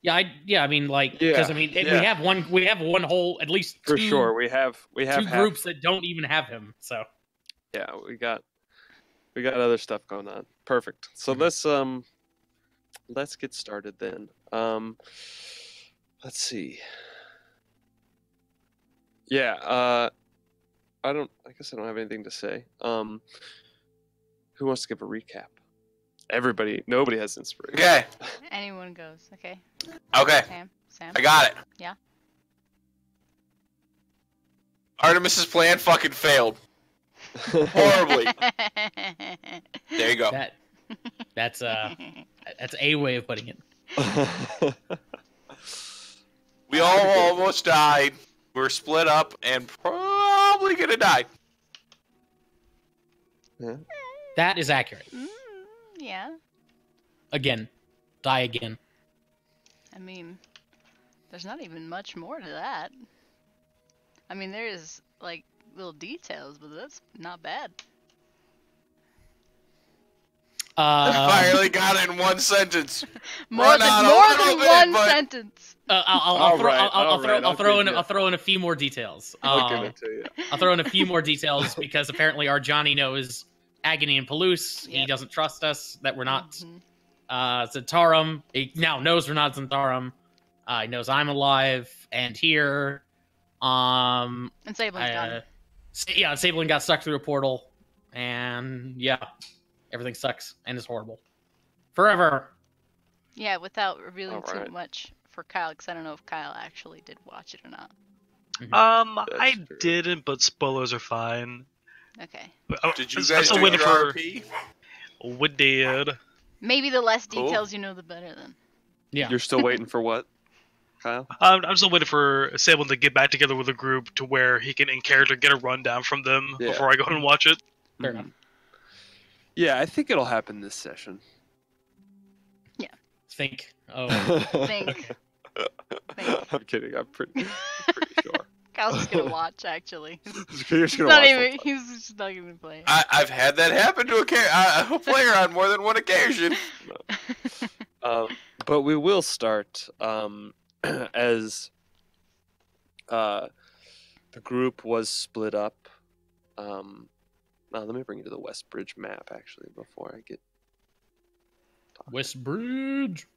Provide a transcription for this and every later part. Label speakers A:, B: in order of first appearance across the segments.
A: Yeah, I mean, like, because
B: Yeah,
A: I mean,
B: yeah.
A: we have one whole, at least
B: For sure, we have
A: two
B: half.
A: groups that don't even have him. So
B: Yeah, we got other stuff going on. Perfect. So
A: Mhm.
B: let's get started then. Let's see. Yeah, I guess I don't have anything to say. Who wants to give a recap? Nobody has inspiration.
C: Okay.
D: Anyone goes. Okay.
C: Okay.
D: Sam.
C: I got it.
D: Yeah.
C: Artemis's plan fucking failed. Horribly. There you go.
A: That's a way of putting it.
C: We all almost died. We're split up and probably gonna die.
B: Yeah.
A: That is accurate.
D: Yeah.
A: Again, die again.
D: I mean, there's not even much more to that. I mean, there's like little details, but that's not bad.
C: I finally got it in one sentence.
D: More than one sentence.
A: I'll throw in a few more details.
B: I'll give it to you.
A: I'll throw in a few more details because apparently our Johnny knows Agony and Palouse. He doesn't trust us that we're not Zentarum. He now knows we're not Zentarum. He knows I'm alive and here.
D: And Sablin's gone.
A: Yeah, Sablin got stuck through a portal, and yeah, everything sucks and is horrible. Forever.
D: Yeah, without revealing too much for Kyle, because I don't know if Kyle actually did watch it or not.
E: I didn't, but spoilers are fine.
D: Okay.
C: Did you guys do your RP?
E: We did.
D: Maybe the less details you know, the better then.
A: Yeah.
B: You're still waiting for what, Kyle?
E: I'm still waiting for Sablin to get back together with a group to where he can, in character, get a rundown from them before I go and watch it.
A: Fair enough.
B: Yeah, I think it'll happen this session.
D: Yeah.
A: Think.
D: Think.
B: I'm kidding. I'm pretty sure.
D: Kyle's just gonna watch, actually.
B: He's just gonna
D: He's just not gonna play.
C: I've had that happen to a player on more than one occasion.
B: But we will start as the group was split up. Let me bring you to the West Bridge map, actually, before I get...
A: West Bridge!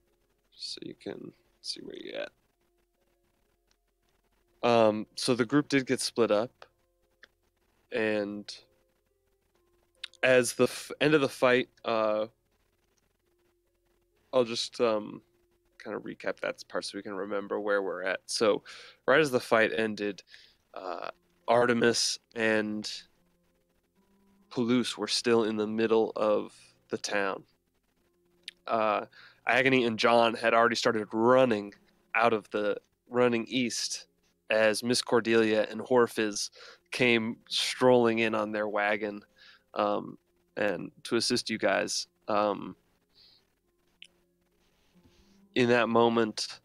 B: So you can see where you're at. So the group did get split up, and as the end of the fight, I'll just kind of recap that part so we can remember where we're at. So right as the fight ended, Artemis and Palouse were still in the middle of the town. Agony and John had already started running east as Miss Cordelia and Horfiz came strolling in on their wagon and to assist you guys. In that moment,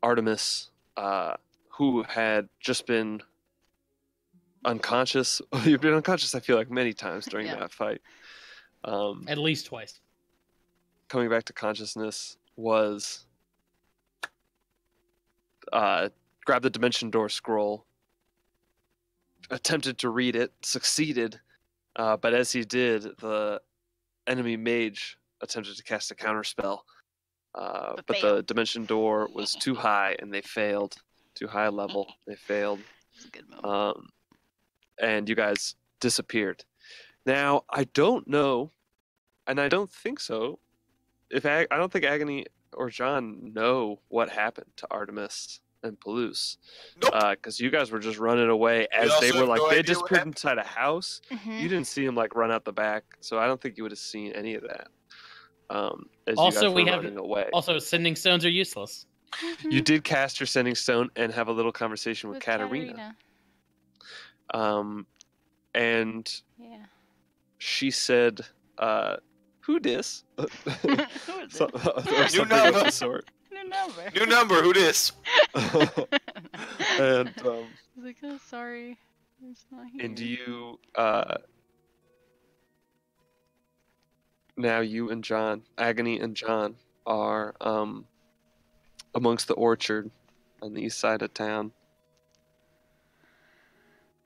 B: Artemis, who had just been unconscious, you've been unconscious, I feel like, many times during that fight.
A: At least twice.
B: Coming back to consciousness was grabbed the Dimension Door scroll, attempted to read it, succeeded, but as he did, the enemy mage attempted to cast a counterspell, but the Dimension Door was too high and they failed. Too high level, they failed.
D: It's a good moment.
B: And you guys disappeared. Now, I don't know, and I don't think so, I don't think Agony or John know what happened to Artemis and Palouse.
C: Nope.
B: Because you guys were just running away as they were like, they just put inside a house. You didn't see them like run out the back, so I don't think you would have seen any of that. As
A: Also,
B: you guys were running away.
A: Also, sending stones are useless.
B: You did cast your sending stone and have a little conversation with Katarina. And she said, who dis?
C: New number. New number, who dis?
B: And
D: he's like, oh, sorry, it's not here.
B: and you now you and John, Agony and John, are amongst the orchard on the east side of town.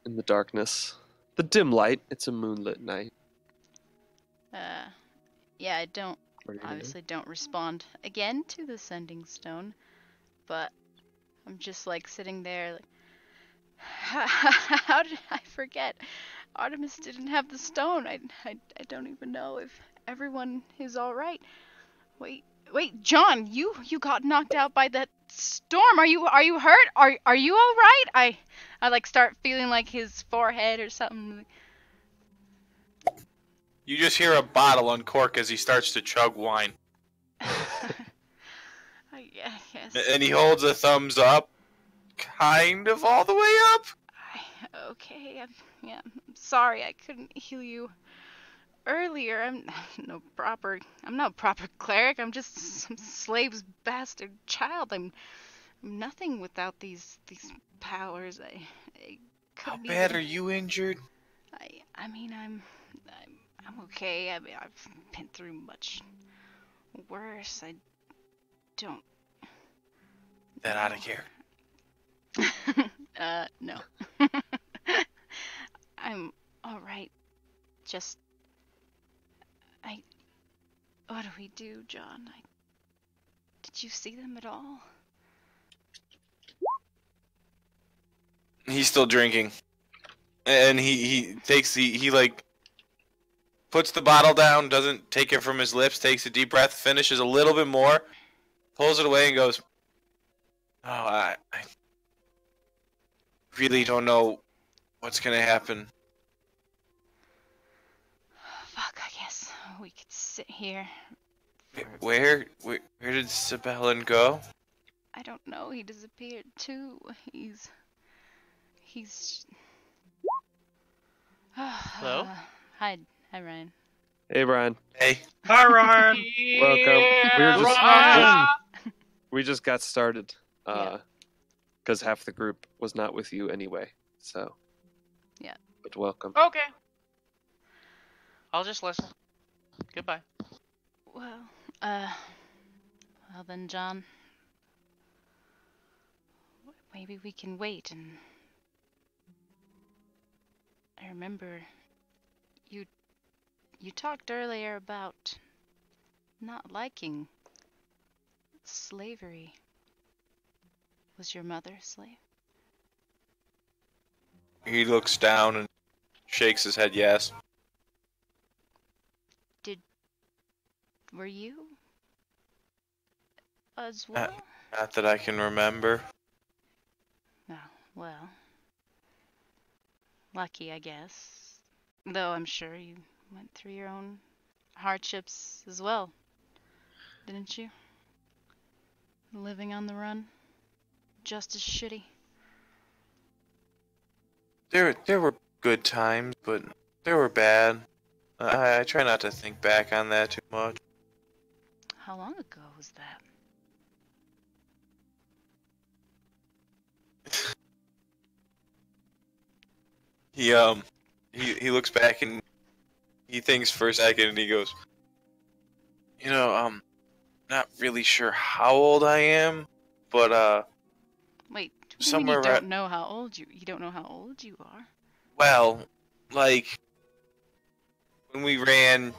B: In the darkness. The dim light. It's a moonlit night.
D: Yeah, I don't
B: What are you gonna do?
D: obviously don't respond again to the sending stone, but I'm just like sitting there like, how did I forget? Artemis didn't have the stone. I don't even know if everyone is all right. Wait, John, you got knocked out by that storm. Are you hurt? Are you all right? I like start feeling like his forehead or something.
C: You just hear a bottle uncork as he starts to chug wine.
D: Yes.
C: And he holds a thumbs up, kind of all the way up.
D: Okay, I'm sorry I couldn't heal you earlier. I'm no proper cleric. I'm just some slave's bastard child. I'm nothing without these powers. I
C: How
D: couldn't
C: bad
D: even-
C: are you injured?
D: I mean, I'm okay. I mean, I've been through much worse. I don't.
C: Get out of here.
D: No. I'm all right. Just, what do we do, John? Did you see them at all?
C: He's still drinking, and he takes he like puts the bottle down, doesn't take it from his lips, takes a deep breath, finishes a little bit more, pulls it away, and goes, "Oh, I really don't know what's gonna happen."
D: Fuck, I guess we could sit here.
C: Where did Sibelin go?
D: I don't know. He disappeared too. He's.
F: Hello?
D: Hi, Ryan.
B: Hey, Brian.
C: Hey,
E: Hi, Ryan.
B: Welcome. We just got started.
D: Yeah.
B: Because half the group was not with you anyway. So.
D: Yeah.
B: But welcome.
F: Okay. I'll just listen. Goodbye.
D: Well, then, John. Maybe we can wait and. I remember you talked earlier about not liking slavery. Was your mother a slave?
C: he looks down and shakes his head. Yes.
D: Were you? As well?
C: Not that I can remember.
D: Oh, well. Lucky, I guess. Though I'm sure you went through your own hardships as well. Didn't you? Living on the run. Just as shitty.
C: There were good times, but there were bad. I try not to think back on that too much.
D: How long ago was that?
C: He looks back and he thinks for a second and he goes, not really sure how old I am, but
D: Wait, what do you mean
C: somewhere
D: you don't
C: around-
D: know how old you don't know how old you are?
C: well, like when we ran,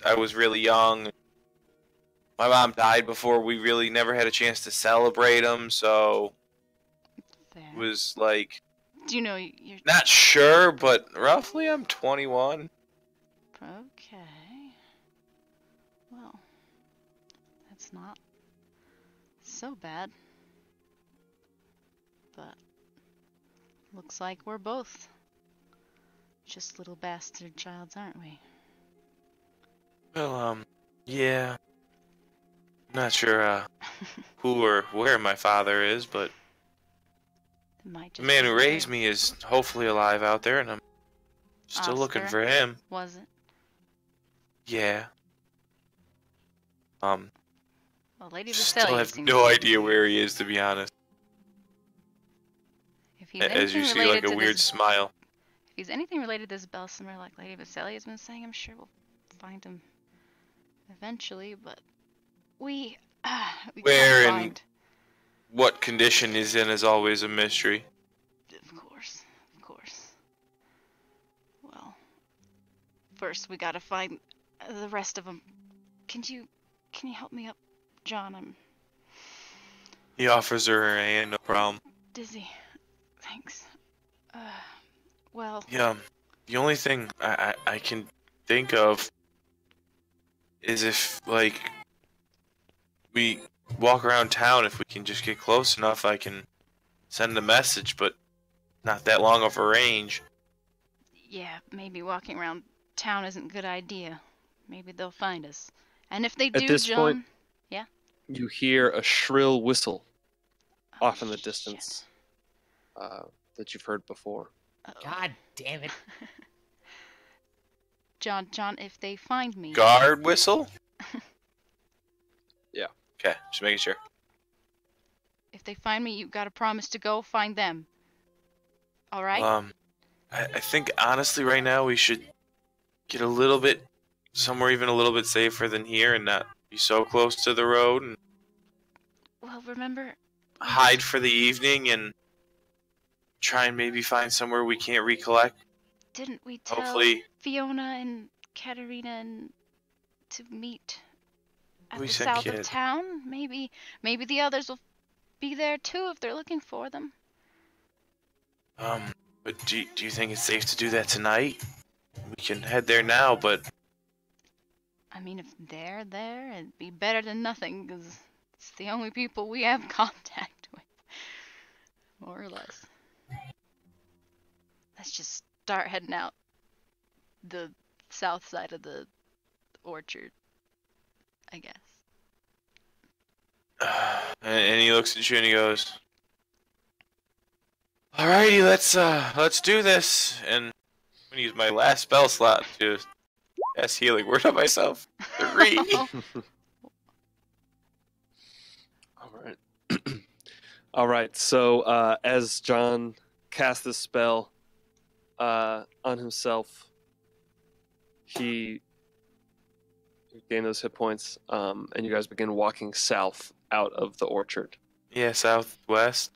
C: I was really young. My mom died before we really never had a chance to celebrate them, so
D: Fair.
C: it was like
D: Do you know you're
C: not sure, but roughly I'm 21.
D: okay? Well, that's not so bad. But looks like we're both just little bastard childs, aren't we?
C: Well, yeah. Not sure who or where my father is, but
D: It might
C: the
D: just
C: man
D: be
C: who
D: the
C: raised
D: way-
C: me is hopefully alive out there, and I'm still looking
D: Oscar?
C: for him.
D: Was it?
C: Yeah.
D: Well, Lady
C: Still
D: Visalia
C: have
D: seems
C: no
D: to
C: idea
D: be-
C: where he is, to be honest.
D: If he's
C: As you
D: anything
C: see,
D: related
C: like a
D: to
C: weird
D: this,
C: smile.
D: if he's anything related to this Belsimer, like Lady Visalia's been saying, I'm sure we'll find him eventually. But we
C: Where
D: can't
C: in-
D: find
C: what condition he's in is always a mystery.
D: Of course. Of course. Well, first we gotta find the rest of them. Can you help me up, John? I'm
C: He offers her a hand, no problem.
D: dizzy. Thanks. Well...
C: Yeah, the only thing I can think of is if, like, we walk around town, if we can just get close enough, I can send a message, but not that long of a range.
D: Yeah, maybe walking around town isn't a good idea. Maybe they'll find us. And if they do,
B: At this
D: John...
B: point,
D: yeah?
B: you hear a shrill whistle off in the
D: shit.
B: distance that you've heard before.
D: Uh-oh.
A: God damn it.
D: John, if they find me...
C: Guard whistle?
B: Yeah.
C: Okay, just making sure.
D: If they find me, you've got to promise to go find them. Alright?
C: I think honestly right now we should get a little bit somewhere even a little bit safer than here and not be so close to the road and
D: Well, remember...
C: hide for the evening and try and maybe find somewhere we can't recollect.
D: Didn't we tell
C: Hopefully
D: Fiona and Katerina and to meet at
C: We
D: the
C: said
D: south
C: kid.
D: of town? Maybe the others will be there too if they're looking for them.
C: but do you think it's safe to do that tonight? We can head there now, but
D: I mean, if they're there, it'd be better than nothing, because it's the only people we have contact with. More or less. Let's just start heading out the south side of the orchard, I guess.
C: and he looks at you and he goes, "Alrighty, let's do this." And I'm gonna use my last spell slot to cast healing word on myself. 3.
B: All right. All right. So as John casts this spell on himself, he gained those hit points, and you guys begin walking south out of the orchard.
C: Yeah, southwest.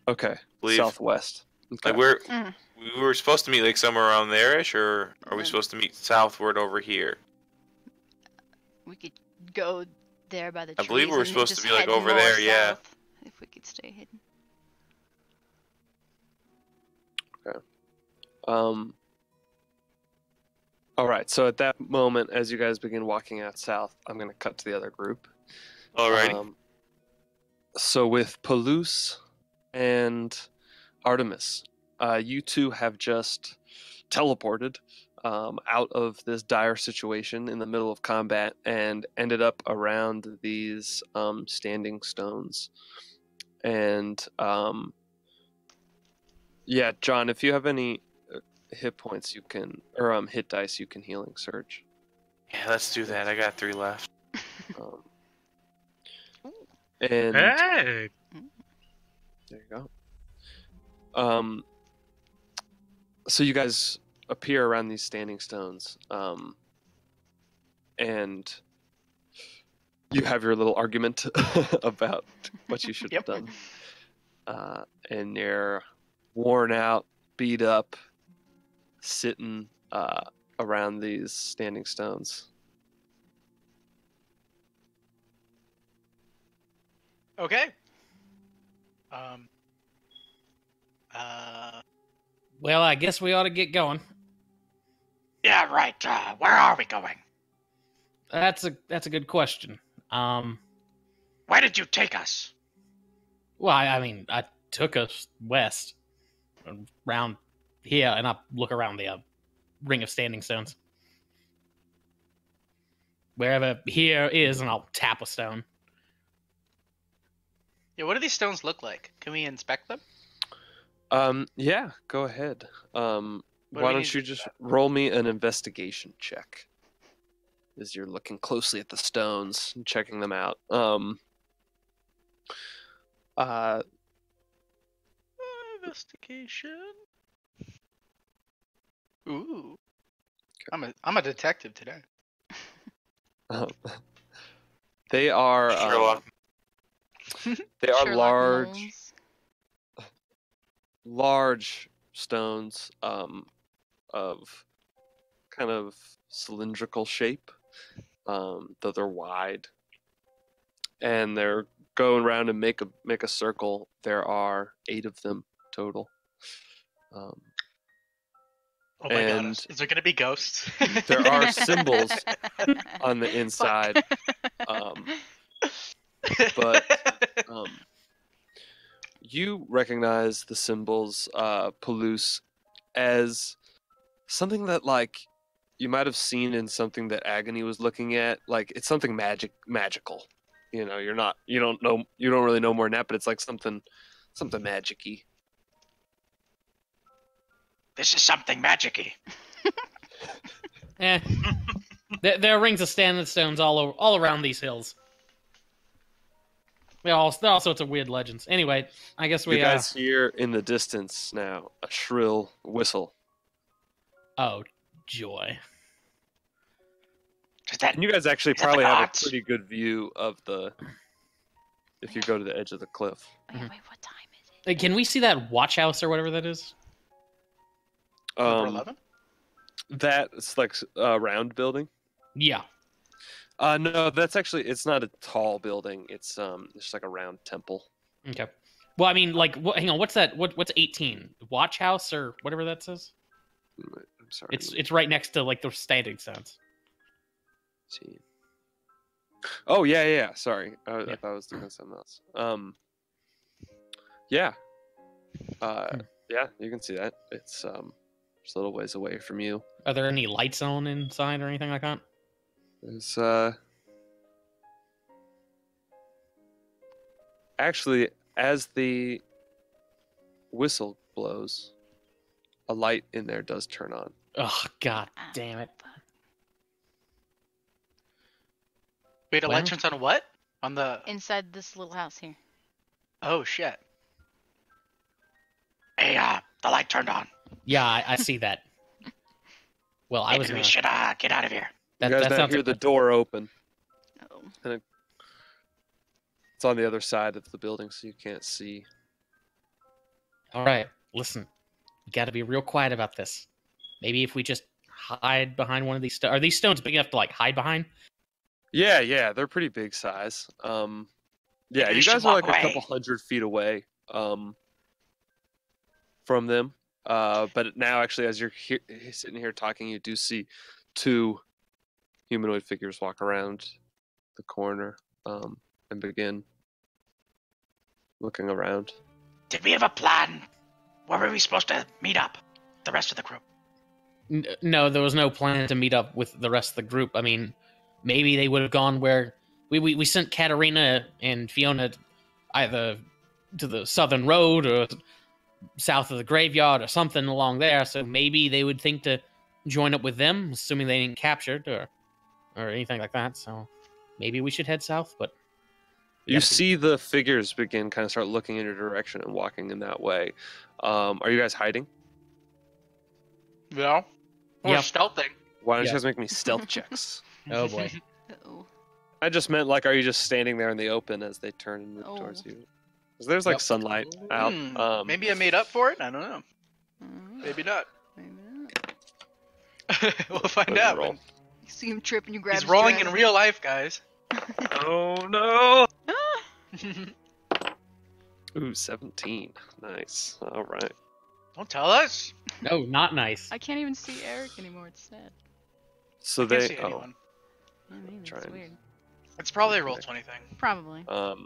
B: Okay.
C: Believe.
B: Southwest. Okay.
C: Like
D: Mm.
C: we were supposed to meet like somewhere around there-ish, or are we
D: Mm.
C: supposed to meet southward over here?
D: We could go there by the
C: I
D: trees.
C: believe we were
D: and
C: supposed to
D: just
C: be, like,
D: head
C: over
D: north,
C: there, yeah.
D: south, if we could stay hidden.
B: All right. So at that moment, as you guys begin walking out south, I'm going to cut to the other group.
C: Alrighty.
B: So with Palouse and Artemis, you two have just teleported out of this dire situation in the middle of combat and ended up around these standing stones. And yeah, John, if you have any hit points, you can, or hit dice, you can healing surge.
C: Yeah, let's do that. I got 3 left.
B: Um, and
E: Hey!
B: there you go. So you guys appear around these standing stones, and you have your little argument about what you should have done. And you're worn out, beat up, sitting around these standing stones.
F: Okay.
A: Well, I guess we ought to get going.
F: Yeah, right. Where are we going?
A: That's a good question.
F: Where did you take us?
A: Well, I mean, I took us west, around here, and I look around the ring of standing stones. Wherever here is, and I'll tap a stone.
F: Yeah, what do these stones look like? Can we inspect them?
B: Yeah, go ahead. Why
F: do we
B: don't
F: need
B: you
F: to do
B: just
F: that?
B: roll me an investigation check as you're looking closely at the stones and checking them out.
F: Investigation. Ooh. I'm a detective today.
B: They are
C: Sherlock.
B: They are
D: Sherlock Holmes.
B: large stones of kind of cylindrical shape, though they're wide, and they're going around and make a circle. There are 8 of them total.
E: Oh my god,
B: and
E: is there gonna be ghosts?
B: there are symbols on the inside, but you recognize the symbols, Palouse, as something that like you might have seen in something that Agony was looking at. Like it's something magical. You know, you don't really know more than that, but it's like something magic-y.
F: This is something magic-y.
A: There are rings of standing stones all around these hills. There are all sorts of weird legends. Anyway, I guess we
B: You guys hear in the distance now a shrill whistle.
A: Oh, joy.
B: And you guys actually probably have a pretty good view of if you go to the edge of the cliff.
D: Wait, what time is it?
A: Hey, can we see that watch house or whatever that is?
F: Number 11?
B: That's like a round building.
A: Yeah.
B: No, it's not a tall building. It's just like a round temple.
A: Okay. Well, I mean, like, hang on. What's that? What's 18? Watch house or whatever that says?
B: I'm sorry.
A: It's right next to like the standing stones.
B: See. Oh yeah. Sorry, I thought I was doing something else. Yeah. Yeah, you can see that. It's just a little ways away from you.
A: Are there any lights on inside or anything like that?
B: There's actually, as the whistle blows, a light in there does turn on.
A: Oh, god damn it.
F: Wait, a light turns on what? On the...
D: Inside this little house here.
F: Oh, shit. Hey, the light turned on.
A: Yeah, I see that. Well, I was
F: Maybe we should get out of here.
B: You guys now hear the door open.
D: Oh.
B: And it's on the other side of the building, so you can't see.
A: All right, listen. We got to be real quiet about this. Maybe if we just hide behind one of these stones. Are these stones big enough to like hide behind?
B: Yeah, they're pretty big size. Yeah, you guys are like a couple 100 feet away from them. But now, actually, as you're sitting here talking, you do see 2 humanoid figures walk around the corner and begin looking around.
F: Did we have a plan? Where were we supposed to meet up? The rest of the group?
A: No, there was no plan to meet up with the rest of the group. I mean, maybe they would have gone where we sent Katarina and Fiona either to the southern road or south of the graveyard or something along there. So maybe they would think to join up with them, assuming they didn't captured or anything like that. So maybe we should head south. But
B: you see the figures begin kind of start looking in your direction and walking in that way. Are you guys hiding?
F: No. We're stealthing.
B: Why don't you guys make me stealth checks?
A: Oh boy.
D: Uh-oh.
B: I just meant like, are you just standing there in the open as they turn and move towards you? Because there's like sunlight out.
F: Maybe I made up for it. I don't know. Maybe not.
D: Maybe not.
F: We'll find out.
D: You see him trip and you grab
F: He's
D: his
F: rolling
D: dragon.
F: in real life, guys.
E: Oh no!
B: Ooh, 17. Nice. All right.
F: Don't tell us.
A: No, not nice.
D: I can't even see Eric anymore. It's sad.
B: So
F: I can't
B: they.
F: see anyone.
D: I mean, it's
B: Trying.
D: weird.
F: It's probably a roll 20 thing.
D: Probably.
B: Oh,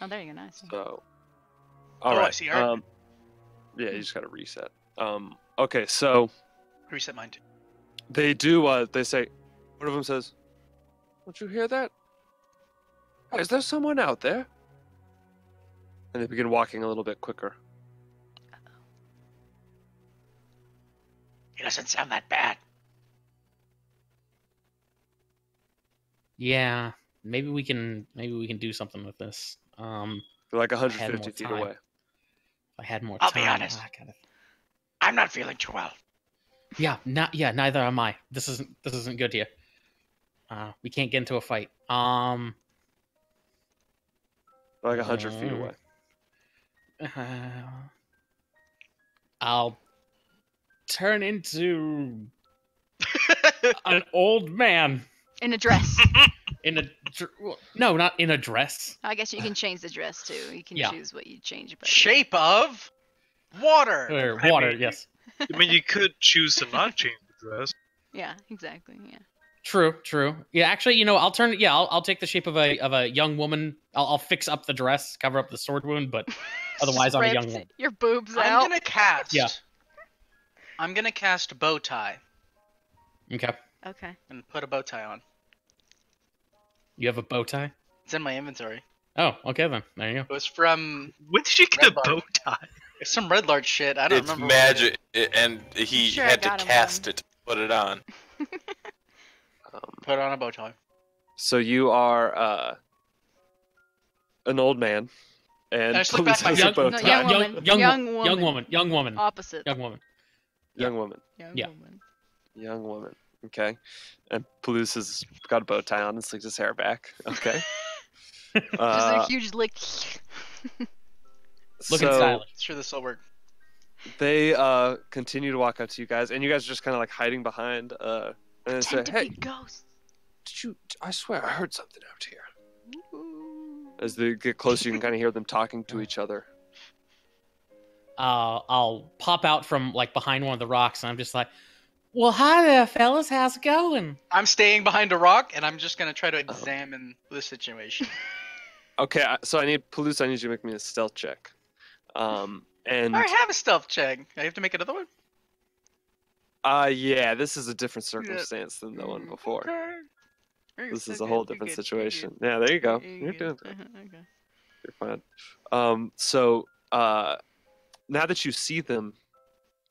D: Oh, there you go. Nice.
B: so.
F: Oh,
B: All right.
F: I see art.
B: Yeah, you just gotta reset. Okay, so
F: Reset mine too.
B: they do. They say, one of them says, "Don't you hear that? Is there someone out there?" And they begin walking a little bit quicker.
F: He doesn't sound that bad.
A: Yeah, maybe we can do something with this.
B: They're like 150
A: more
B: feet
A: time.
B: away.
A: If I had more
F: I'll
A: time.
F: be honest. I'm not feeling too well.
A: Yeah, neither am I. This isn't good here. We can't get into a fight.
B: like 100 feet away.
A: I'll turn into an old man
D: In a dress.
A: no, not in a dress.
D: I guess you can change the dress too. You can
A: Yeah.
D: choose what you change about.
F: Shape of water.
A: Or
E: I
A: water,
E: mean-
A: yes.
E: I mean, you could choose to not change the dress.
D: Yeah, exactly. Yeah.
A: True. Yeah, actually, I'll turn. Yeah, I'll take the shape of a young woman. I'll fix up the dress, cover up the sword wound, but otherwise, I'm a young
D: Ripped
A: woman.
D: your boobs
F: I'm
D: out.
F: gonna cast.
A: Yeah.
F: I'm gonna cast bow tie
A: Okay.
D: Okay.
F: and put a bow tie on.
A: You have a bow tie?
F: It's in my inventory.
A: Oh, okay then. There you go.
F: It was from
E: When did you get
F: Red
E: a
F: Bar.
E: bow tie?
F: it's some Red Larch shit. I don't
C: It's
F: remember. what it is.
C: magic, and he
D: Sure, I
C: had to
D: got him
C: cast
D: one.
C: it to put it on.
F: Put on a bow tie.
B: So you are an old man, and
F: I just look back
B: Police
F: at
B: has
F: my
B: a bow
D: No,
B: tie.
D: young woman.
A: Young woman.
D: Opposite.
A: Young woman.
B: Young woman.
A: Yeah.
D: Woman.
B: Young woman. Okay. And Palouse has got a bow tie on and slicks his hair back. Okay.
D: Just a huge lick.
A: Looking
B: so
A: stylish.
F: Sure, this will work.
B: they continue to walk up to you guys, and you guys are just kind of like hiding behind. And they say,
D: Pretend to
B: "Hey,
D: be ghosts.
B: did you? I swear I heard something out here." As they get closer, you can kind of hear them talking to each other.
A: I'll pop out from like behind one of the rocks, and I'm just like, "Well, hi there, fellas. How's it going?"
F: I'm staying behind a rock, and I'm just gonna try to examine the situation.
B: Okay, so I need Palouse. I need you to make me a stealth check. And
F: I have a stealth check. I have to make another one.
B: yeah, this is a different circumstance than the one before.
F: Okay.
B: This is a whole different situation. Yeah, there you go. You're doing it.
D: Okay.
B: You're fine. So now that you see them,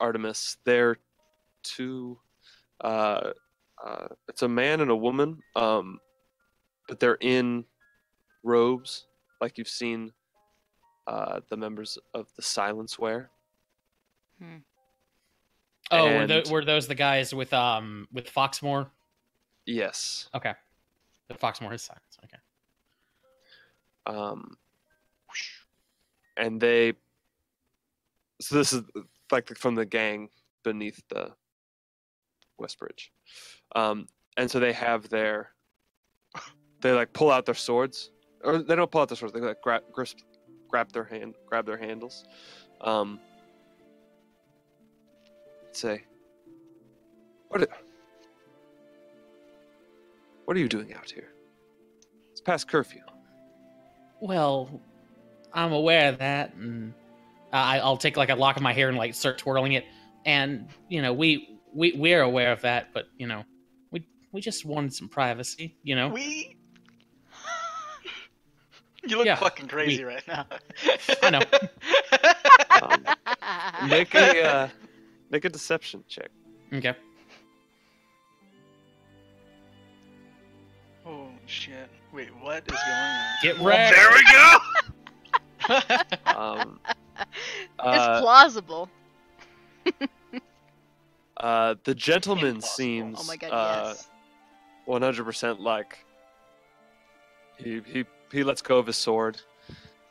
B: Artemis, they're two. It's a man and a woman. But they're in robes, like you've seen the members of the Silence wear.
A: Oh,
B: And-
A: were those the guys with Foxmore?
B: Yes.
A: Okay. The Foxmore is silence. Okay.
B: And they. So this is like from the gang beneath the Westbridge, and so they have their. They like pull out their swords, or they don't pull out their swords. They like grab their handles. Say, what are you doing out here? It's past curfew.
A: Well, I'm aware of that, and I'll take like a lock of my hair and like start twirling it. And we're aware of that, but we just wanted some privacy.
F: We. You look
A: Yeah,
F: fucking crazy right now.
A: I know.
B: Make a deception check.
A: Okay.
F: Oh shit! Wait, what is going on?
A: Get ready.
E: There we go.
B: Um,
D: It's plausible.
B: the gentleman
F: Impossible.
B: seems
D: Oh my god, yes.
B: 100% like he lets go of his sword.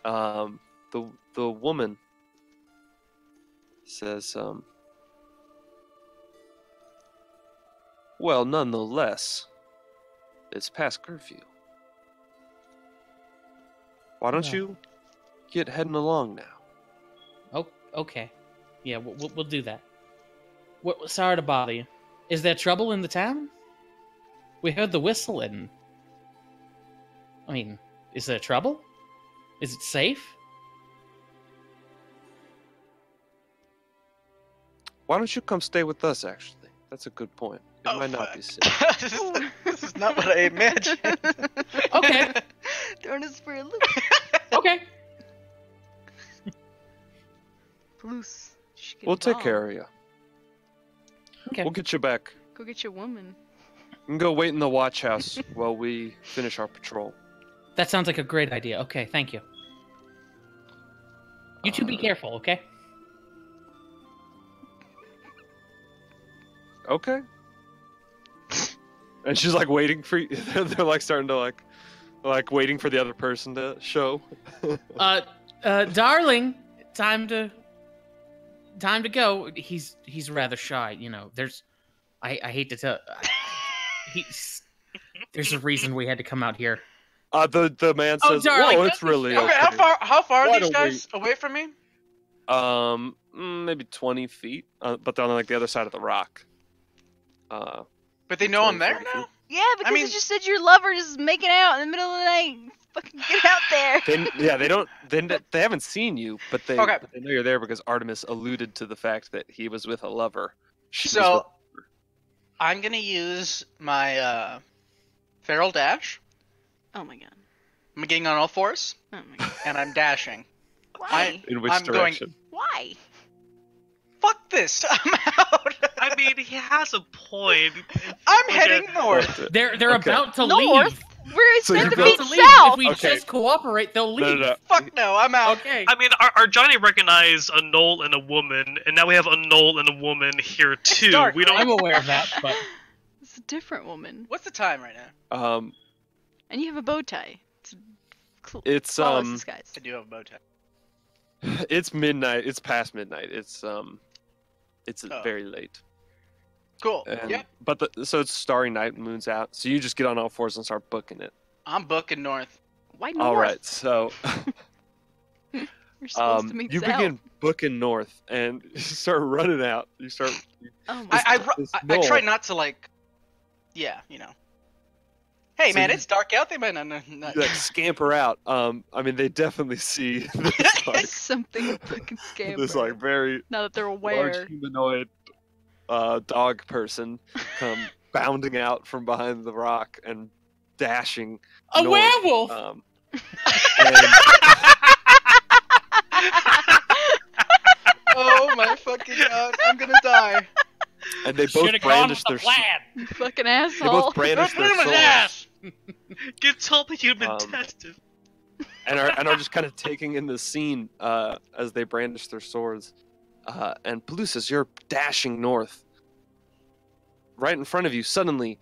B: The woman says, well, nonetheless, it's past curfew. Why don't
A: Yeah.
B: you get heading along now?
A: Oh, okay. Yeah, we'll do that. Sorry to bother you. Is there trouble in the town? We heard the whistle and... I mean, is there trouble? Is it safe?
B: Why don't you come stay with us, actually? That's a good point. It
F: Oh,
B: might not
F: fuck.
B: be safe.
F: This is not what I imagined.
A: Okay.
D: Throwing us for a loop.
A: Okay.
D: Palouse. you should get
B: We'll take
D: involved.
B: care of you.
A: Okay.
B: We'll get you back.
D: Go get your woman.
B: You can go wait in the watch house while we finish our patrol.
A: That sounds like a great idea. Okay, thank you. You two be careful, okay?
B: Okay. And she's like waiting for you. They're like starting to like like waiting for the other person to show.
A: Darling, time to go. He's rather shy, you know. I hate to tell. There's a reason we had to come out here.
B: The man
A: Oh,
B: says,
A: darling,
B: "Whoa, it's really
F: Okay,
B: okay."
F: how far are
B: Why
F: these
B: don't we-
F: guys away from me?
B: Maybe 20 feet, but they're on like the other side of the rock.
F: But they know I'm
B: 20,
F: there
B: 30
F: now?
B: feet.
D: Yeah, because
F: mean-
D: you just said your lover is making out in the middle of the night. Fucking get out there.
B: They don't. They haven't seen you, but they
F: Okay.
B: know you're there because Artemis alluded to the fact that he was with a lover. She was
F: So, I'm gonna use my feral dash.
D: Oh my god.
F: I'm getting on all fours,
D: Oh my god.
F: and I'm dashing.
D: Why?
B: in which
F: I'm going-
B: direction?
D: Why?
F: Fuck this! I'm out!
E: I mean, he has a point.
F: I'm
E: Okay.
F: heading north!
A: They're
B: Okay.
A: about to
D: North?
A: leave.
D: We're
B: So
D: supposed
B: you
D: to
B: go-
D: be
A: About to leave.
D: south.
A: If we
B: Okay.
A: just cooperate, they'll leave.
B: No.
F: Fuck no, I'm out!
A: Okay.
E: I mean, our Johnny recognized a knoll and a woman, and now we have a knoll and a woman here too.
F: dark,
E: We don't.
A: I'm aware of that, but
D: It's a different woman.
F: What's the time right now?
D: And you have a bow tie.
B: It's
D: flawless disguise.
F: I do have a bow tie.
B: it's midnight. It's past midnight. It's
F: Oh.
B: very late.
F: Cool.
B: And,
F: Yep.
B: But so it's starry night, moon's out. So you just get on all fours and start booking it.
F: I'm booking north.
D: Why north?
B: All right. So
D: We're supposed to meet
B: you
D: south.
B: begin booking north, and you start running out. You start.
D: Oh my
B: This
F: I
B: knoll-
F: try not to like. Yeah, you know. Hey
B: So
F: man,
B: you-
F: it's dark out. They might not.
B: You like scamper out. I mean, they definitely see this like,
D: something fucking scamper.
B: this like very
D: now that they're
B: large
D: aware.
B: humanoid dog person come bounding out from behind the rock and dashing.
A: a
B: north.
A: werewolf.
B: And
F: Oh my fucking god! I'm gonna die.
B: and they both
A: Should have gone
B: brandish
A: with the
B: their
A: plaid.
D: You fucking
B: they
D: asshole.
B: both brandish
F: Don't put
B: their
F: him in
B: swords
F: ass.
E: Get told that you've been
B: Um,
E: tested.
B: and are just kind of taking in the scene as they brandish their swords. And Pelusis, you're dashing north. Right in front of you, suddenly,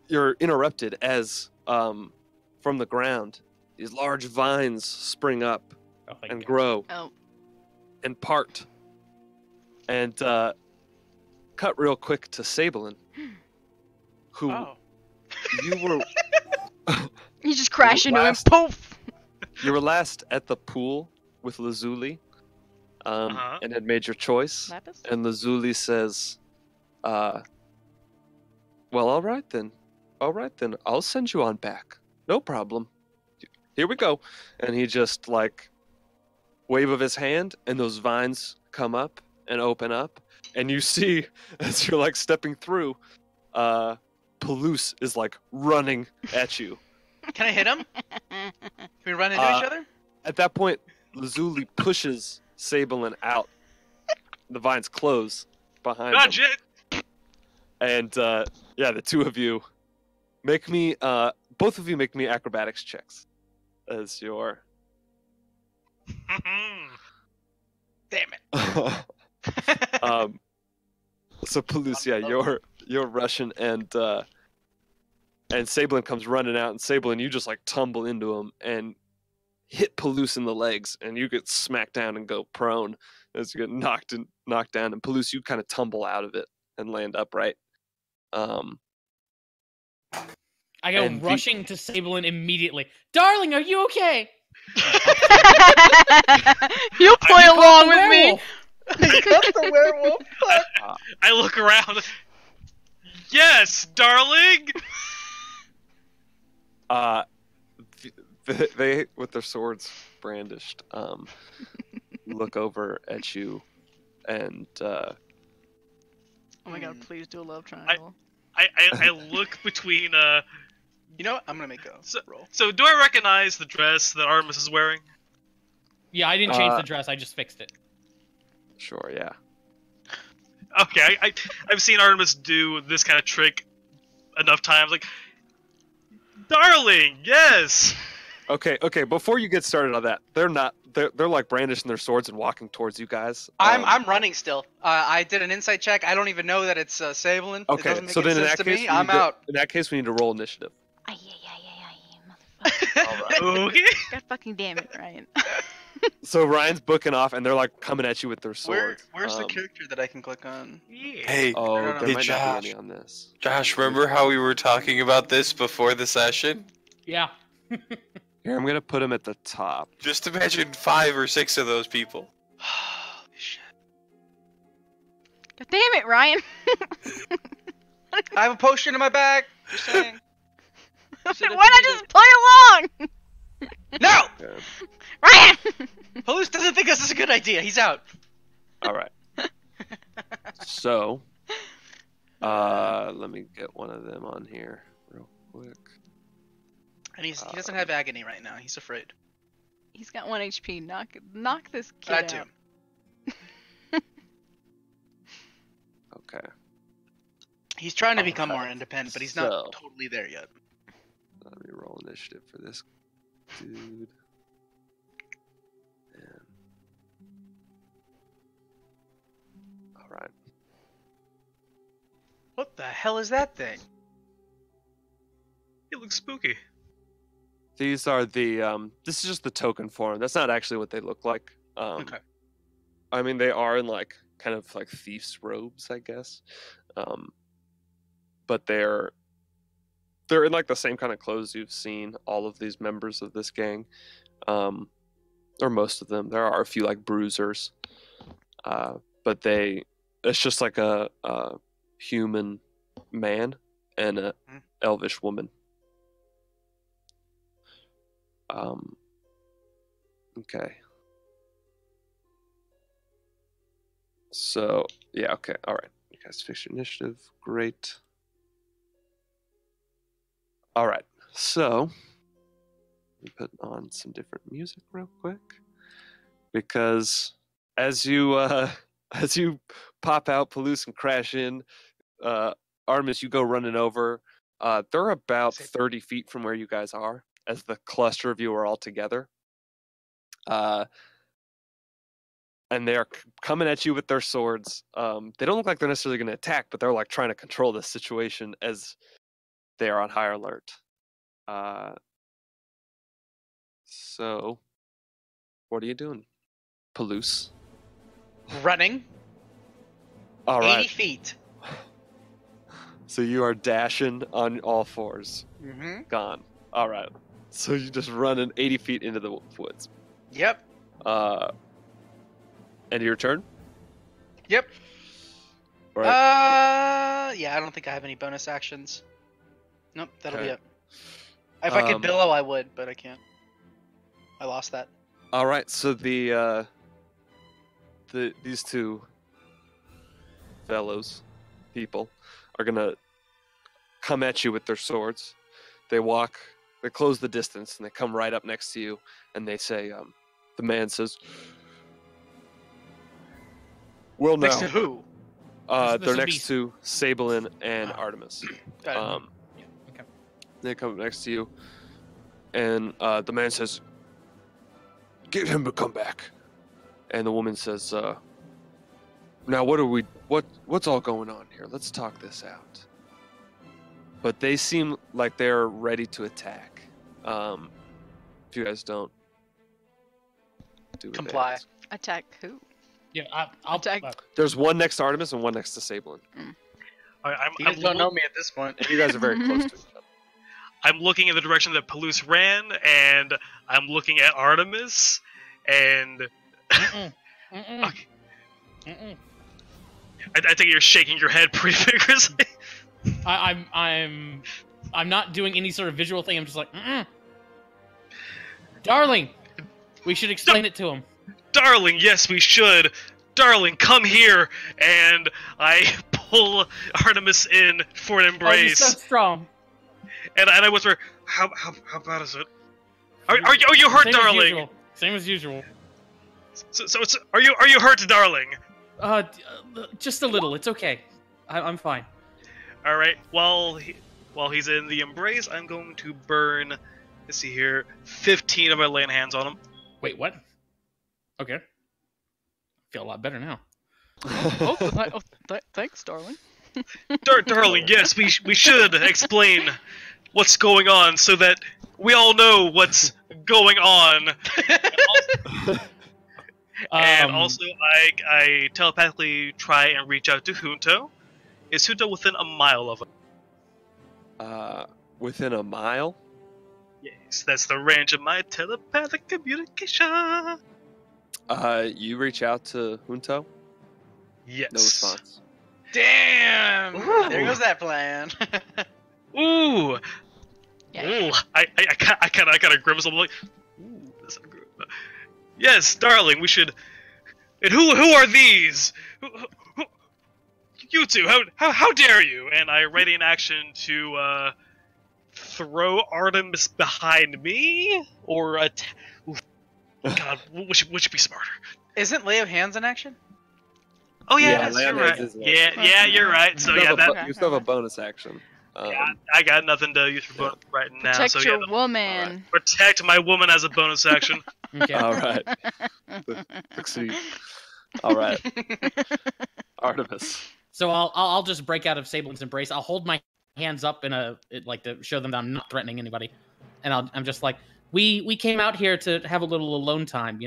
B: you're interrupted as from the ground, these large vines spring up
A: Oh, thank
B: and
A: God.
B: grow
D: Oh.
B: and part. And cut real quick to Sabelin, who
F: Oh.
B: you were
D: You just crash into him.
B: Last-
D: Poof.
B: you were last at the pool with Lazuli,
E: Uh-huh.
B: and had made your choice.
D: Lapis?
B: And Lazuli says, well, all right then. All right then. I'll send you on back. No problem. Here we go. And he just like wave of his hand, and those vines come up and open up, and you see as you're like stepping through, Palouse is like running at you.
F: Can I hit him? Can we run into each other?
B: At that point, Lazuli pushes Sabelin out. The vines close behind him.
E: Dodge it.
B: And yeah, the two of you make me both of you make me acrobatics checks as your
F: Damn it.
B: so Palouse, yeah, you're Russian, and Sabelin comes running out, and Sabelin, you just like tumble into him and hit Palouse in the legs, and you get smacked down and go prone as you get knocked down, and Palouse, you kind of tumble out of it and land upright.
A: I go
B: and the-
A: rushing to Sabelin immediately. Darling, are you okay?
D: You'll play
A: You caught
D: along
A: the
D: with me.
A: werewolf.
F: That's the werewolf.
E: I look around. Yes, darling.
B: They with their swords brandished, look over at you, and
D: Oh my god, please do a love triangle.
E: I look between.
F: You know what? I'm gonna make a roll.
E: So do I recognize the dress that Artemis is wearing?
A: Yeah, I didn't change the dress. I just fixed it.
B: sure, yeah.
E: Okay, I've seen Artemis do this kind of trick enough times. Like, darling, yes.
B: Okay. Before you get started on that, they're like brandishing their swords and walking towards you guys.
F: I'm running still. I did an insight check. I don't even know that it's Sabelin. It
B: Okay,
F: doesn't make
B: so
F: any
B: then in
F: sense
B: that
F: to
B: case,
F: me. I'm out.
B: In that case, we need to roll initiative.
E: Okay.
D: God fucking damn it, Ryan.
B: So Ryan's booking off, and they're like coming at you with their swords.
G: Where's the character that I can click on?
E: Yeah.
C: Hey,
B: Oh,
G: No, no,
B: there
C: hey,
B: might not
C: Josh.
B: be any on this.
C: Josh, remember how we were talking about this before the session?
A: Yeah.
B: Here, I'm gonna put him at the top.
C: Just imagine 5 or 6 of those people.
G: Holy shit.
D: God damn it, Ryan.
G: I have a potion in my bag. Just saying.
D: Why
G: Just said if
D: not
G: you
D: just play along?
G: No!
B: Okay.
D: Ryan!
G: Palouse doesn't think this is a good idea. He's out.
B: All right. So, let me get one of them on here real quick.
G: And he doesn't have agony right now. He's afraid.
D: He's got 1 HP. Knock this kid
G: That
D: out.
G: too.
B: Okay.
G: He's trying to become more
B: Alright.
G: independent, but he's
B: So-
G: not totally there yet.
B: Let me roll initiative for this dude. And... All right.
G: What the hell is that thing?
E: It looks spooky.
B: These are the this is just the token form. That's not actually what they look like.
G: Okay.
B: I mean, they are in like kind of like thieves' robes, I guess. But they're in like the same kind of clothes you've seen all of these members of this gang, or most of them. There are a few like bruisers, but it's just like a human man and a elvish woman. Okay. So, yeah, okay, all right. You guys fix your initiative. Great. All right. So, let me put on some different music real quick, because as you pop out, Palouse, and crash in, Artemis, you go running over. They're about 30 feet from where you guys are, as the cluster of you are all together. And they are coming at you with their swords. They don't look like they're necessarily going to attack, but they're like trying to control this situation as they are on high alert. So, what are you doing, Palouse?
G: Running.
B: All
G: 80
B: right.
G: feet.
B: So you are dashing on all fours.
G: Mm-hmm.
B: Gone. All right. So you just running 80 feet into the woods.
G: Yep.
B: And your turn?
G: Yep.
B: All right.
G: Yeah, I don't think I have any bonus actions. Nope, that'll be
B: Okay.
G: it. If I could
B: Um,
G: billow, I would, but I can't. I lost that.
B: All right. So these two people are gonna come at you with their swords. They close the distance, and they come right up next to you, and they say, the man says, "Well, now."
G: Next to who?
A: This
B: They're
A: would
B: next
A: be-
B: to Sabelin and Artemis.
G: Got it.
A: Yeah, okay.
B: They come next to you, and the man says, "Get him to come back." And the woman says, "Now what's all going on here? Let's talk this out." But they seem like they're ready to attack. If you guys don't do what they
G: Comply.
B: ask.
D: Attack who?
A: Yeah, I'll
D: Attack.
B: There's one next to Artemis and one next to Sabelin.
G: You guys don't know me at this point.
B: And you guys are very close to each other.
E: I'm looking in the direction that Palouse ran, and I'm looking at Artemis, and
A: Mm-mm. Mm-mm.
E: Okay.
A: Mm-mm.
E: I think you're shaking your head pretty vigorously.
A: I'm not doing any sort of visual thing. I'm just like, mm-mm. Darling, we should explain it to him.
E: Darling, yes, we should. Darling, come here, and I pull Artemis in for an
A: Oh, you're
E: embrace,
A: so strong.
E: and I whisper, "How bad is it? Are you hurt,
A: Same
E: darling?
A: As usual. Same as usual.
E: So it's are you hurt, darling?
A: Just a little. It's okay. I'm fine.
E: All right. While he's in the embrace, I'm going to burn. Let's see here, 15 of my laying hands on him.
A: Wait, what? Okay. Feel a lot better now.
D: Thanks, darling.
E: Darling, yes, we should explain what's going on so that we all know what's going on. And also, I telepathically try and reach out to Junto. Is Junto within a mile of us?
B: Within a mile?
E: Yes, that's the range of my telepathic communication.
B: You reach out to Junto?
E: Yes.
B: No response.
G: Damn!
D: Ooh.
G: There goes that plan.
E: Ooh.
D: Yeah.
E: Ooh. I kind of grimace. I'm like, ooh, that's not good. Yes, darling, we should. And who are these? You two, how dare you? And I ready in action to throw Artemis behind me, or God, which should be smarter?
G: Isn't Lay of Hands in action?
E: Oh yeah,
B: Yeah,
E: yes,
B: Lay
E: you're
B: on
E: right.
B: Hands is
E: Yeah, you're right. So
B: you
E: yeah,
B: still have
E: that
B: you still have a bonus action.
E: I got nothing to use for bonus right now.
D: Protect
E: so
D: your
E: yeah,
D: woman.
E: protect my woman as a bonus action.
A: Okay.
B: All right. Succeed. All right. Artemis.
A: So I'll just break out of Sablin's embrace. I'll hold my hands up like to show them that I'm not threatening anybody, and I'm just like, we came out here to have a little alone time,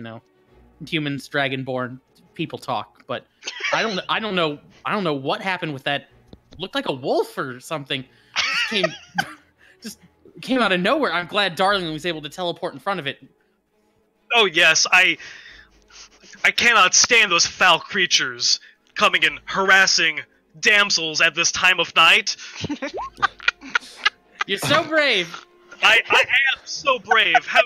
A: humans, dragonborn people talk. But I don't know what happened with that. Looked like a wolf or something. Just came out of nowhere. I'm glad Darling was able to teleport in front of it.
E: Oh yes, I cannot stand those foul creatures coming and harassing damsels at this time of night.
A: You're so brave.
E: I am so brave. How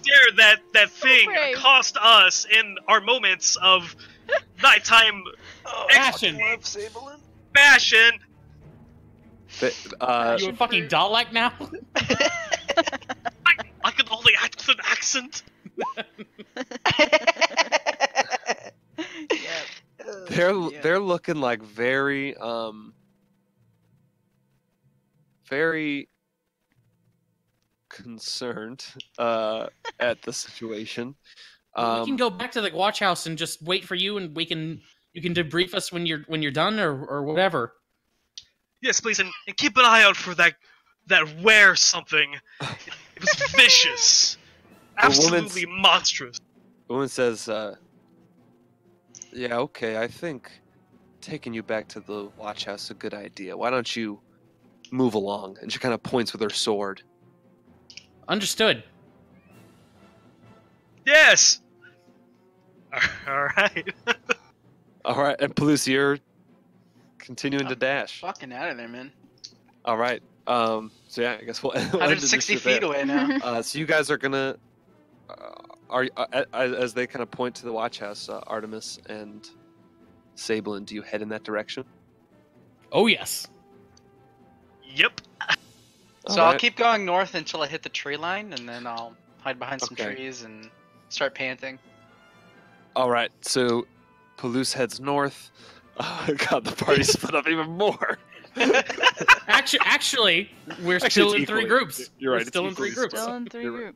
E: dare that thing
D: brave.
E: accost us in our moments of nighttime
A: Passion.
E: fashion?
A: You a fucking Dalek now?
E: I can only act with an accent.
B: They're looking like very very concerned at the situation.
A: We can go back to the watch house and just wait for you, and you can debrief us when you're done or whatever.
E: Yes, please, and keep an eye out for that were something. It was vicious, absolutely monstrous.
B: The woman says, "Yeah, okay. I think taking you back to the watch house is a good idea. Why don't you move along?" And she kind of points with her sword.
A: Understood.
E: Yes. All right.
B: All right, and Pelusi, you're continuing to dash.
G: Fucking out of there, man.
B: All right. So yeah, I guess we'll end the
G: 160
B: mission
G: feet
B: there.
G: away now.
B: So you guys are gonna, as they kind of point to the watch house, Artemis and Sablin, do you head in that direction?
A: Oh yes.
E: Yep.
G: So
B: All
G: I'll
B: right.
G: keep going north until I hit the tree line, and then I'll hide behind some
B: Okay.
G: trees and start panting.
B: All right. So Pelus heads north. God, the party split up even more.
A: Actually, we're still in
B: it's
A: three
B: equally-
A: groups.
B: You're right.
A: We're still in three groups.
D: Still in 3
B: You're right.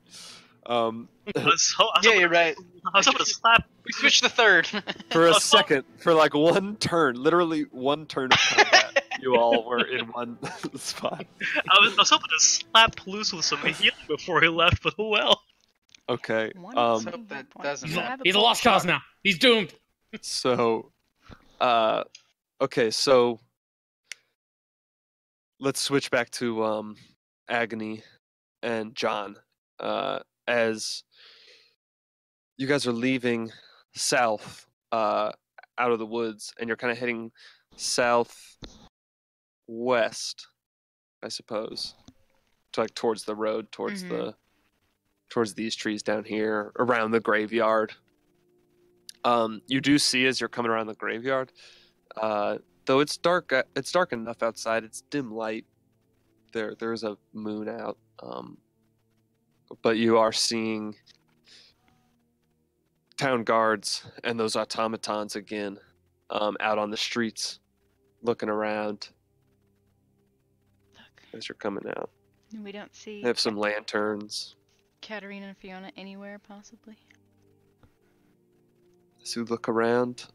D: groups.
G: Yeah, you're right.
E: I was hoping to slap.
G: We switched the third.
B: For a second, for like one turn, literally one turn of combat, you all were in one spot.
E: I was hoping to slap Pelus with some healing before he left, but oh well.
B: Okay.
D: One
G: hope
D: team
G: that
D: point.
G: doesn't
D: You
G: happen.
D: have
A: He's a
D: full
A: lost
D: shot.
A: cause now. He's doomed.
B: So, okay, so let's switch back to Agony and John. As you guys are leaving south out of the woods, and you're kind of heading southwest, I suppose, to like towards the road, towards towards these trees down here, around the graveyard. You do see as you're coming around the graveyard, though it's dark enough outside. It's dim light. There's a moon out, but you are seeing town guards and those automatons again, out on the streets, looking around as you're coming out.
D: We don't see
B: They have some lanterns.
D: Katarina and Fiona anywhere, possibly.
B: As you look around,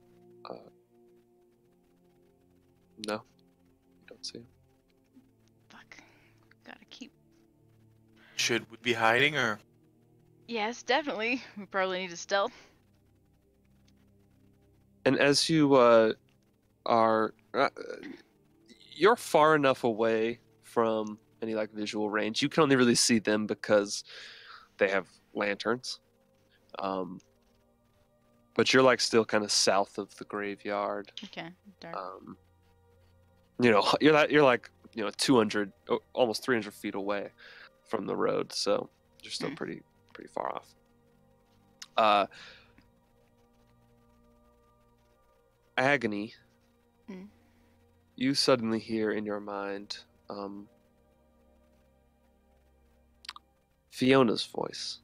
B: no, you don't see 'em.
D: Fuck. Gotta keep
C: should we be hiding or?
D: Yes, definitely. We probably need to stealth.
B: And as you are, you're far enough away from any like visual range. You can only really see them because they have lanterns. But you're like still kind of south of the graveyard.
D: Okay, dark.
B: You're like 200, almost 300 feet away from the road, so you're still pretty far off. Agony. You suddenly hear in your mind Fiona's voice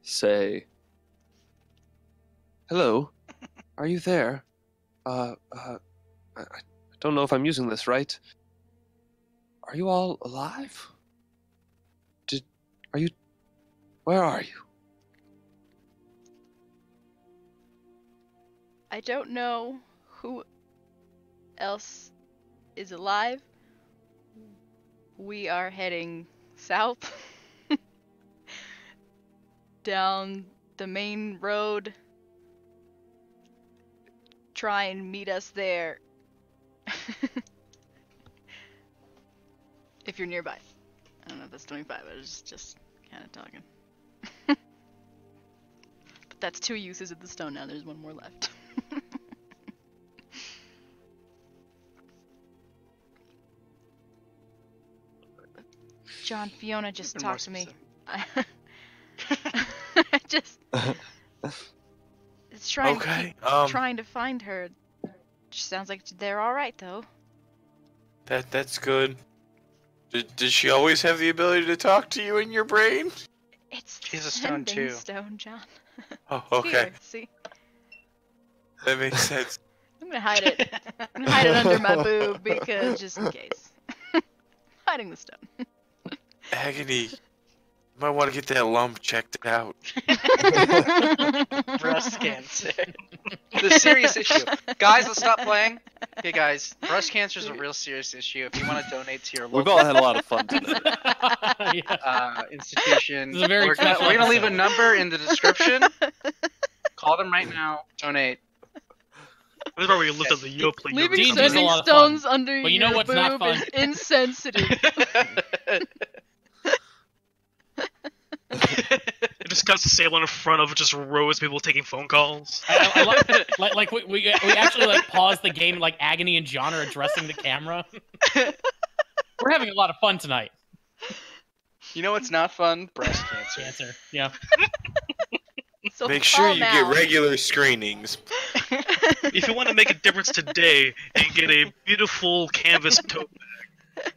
B: say, "Hello, are you there? I don't know if I'm using this right. Are you all alive? Where are you?"
D: I don't know who else is alive. We are heading south down the main road. Try and meet us there. If you're nearby. I don't know if that's 25, I was just kind of talking. But that's 2 uses of the stone now, there's 1 more left. John, Fiona just talked to me. Just it's trying trying to find her. She sounds like they're all right though.
C: That's good. Does she always have the ability to talk to you in your brain?
G: She's a stone too.
D: Stone, John.
C: Oh, okay.
D: Here, see?
C: That makes sense.
D: I'm gonna hide it. I'm gonna hide it under my boob because just in case. Hiding the stone.
C: Agony. You might want to get that lump checked out.
G: Breast cancer. The serious issue. Guys, let's stop playing. Okay, guys, breast cancer is a real serious issue. If you want to donate to your
B: We've
G: local
B: all had a lot of fun tonight.
G: institution,
A: This is a very
G: we're
A: special
G: gonna leave a
A: episode.
G: number in the description. Call them right now. Donate.
E: This is where we lift up the yo plate.
D: Leaving
A: D&D is a
D: sending
A: lot of
D: stones
A: fun.
D: under
A: But you know
D: your
A: what's not
D: boob is
A: fun?
D: insensitive.
E: It just cuts to Salem in front of just rows of people taking phone calls.
A: I like we actually like pause the game, like Agony and John are addressing the camera. We're having a lot of fun tonight.
G: You know what's not fun? Breast cancer.
A: Cancer, yeah.
D: So
C: Make sure
D: call
C: you
D: now.
C: get regular screenings.
E: If you want to make a difference today and get a beautiful canvas tote bag,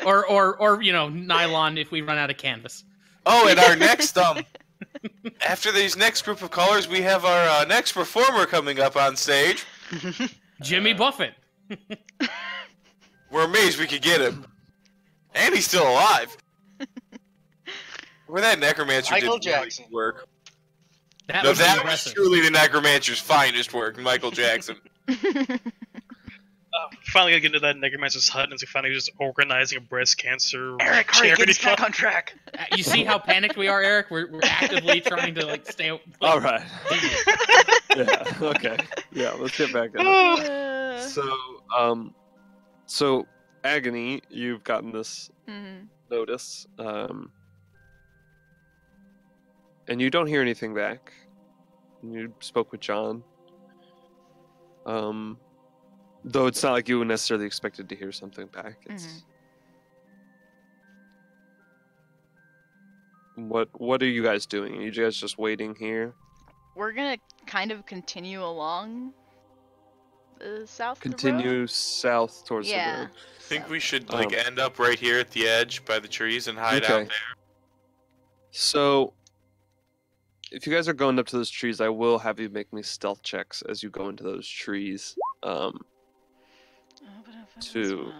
A: Or nylon if we run out of canvas.
C: Oh, and our next after these next group of callers, we have our next performer coming up on stage.
A: Jimmy Buffett.
C: We're amazed we could get him, and he's still alive. Where that necromancer
G: Michael
C: did really
G: Jackson.
C: good work.
A: That
C: No,
A: was
C: that was
A: impressive.
C: truly the necromancer's finest work, Michael Jackson.
E: finally gonna get into that necromancer's hut, and so finally just organizing a breast cancer
G: Eric, hurry,
E: charity
G: get us back
E: fund.
G: on track.
A: You see how panicked we are, Eric? We're actively trying to like stay.
B: All right. Yeah. Okay. Yeah. Let's get back in. So Agony, you've gotten this
D: Mhm.
B: notice, and you don't hear anything back. You spoke with John, though it's not like you necessarily expected to hear something back. It's what are you guys doing? Are you guys just waiting here?
D: We're gonna kind of continue along the south. of the road.
B: Continue south towards the
D: Yeah.
B: road.
C: I think we should
B: Um,
C: end up right here at the edge by the trees and hide
B: Okay.
C: out there.
B: So, if you guys are going up to those trees, I will have you make me stealth checks as you go into those trees. To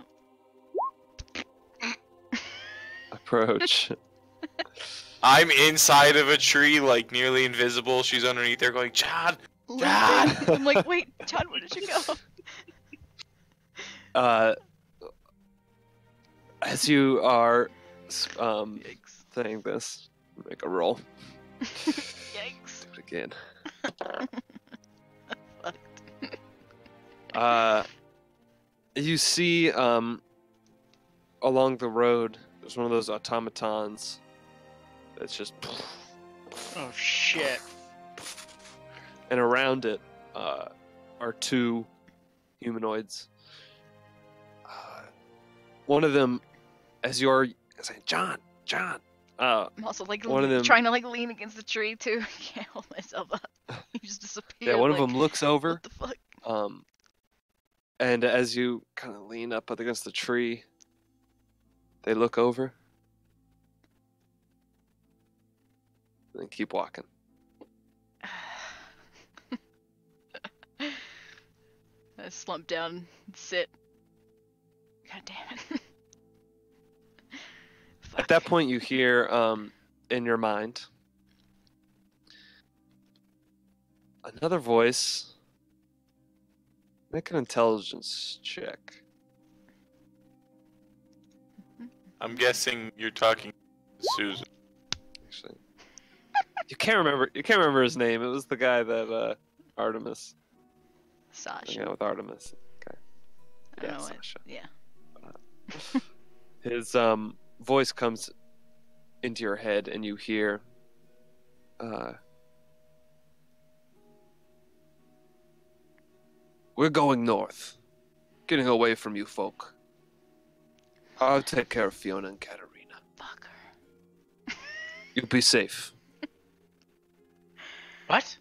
B: approach.
C: I'm inside of a tree, like nearly invisible. She's underneath there going, John! John!
D: I'm like, wait, John, where did you go?
B: As you are
G: Yikes.
B: saying this. Make a roll.
D: Yikes.
B: Do it again.
D: Fucked.
B: You see, along the road, there's one of those automatons that's just.
G: Oh shit.
B: And around it are two humanoids. One of them, as you're saying, John.
D: I'm also like
B: one of them-
D: trying to like lean against the tree too. I can't hold myself up. You just disappear.
B: Yeah, one of
D: like,
B: them looks over.
D: What the fuck?
B: And as you kind of lean up against the tree, they look over. And then keep walking.
D: I slump down and sit. God damn it.
B: At that point, you hear in your mind another voice. Make an intelligence check.
C: I'm guessing you're talking to Susan.
B: Actually, you can't remember his name. It was the guy that Artemis.
D: Sasha.
B: Yeah, with Artemis. Okay.
D: I don't
B: Yeah,
D: know what.
B: Sasha.
D: Yeah.
B: His voice comes into your head, and you hear. We're going north, getting away from you folk. I'll take care of Fiona and Katarina.
D: Fuck her.
B: You'll be safe.
G: What?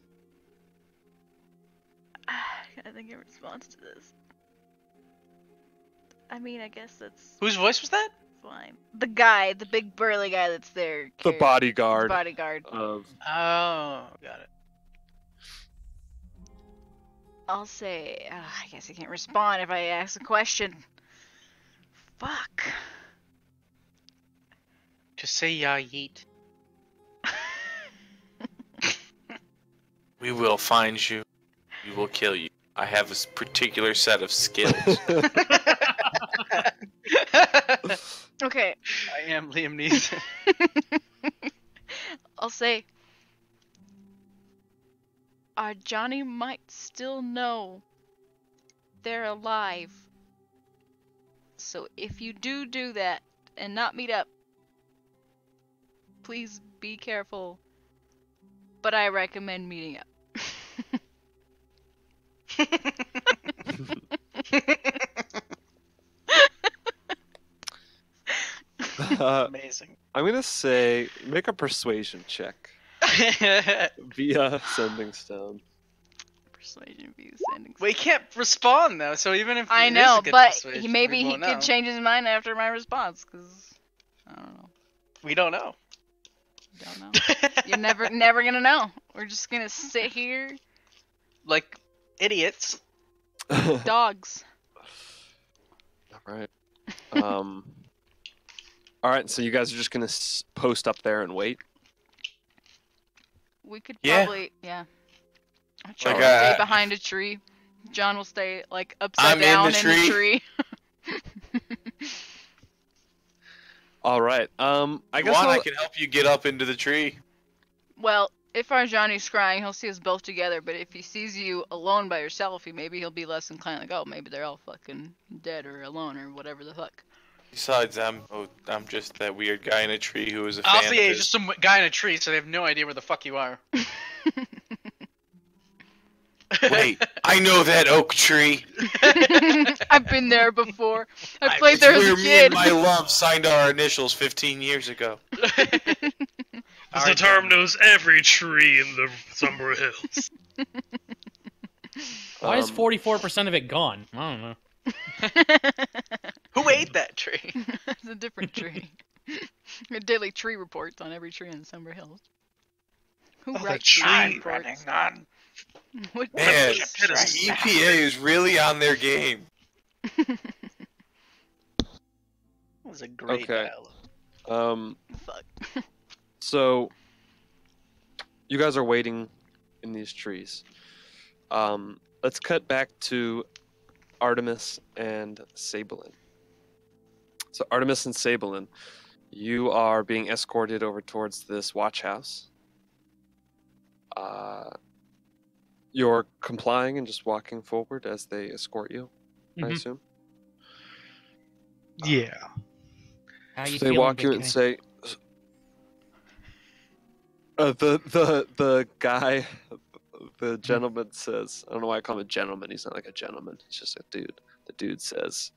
D: I gotta think in response to this. I mean, I guess that's
G: Whose voice was that?
D: fine. The guy, the big burly guy that's there.
B: The bodyguard.
D: The bodyguard.
B: Of
G: Oh, got it.
D: I'll say, I guess I can't respond if I ask a question. Fuck.
G: Just say yeah, yeet.
C: We will find you. We will kill you. I have a particular set of skills.
D: Okay.
G: I am Liam Neeson.
D: I'll say, Johnny might still know they're alive. So if you do that and not meet up, please be careful. But I recommend meeting up.
G: Amazing.
B: I'm gonna say make a persuasion check via sending stone.
D: Persuasion view sending.
G: We can't respond though, so even if
D: I
G: it is
D: know,
G: a good
D: but
G: persuasion,
D: maybe
G: we
D: he
G: won't
D: could
G: know.
D: change his mind after my response, because I don't know.
G: We don't know.
D: Don't know. You're never gonna know. We're just gonna sit here,
G: Like idiots.
D: dogs.
B: Alright. Alright, so you guys are just gonna post up there and wait?
D: We could
C: Yeah.
D: probably, yeah. John
C: Like,
D: will stay behind a tree. John will stay like upside
C: I'm in
D: down
C: the
D: in the
C: tree.
D: tree.
B: Alright, I
C: I
B: guess
C: I can help you get up into the tree.
D: Well, if our Johnny's crying, he'll see us both together. But if he sees you alone by yourself, maybe he'll be less inclined to go. Maybe they're all fucking dead or alone or whatever the fuck.
C: Besides, I'm just that weird guy in a tree who is a fan
G: Also,
C: of
G: yeah,
C: his.
G: just some guy in a tree, so they have no idea where the fuck you are.
C: Wait, I know that oak tree.
D: I've been there before. I
C: It's
D: played there as
C: where
D: a
C: me
D: kid.
C: and my love signed our initials 15 years ago.
E: The Tarum knows every tree in the Zumbro Hills.
A: Why is 44% of it gone? I don't know.
G: Who ate that tree?
D: It's a different tree. Daily tree reports on every tree in the Summer Hills. Who
E: Oh, the
D: writes
E: tree
D: tree
F: I'm
D: reports?
F: running on.
D: What
C: Man,
F: Chips
C: the
F: right now.
C: EPA is really on their game.
G: That was a great
B: Okay.
G: dialogue.
D: Fuck.
B: So you guys are waiting in these trees. Let's cut back to Artemis and Sabelin. So Artemis and Sabelin, You are being escorted over towards this watch house. You're complying and just walking forward as they escort you, I assume?
E: Yeah.
A: How you
B: They
A: feeling,
B: walk
A: big
B: you and
A: guy?
B: say, the guy, the gentleman says, I don't know why I call him a gentleman. He's not like a gentleman. He's just a dude. The dude says,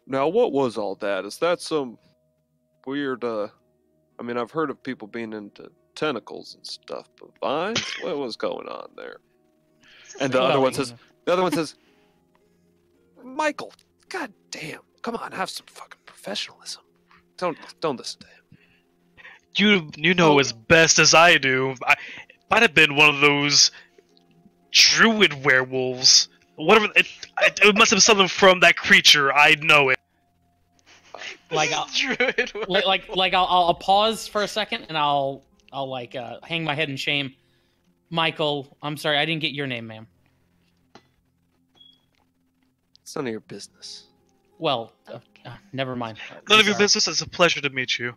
B: now what was all that? Is that some weird, I mean, I've heard of people being into tentacles and stuff, but vines? What was going on there? And the other one says, Michael, god damn, come on, have some fucking professionalism. Don't listen to him.
E: You know as best as I do. I might have been one of those druid werewolves. Whatever. It must have been something from that creature. I know it.
A: Like I'll pause for a second and I'll hang my head in shame. Michael, I'm sorry, I didn't get your name, ma'am.
B: It's none of your business.
A: Well, never mind.
E: None of your business. It's a pleasure to meet you.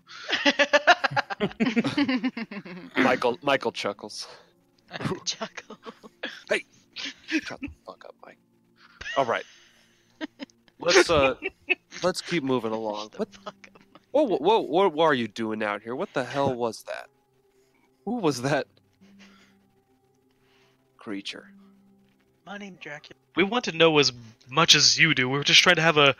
B: Michael chuckles.
D: Chuckle.
B: Hey, shut the fuck up, Mike. All right, let's keep moving along. What are you doing out here? What the hell was that? Who was that creature?
G: My name's Dracula.
E: We want to know as much as you do. We're just trying to have a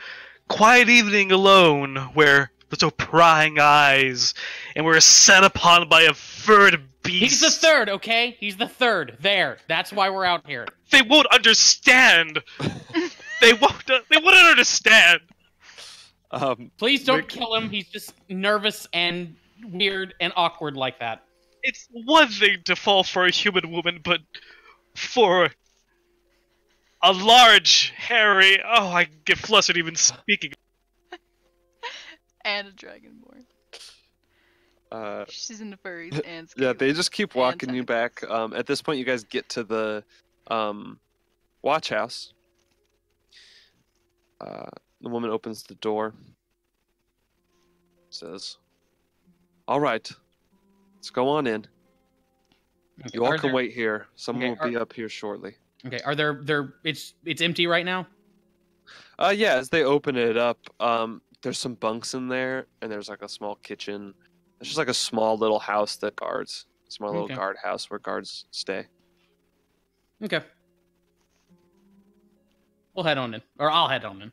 E: quiet evening alone where there's no prying eyes and we're set upon by a furred beast.
A: He's the third, okay? He's the third. There. That's why we're out here.
E: They won't understand. They wouldn't understand.
A: Please don't kill him. He's just nervous and weird and awkward like that.
E: It's one thing to fall for a human woman, but for a large, hairy... Oh, I get flustered even speaking.
D: And a dragonborn. She's into furries and
B: yeah, they just keep walking
D: and
B: you back. At this point, you guys get to the watch house. The woman opens the door. Says, "All right, let's go on in.
A: Okay,
B: You all can wait here. Someone
A: Okay,
B: will be up here shortly."
A: Okay, are there it's empty right now?
B: Yeah, as they open it up, there's some bunks in there, and there's like a small kitchen. It's just like a small little house that guards. Small little
A: Okay.
B: guard house where guards stay.
A: Okay. We'll head on in. Or I'll head on in.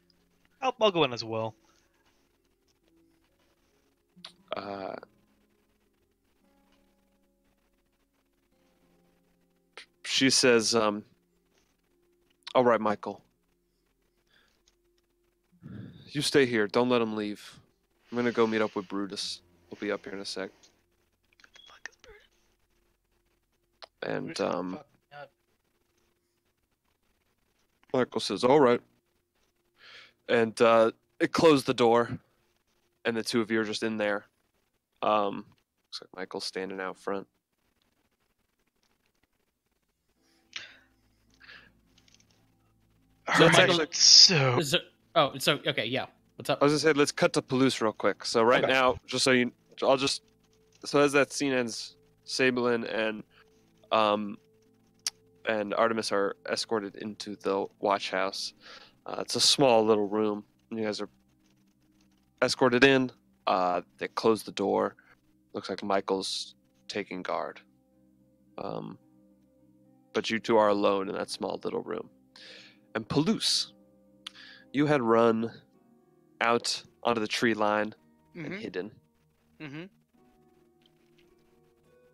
E: I'll go in as well.
B: She says, all right, Michael. You stay here. Don't let him leave. I'm gonna go meet up with Brutus. We'll be up here in a sec. And, Michael says, all right. And, it closed the door. And the two of you are just in there. Looks like Michael's standing out front.
A: So,
B: Let's
A: Michael,
B: actually-
A: so okay, yeah. What's up?
B: I was gonna say, let's cut to Palouse real quick. So right
A: Okay.
B: now, so as that scene ends, Sablin and Artemis are escorted into the watch house. It's a small little room. You guys are escorted in. They close the door. Looks like Michael's taking guard. But you two are alone in that small little room. And Palouse, you had run out onto the tree line and hidden.
G: Mm-hmm.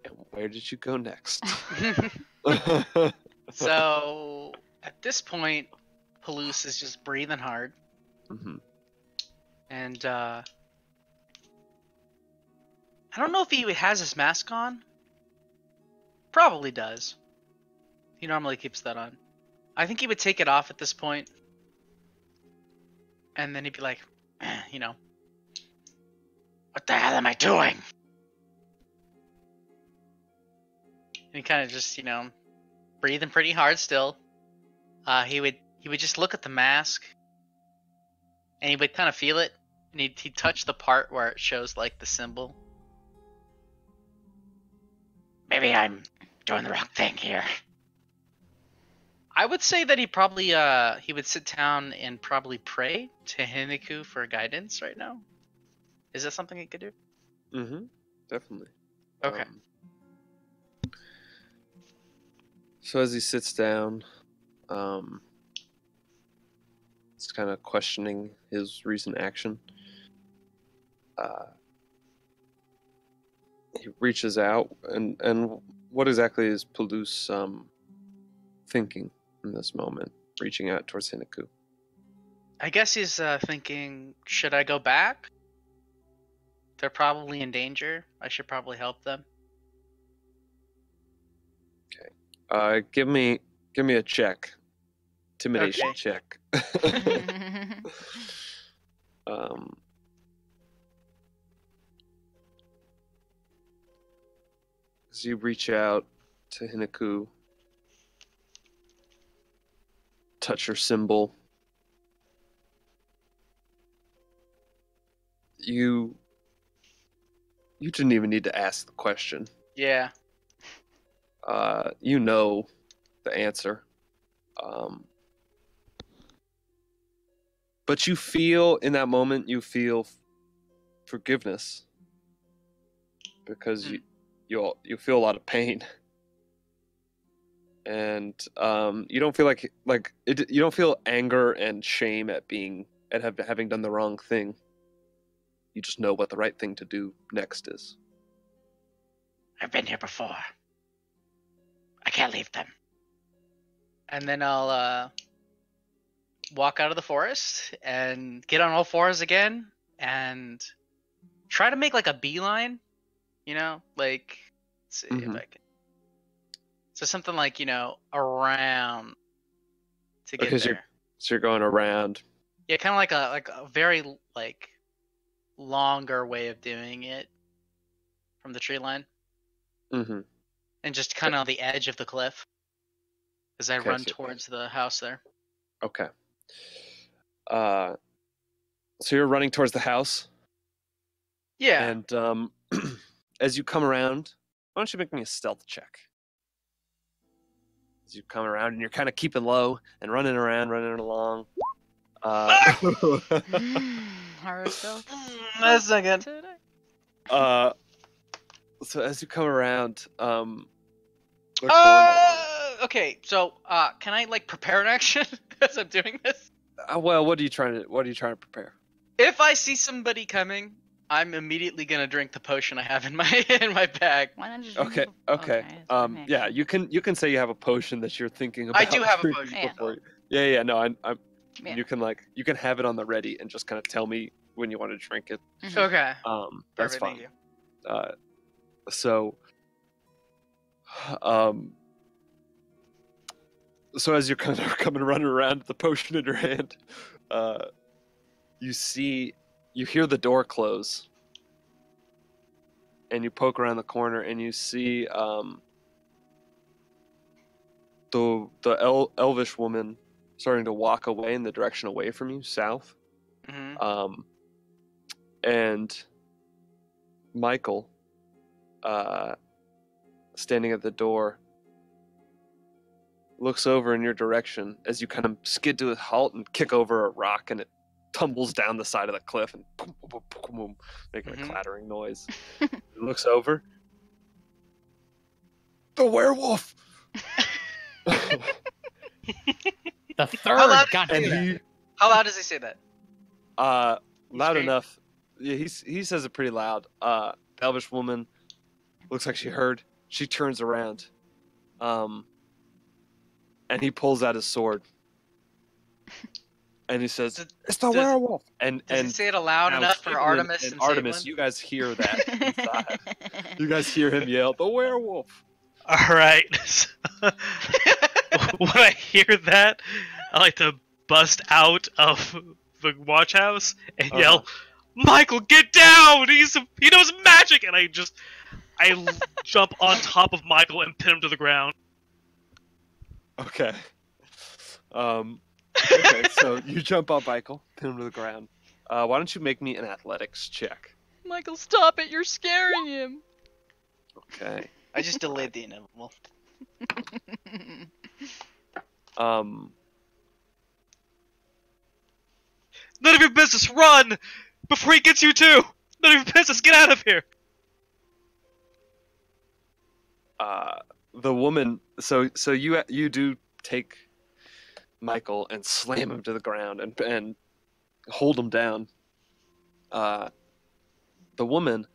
B: And where did you go next?
G: So at this point, Palouse is just breathing hard,
B: Mhm.
G: and I don't know if he has his mask on. Probably does. He normally keeps that on. I think he would take it off at this point, and then he'd be like,
F: What the hell am I doing?
G: and he kind of just, breathing pretty hard still. He would he would just look at the mask, and he would kind of feel it, and he'd touch the part where it shows like the symbol.
F: Maybe I'm doing the wrong thing here.
G: I would say that he would sit down and probably pray to Hinaku for guidance right now. Is that something he could do?
B: Mm-hmm. Definitely.
G: Okay.
B: So as he sits down, he's kind of questioning his recent action. He reaches out, and what exactly is Palouse thinking in this moment, reaching out towards Hinaku?
G: I guess he's thinking, should I go back? They're probably in danger. I should probably help them.
B: Give me a check. Intimidation
G: Okay.
B: check. As you reach out to Hinaku, touch her symbol, you didn't even need to ask the question.
G: Yeah.
B: You know the answer. But you feel, in that moment, you feel forgiveness. Because you feel a lot of pain. And you don't feel you don't feel anger and shame at having done the wrong thing. You just know what the right thing to do next is.
F: I've been here before. I can't leave them.
G: And then I'll walk out of the forest and get on all fours again and try to make like a beeline, you know, like let's see if I can. So something like, you know, around to get
B: Because
G: there.
B: you're going around.
G: Yeah, kind of like a very like longer way of doing it from the tree line.
B: Mm-hmm.
G: And just kind of on the edge of the cliff as I
B: Okay,
G: run
B: so-
G: towards the house there.
B: Okay. So you're running towards the house,
G: Yeah.
B: and as you come around, why don't you make me a stealth check? As you come around, and you're kind of keeping low and running along.
D: Horoscope.
G: That's not good.
D: Today.
B: So as you come around, the corner.
G: Okay, so can I like prepare an action as I'm doing this?
B: Well, what are you trying to prepare?
G: If I see somebody coming, I'm immediately gonna drink the potion I have in my bag.
D: Why not just
B: Okay.
D: Okay, it's fine,
B: Yeah,
D: actually.
B: you can say you have a potion that you're thinking about.
G: I do have a
B: drinking
G: potion.
D: Yeah.
B: before you- Yeah. No, I'm.
D: Yeah.
B: You can have it on the ready and just kind of tell me when you want to drink it.
D: Mhm.
G: Okay.
B: That's
G: Perfect,
B: fine.
G: thank you.
B: So as you're kind of coming running around with the potion in your hand, you hear the door close, and you poke around the corner, and you see the elvish woman starting to walk away in the direction away from you, south.
G: Mm-hmm.
B: And Michael, standing at the door, looks over in your direction as you kind of skid to a halt and kick over a rock, and it tumbles down the side of the cliff and boom, boom, boom, boom, making a clattering noise. He looks over. The werewolf!
A: The third.
G: loud-
A: God
B: And
A: damn it.
B: he,
G: How loud does he say that?
B: loud
G: scream-
B: enough. Yeah, he says it pretty loud. The elvish woman looks like she heard. She turns around. And he pulls out his sword. And he says,
G: Does-
B: "It's the
G: does-
B: werewolf!" And
G: Does he say it loud
B: now
G: enough for
B: Caitlin
G: Artemis and
B: Artemis,
G: Saitlin?
B: you guys hear that inside. You guys hear him yell, "The werewolf!"
E: All right. When I hear that, I like to bust out of the watch house and yell, "Michael, get down! He knows magic!" And I jump on top of Michael and pin him to the ground.
B: Okay. Okay, so you jump on Michael, pin him to the ground. Why don't you make me an athletics check?
D: Michael, stop it! You're scaring him.
B: Okay.
G: I just delayed the inevitable.
E: None of your business. Run before he gets you too. None of your business. Get out of here.
B: The woman. So you do take Michael and slam him to the ground and hold him down. The woman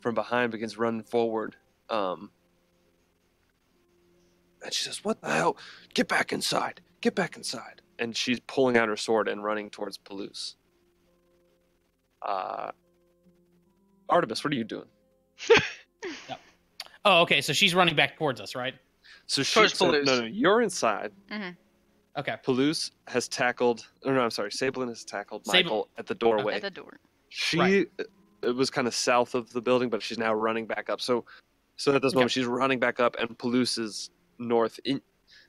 B: from behind begins running forward. And she says, "What the hell? Get back inside! Get back inside!" And she's pulling out her sword and running towards Palouse. Artemis, what are you doing?
A: Oh, okay. So she's running back towards us, right?
B: So
G: Towards Palouse.
B: no, you're inside.
A: Okay.
B: Palouse has tackled. Oh, no, I'm sorry. Sablin has tackled
A: Sable-
B: Michael at the doorway.
D: At the door.
B: She it was kind of south of the building, but she's now running back up. So at this moment, she's running back up, and Palouse is north.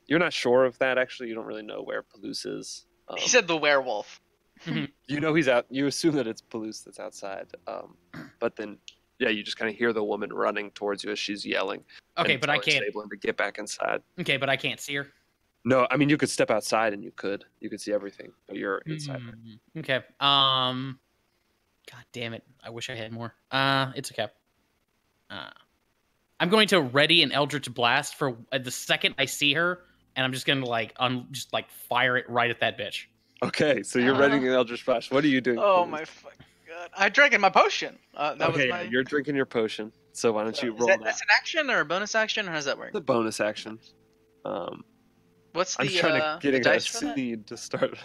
B: You're not sure of that, actually. You don't really know where Palouse is.
G: He said the werewolf.
B: You know he's out. You assume that it's Palouse that's outside. But then, yeah, you just kind of hear the woman running towards you as she's yelling.
A: Okay,
B: and
A: but I
B: telling
A: can't.
B: Sablin to get back inside.
A: Okay, but I can't see her.
B: No, I mean you could step outside and you could see everything, but you're inside.
A: Okay. God damn it! I wish I had more. It's okay. I'm going to ready an Eldritch Blast for the second I see her, and I'm just gonna just fire it right at that bitch.
B: Okay, so you're ready an Eldritch Blast. What are you doing?
G: Oh
B: Palouse?
G: my fucking god! I drank in my potion. That was
B: Okay,
G: my.
B: yeah, you're drinking your potion. So why don't you roll
G: That's an action or a bonus action, or how does that work?
B: The bonus action.
G: What's the
B: I'm just trying to
G: the
B: get a
G: dice for that?
B: seed to start.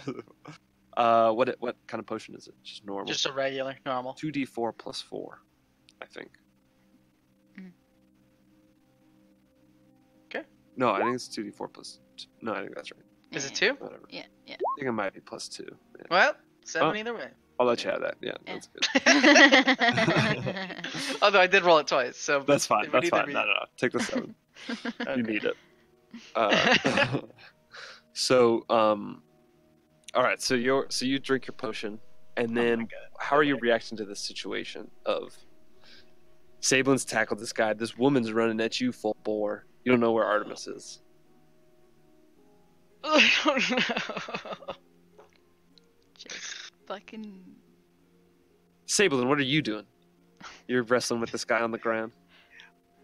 B: What kind of potion is it? Just normal.
G: Just a regular, normal.
B: 2d4 plus 4, I think.
G: Okay.
B: No, I think it's 2d4 plus. No, I think that's right.
G: Is it 2?
B: Whatever.
D: Yeah.
B: I think it might be plus 2. Yeah.
G: Well, 7
B: Oh.
G: either way.
B: I'll let you have that. Yeah, that's good.
G: Although I did roll it twice, so
B: That's fine.
G: it would
B: That's
G: either
B: fine.
G: be-
B: No. Take the 7.
G: Okay.
B: You need it. So, all right. So you drink your potion, and then
G: God.
B: how are you reacting to this situation of Sablin's tackled this guy, this woman's running at you full bore. You don't know where Artemis is.
G: I don't know.
D: Just fucking.
B: Sablin, what are you doing? You're wrestling with this guy on the ground.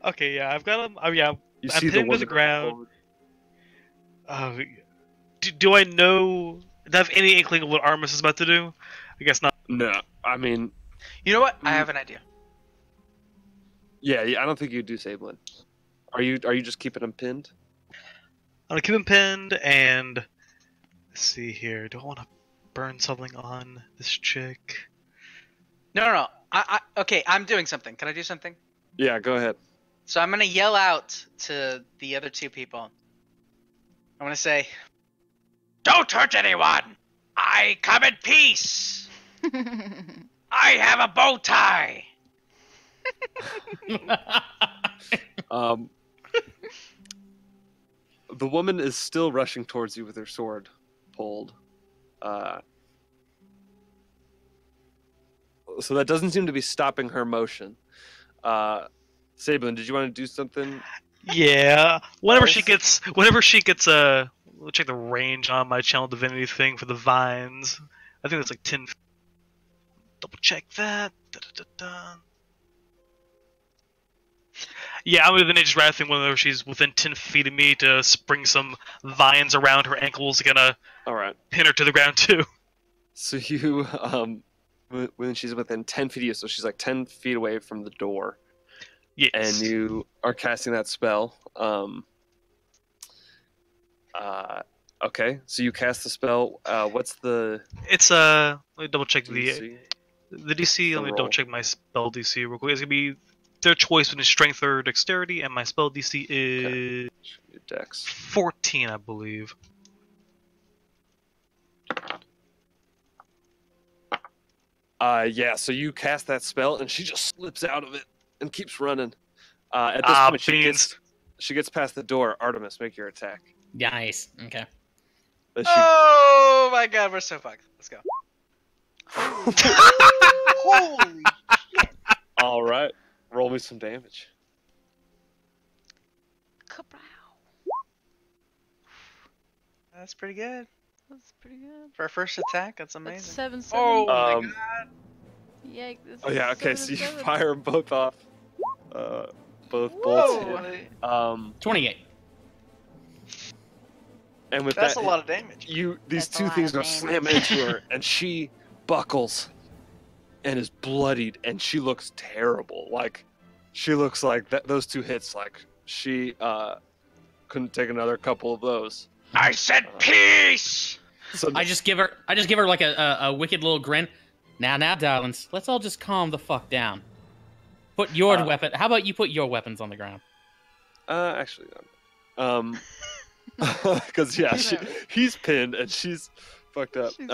E: Okay, yeah, I've got him. Oh, yeah,
B: You
E: I'm
B: see the
E: pinned to
B: woman
E: the
B: run
E: ground.
B: forward.
E: Do I know? Do I have any inkling of what Artemis is about to do? I guess not.
B: No, I mean,
G: You know what? I have an idea.
B: yeah, I don't think you do, Sablin. Are you just keeping him pinned?
E: I'm gonna keep him pinned, and let's see here. Do I want to burn something on this chick?
G: No. Okay, I'm doing something. Can I do something?
B: Yeah, go ahead.
G: So I'm gonna yell out to the other two people. I'm gonna say,
F: Don't hurt anyone! I come in peace! I have a bow tie!
B: The woman is still rushing towards you with her sword pulled. So that doesn't seem to be stopping her motion. Sablin, did you want to do something?
E: Yeah. Whenever
B: Nice.
E: she gets, we'll check the range on my channel divinity thing for the vines. I think that's like 10. Double check that. Da-da-da-da. Yeah, I'm within Nature's Wrath thing whenever she's within 10 feet of me to spring some vines around her ankles, gonna
B: All right.
E: pin her to the ground too.
B: So you, when she's within 10 feet of you, so she's like 10 feet away from the door,
E: Yes.
B: and you are casting that spell. Okay, so you cast the spell. What's the
E: It's let me double check
B: DC?
E: the DC. Let me
B: roll.
E: double check my spell DC real quick. It's gonna be their choice between strength or dexterity, and my spell DC is
B: Your Dex.
E: 14, I believe.
B: Yeah, so you cast that spell, and she just slips out of it and keeps running. At this point,
E: beans.
B: she gets past the door. Artemis, make your attack.
A: Nice. Okay.
B: As she-
G: Oh my god, we're so fucked. Let's go.
F: Holy
B: All right, roll me some damage.
D: Kapow.
G: That's pretty good.
D: That's pretty good.
G: For a first attack, that's
D: That's
G: amazing.
D: 7-7.
G: Oh my
B: Um,
G: god.
D: Yeah.
B: Oh yeah, okay. So you
D: 7-7.
B: fire them both off. Both bolts
G: Whoa.
B: hit.
A: 28.
B: And with
G: That's
B: that,
G: a lot of damage.
B: these
D: That's a
B: two
D: lot
B: things
D: of
B: go
D: damage.
B: slamming into her, and she buckles and is bloodied, and she looks terrible. Like, she looks like those two hits. Like, she couldn't take another couple of those.
F: I said peace!
B: So
A: I just give her like a wicked little grin. Now, darlings, let's all just calm the fuck down. Put your weapon. How about you put your weapons on the ground?
B: actually, because yeah, he's pinned and she's fucked up.
D: She's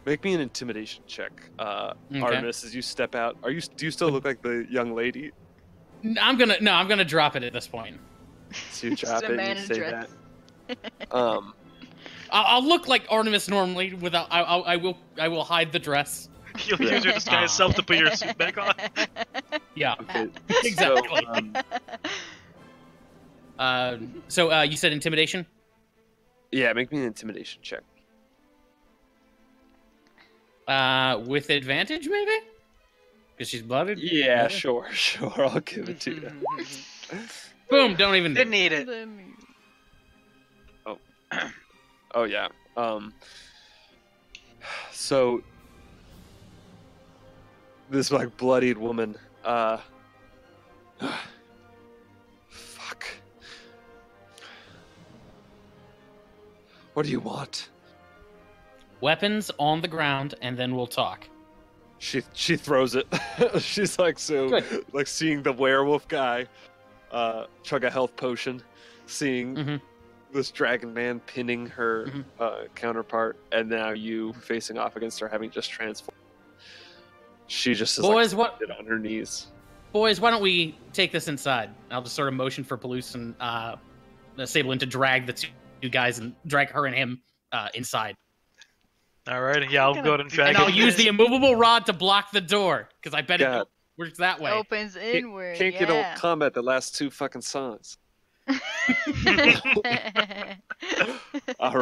B: Make me an intimidation check,
A: Okay.
B: Artemis, as you step out. Do you still look like the young lady?
A: I'm gonna drop it at this point.
B: So you drop
D: a
B: it
D: man
B: and you
D: in
B: say
D: dress.
B: that.
A: I'll look like Artemis normally. Without, I will hide the dress.
E: You'll use your disguise self to put your suit back on.
A: Yeah,
B: Okay.
A: exactly.
B: So,
A: So you said intimidation?
B: yeah, make me an intimidation check.
A: With advantage, maybe? Because she's blooded?
B: Yeah, sure, I'll give it to you.
A: Boom, don't even
G: Didn't need it.
B: Oh yeah. So this like bloodied woman. Fuck. What do you want?
A: Weapons on the ground, and then we'll talk.
B: She throws it. She's like
A: Good.
B: like seeing the werewolf guy chug a health potion, seeing
A: Mhm.
B: this dragon man pinning her
A: Mhm.
B: counterpart, and now you facing off against her, having just transformed. She just is
A: Boys,
B: like on her knees.
A: Boys, why don't we take this inside? I'll just sort of motion for Palouse and Sablin to drag the two guys and drag her and him inside.
E: Alright, yeah, I'll go ahead and drag
A: And I'll
E: it.
A: use the immovable rod to block the door, because I bet
B: Yeah.
A: it works that way.
D: Opens inward.
B: Can't get a combat the last 2 fucking songs. All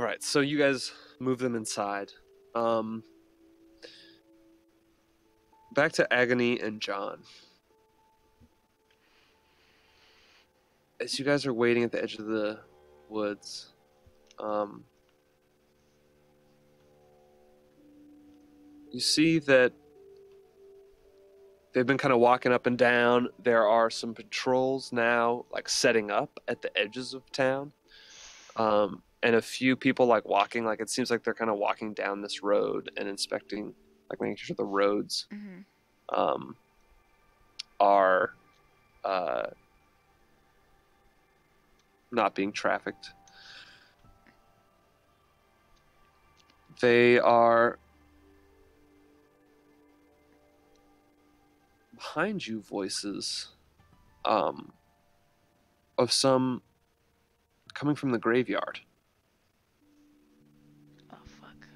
B: right, so you guys move them inside. Back to Agony and John. As you guys are waiting at the edge of the woods, you see that they've been kind of walking up and down. There are some patrols now, like setting up at the edges of town, and a few people like walking. Like it seems like they're kind of walking down this road and inspecting, like making sure the roads are not being trafficked. They are behind you voices of some coming from the graveyard.
D: Oh fuck.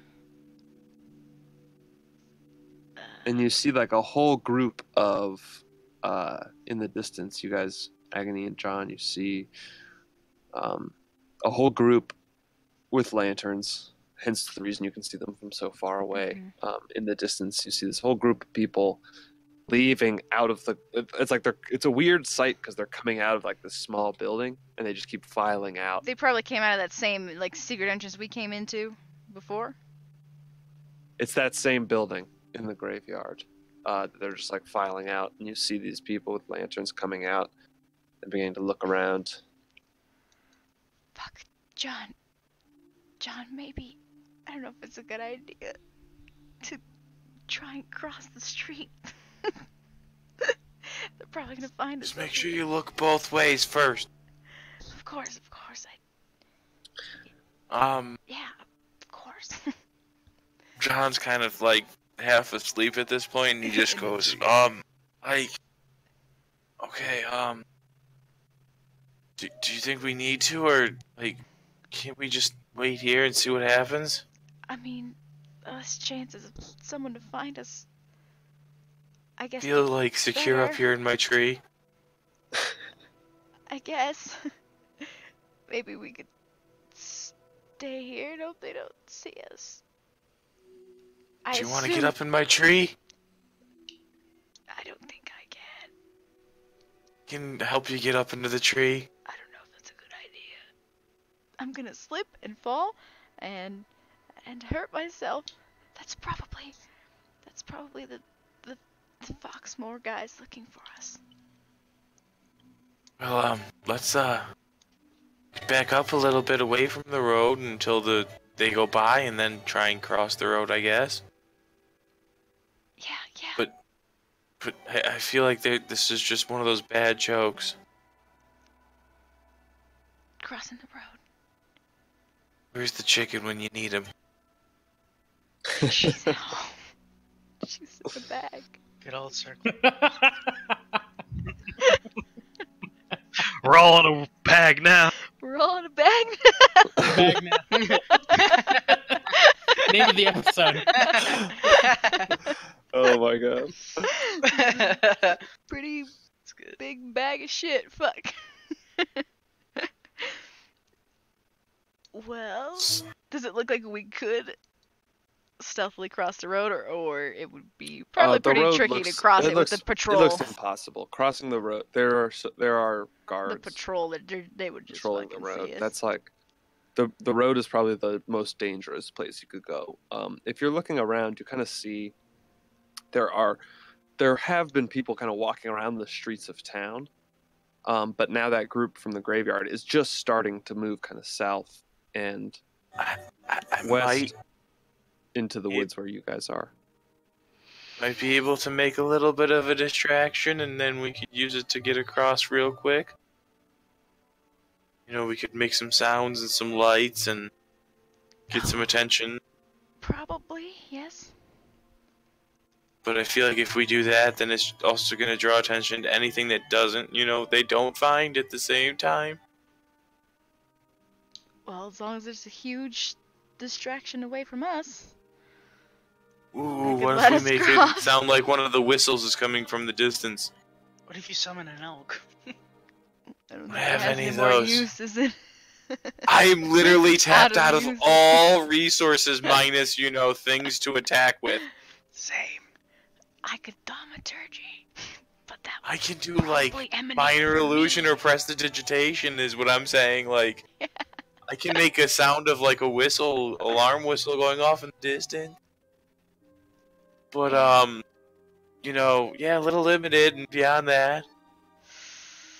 B: And you see like a whole group of in the distance, you guys, Agony and John, you see a whole group with lanterns, hence the reason you can see them from so far away. In the distance, you see this whole group of people leaving out of it's a weird sight because they're coming out of like this small building and they just keep filing out.
D: They probably came out of that same like secret entrance we came into before.
B: It's that same building in the graveyard. They're just like filing out, and you see these people with lanterns coming out and beginning to look around.
D: Fuck, John, maybe I don't know if it's a good idea to try and cross the street. They're probably gonna find us.
C: Just make sure you look both ways first.
D: Of course. Yeah, of course.
C: John's kind of like half asleep at this point, and he just goes, okay, Do you think we need to, or like, can't we just wait here and see what happens?
D: I mean, less chances of someone to find us. I guess.
C: Feel like secure up
D: better.
C: here in my tree.
D: I guess. Maybe we could stay here. They don't see us.
C: Do you want to get up in my tree?
D: I don't think I can.
C: Can help you get up into the tree.
D: I don't know if that's a good idea. I'm gonna slip and fall and hurt myself. That's probably the Foxmore guys looking for us.
C: Well, let's back up a little bit away from the road until they go by, and then try and cross the road, I guess.
D: Yeah.
C: But I feel like this is just one of those bad jokes.
D: Crossing the road.
C: Where's the chicken when you need him?
D: She's at home. She's in the bag.
E: Good old circle. We're all in a bag now.
D: We're all in a bag.
A: Bag now. Name of the episode.
B: Oh my god.
D: Pretty
E: It's good.
D: big bag of shit. Fuck. Well, does it look like we could stealthily cross the road, or it would be probably
B: The
D: pretty
B: road
D: tricky
B: looks-
D: to cross it
B: looks-
D: with the patrol?
B: It looks impossible. Crossing the road, there are guards
D: The patrol that they would just
B: patrolling the
D: fucking
B: road.
D: see us.
B: That's like the road is probably the most dangerous place you could go. If you're looking around, you kind of see there have been people kind of walking around the streets of town, but now that group from the graveyard is just starting to move kind of south and
C: I
B: west into the woods where you guys are.
C: might be able to make a little bit of a distraction, and then we could use it to get across real quick. You know, we could make some sounds and some lights and get some attention.
D: Probably, yes.
C: But I feel like if we do that, then it's also going to draw attention to anything that doesn't, they don't find at the same time.
D: Well, as long as there's a huge distraction away from us.
C: Ooh,
D: could
C: what
D: let
C: if
D: us
C: we make
D: cross.
C: it sound like one of the whistles is coming from the distance?
E: What if you summon an elk?
D: I don't
C: I
D: think it
C: have
D: has
C: any
D: any
C: of
D: more
C: those.
D: use, is it?
C: I'm literally tapped out of
D: use.
C: all resources minus, things to attack with.
E: Same.
D: I could thaumaturgy, but that
C: I
D: would
C: can do,
D: probably emanate
C: minor
D: from
C: illusion
D: me.
C: or prestidigitation is what I'm saying. I can make a sound of, a whistle, alarm whistle going off in the distance. But, a little limited, and beyond that,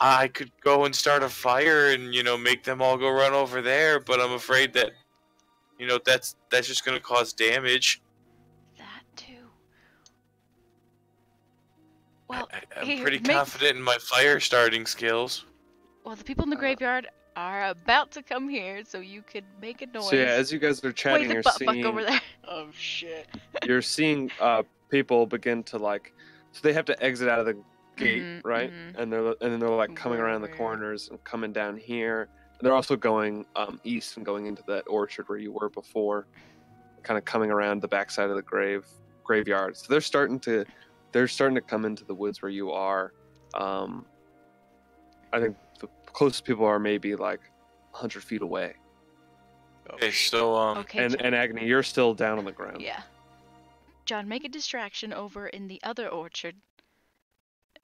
C: I could go and start a fire and, make them all go run over there, but I'm afraid that, that's just gonna cause damage.
D: That too. Well,
C: I'm
D: here,
C: pretty
D: make-
C: confident in my fire starting skills.
D: Well, the people in the graveyard are about to come here, so you could make a noise.
B: So yeah, as you guys are
D: Wait,
B: chatting,
D: the
B: you're
D: butt fuck
B: seeing
D: over there.
E: Oh shit.
B: you're seeing people begin to so they have to exit out of the gate,
D: Mhm,
B: right?
D: mhm.
B: And then they're coming around the
D: Where-
B: corners and coming down here. They're also going east and going into that orchard where you were before, kind of coming around the backside of the graveyard. So they're starting to come into the woods where you are. I think the closest people are maybe 100 feet away.
C: Okay, so,
D: Okay,
B: And Agni, you're still down on the ground.
D: yeah. John, make a distraction over in the other orchard,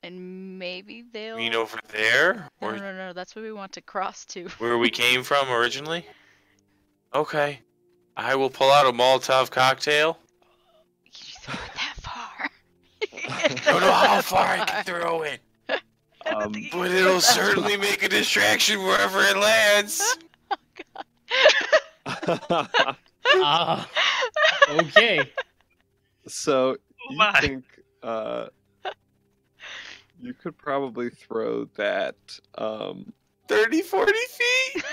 D: and maybe they'll.
C: you mean over there?
D: No,
C: Or
D: no, that's where we want to cross to.
C: where we came from originally? Okay. I will pull out a Molotov cocktail.
D: You throw it that far.
C: I don't know how far I can throw it,
B: Um,
C: but it'll certainly make a distraction wherever it lands.
A: Okay.
B: So you
E: my.
B: think you could probably throw that
C: 30, 40 feet?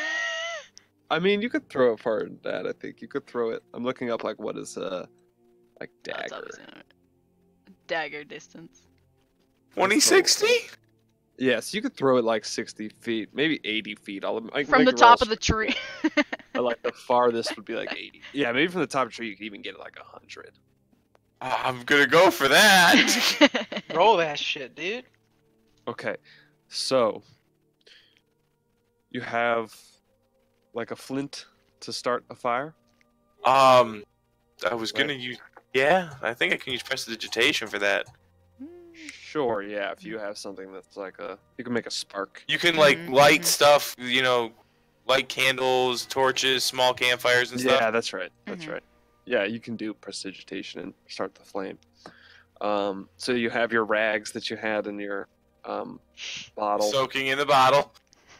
B: I mean you could throw it farther than that. I think you could throw it. I'm looking up what is
D: That's
B: dagger.
D: obviously not- Dagger distance.
C: 2060?
B: Yes, you could throw it like 60 feet, maybe 80 feet.
D: From the top of the tree.
B: Like the farthest would be like 80. Yeah, maybe from the top of the tree you could even get like 100.
C: I'm gonna go for that.
G: Roll that shit, dude.
B: Okay, so you have like a flint to start a fire.
C: I was gonna use. Yeah, I think I can use prestidigitation for that.
B: Sure, yeah. If you have something that's like you can make a spark.
C: You can like light stuff, you know, light candles, torches, small campfires and stuff.
B: Yeah, that's right. That's right. Yeah, you can do prestidigitation and start the flame. So you have your rags that you had in your bottle.
C: Soaking in the bottle.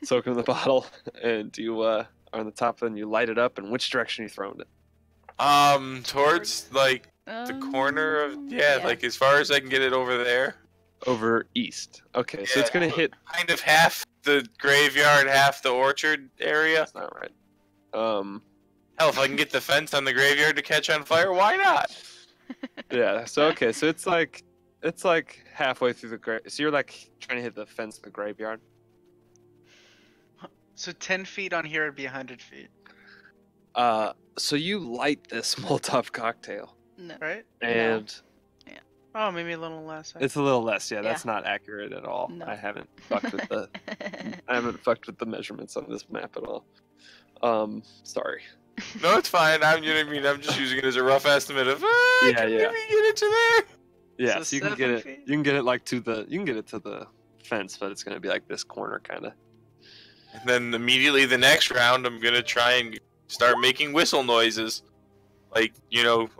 B: Soaking in the bottle, and you are on the top, and you light it up. And which direction are you throwing it?
C: Towards like the corner of like as far as I can get it over there.
B: Over east. Okay, so it's gonna hit
C: kind of half the graveyard, half the orchard area.
B: That's not right.
C: Hell, if I can get the fence on the graveyard to catch on fire, why not?
B: Yeah. So okay, so it's like halfway through the so you're like trying to hit the fence of the graveyard.
G: So 10 feet on here would be 100 feet.
B: So you light this Molotov cocktail.
D: No.
G: Right?
B: And
G: Oh, maybe a little less.
B: it's a little less. Yeah, that's not accurate at all.
D: No.
B: I haven't fucked with the measurements on this map at all. Sorry.
C: No, it's fine. I'm just using it as a rough estimate of.
B: Yeah,
C: Can
B: yeah.
C: maybe get it to there.
B: Yeah,
G: So
B: so you can get
G: 7
B: it.
G: feet?
B: You can get it like to the fence, but it's gonna be like this corner kind of.
C: And then immediately the next round, I'm gonna try and start making whistle noises, like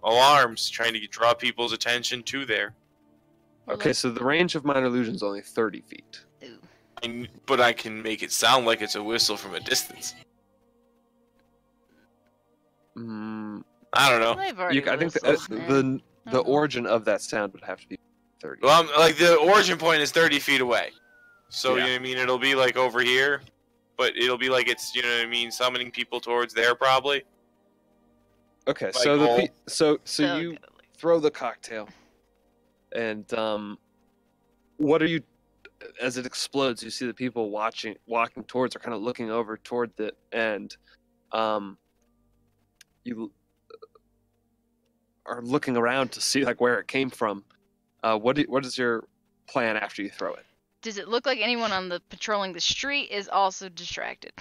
C: alarms, trying to draw people's attention to there.
B: Okay, so the range of minor illusion is only 30 feet.
C: But I can make it sound like it's a whistle from a distance. I don't know.
D: They've already
B: I think
D: whistled.
B: the origin of that sound would have to be 30.
C: Well, like the origin point is 30 feet away, so
B: Yeah.
C: you know what I mean. It'll be like over here, but it'll be like it's summoning people towards there probably.
B: Okay,
C: Like all-
B: so you throw the cocktail, and what are you? As it explodes, you see the people walking towards, or kind of looking over toward it, and you are looking around to see like where it came from. What is your plan after you throw it?
D: Does it look like anyone on the patrolling the street is also distracted?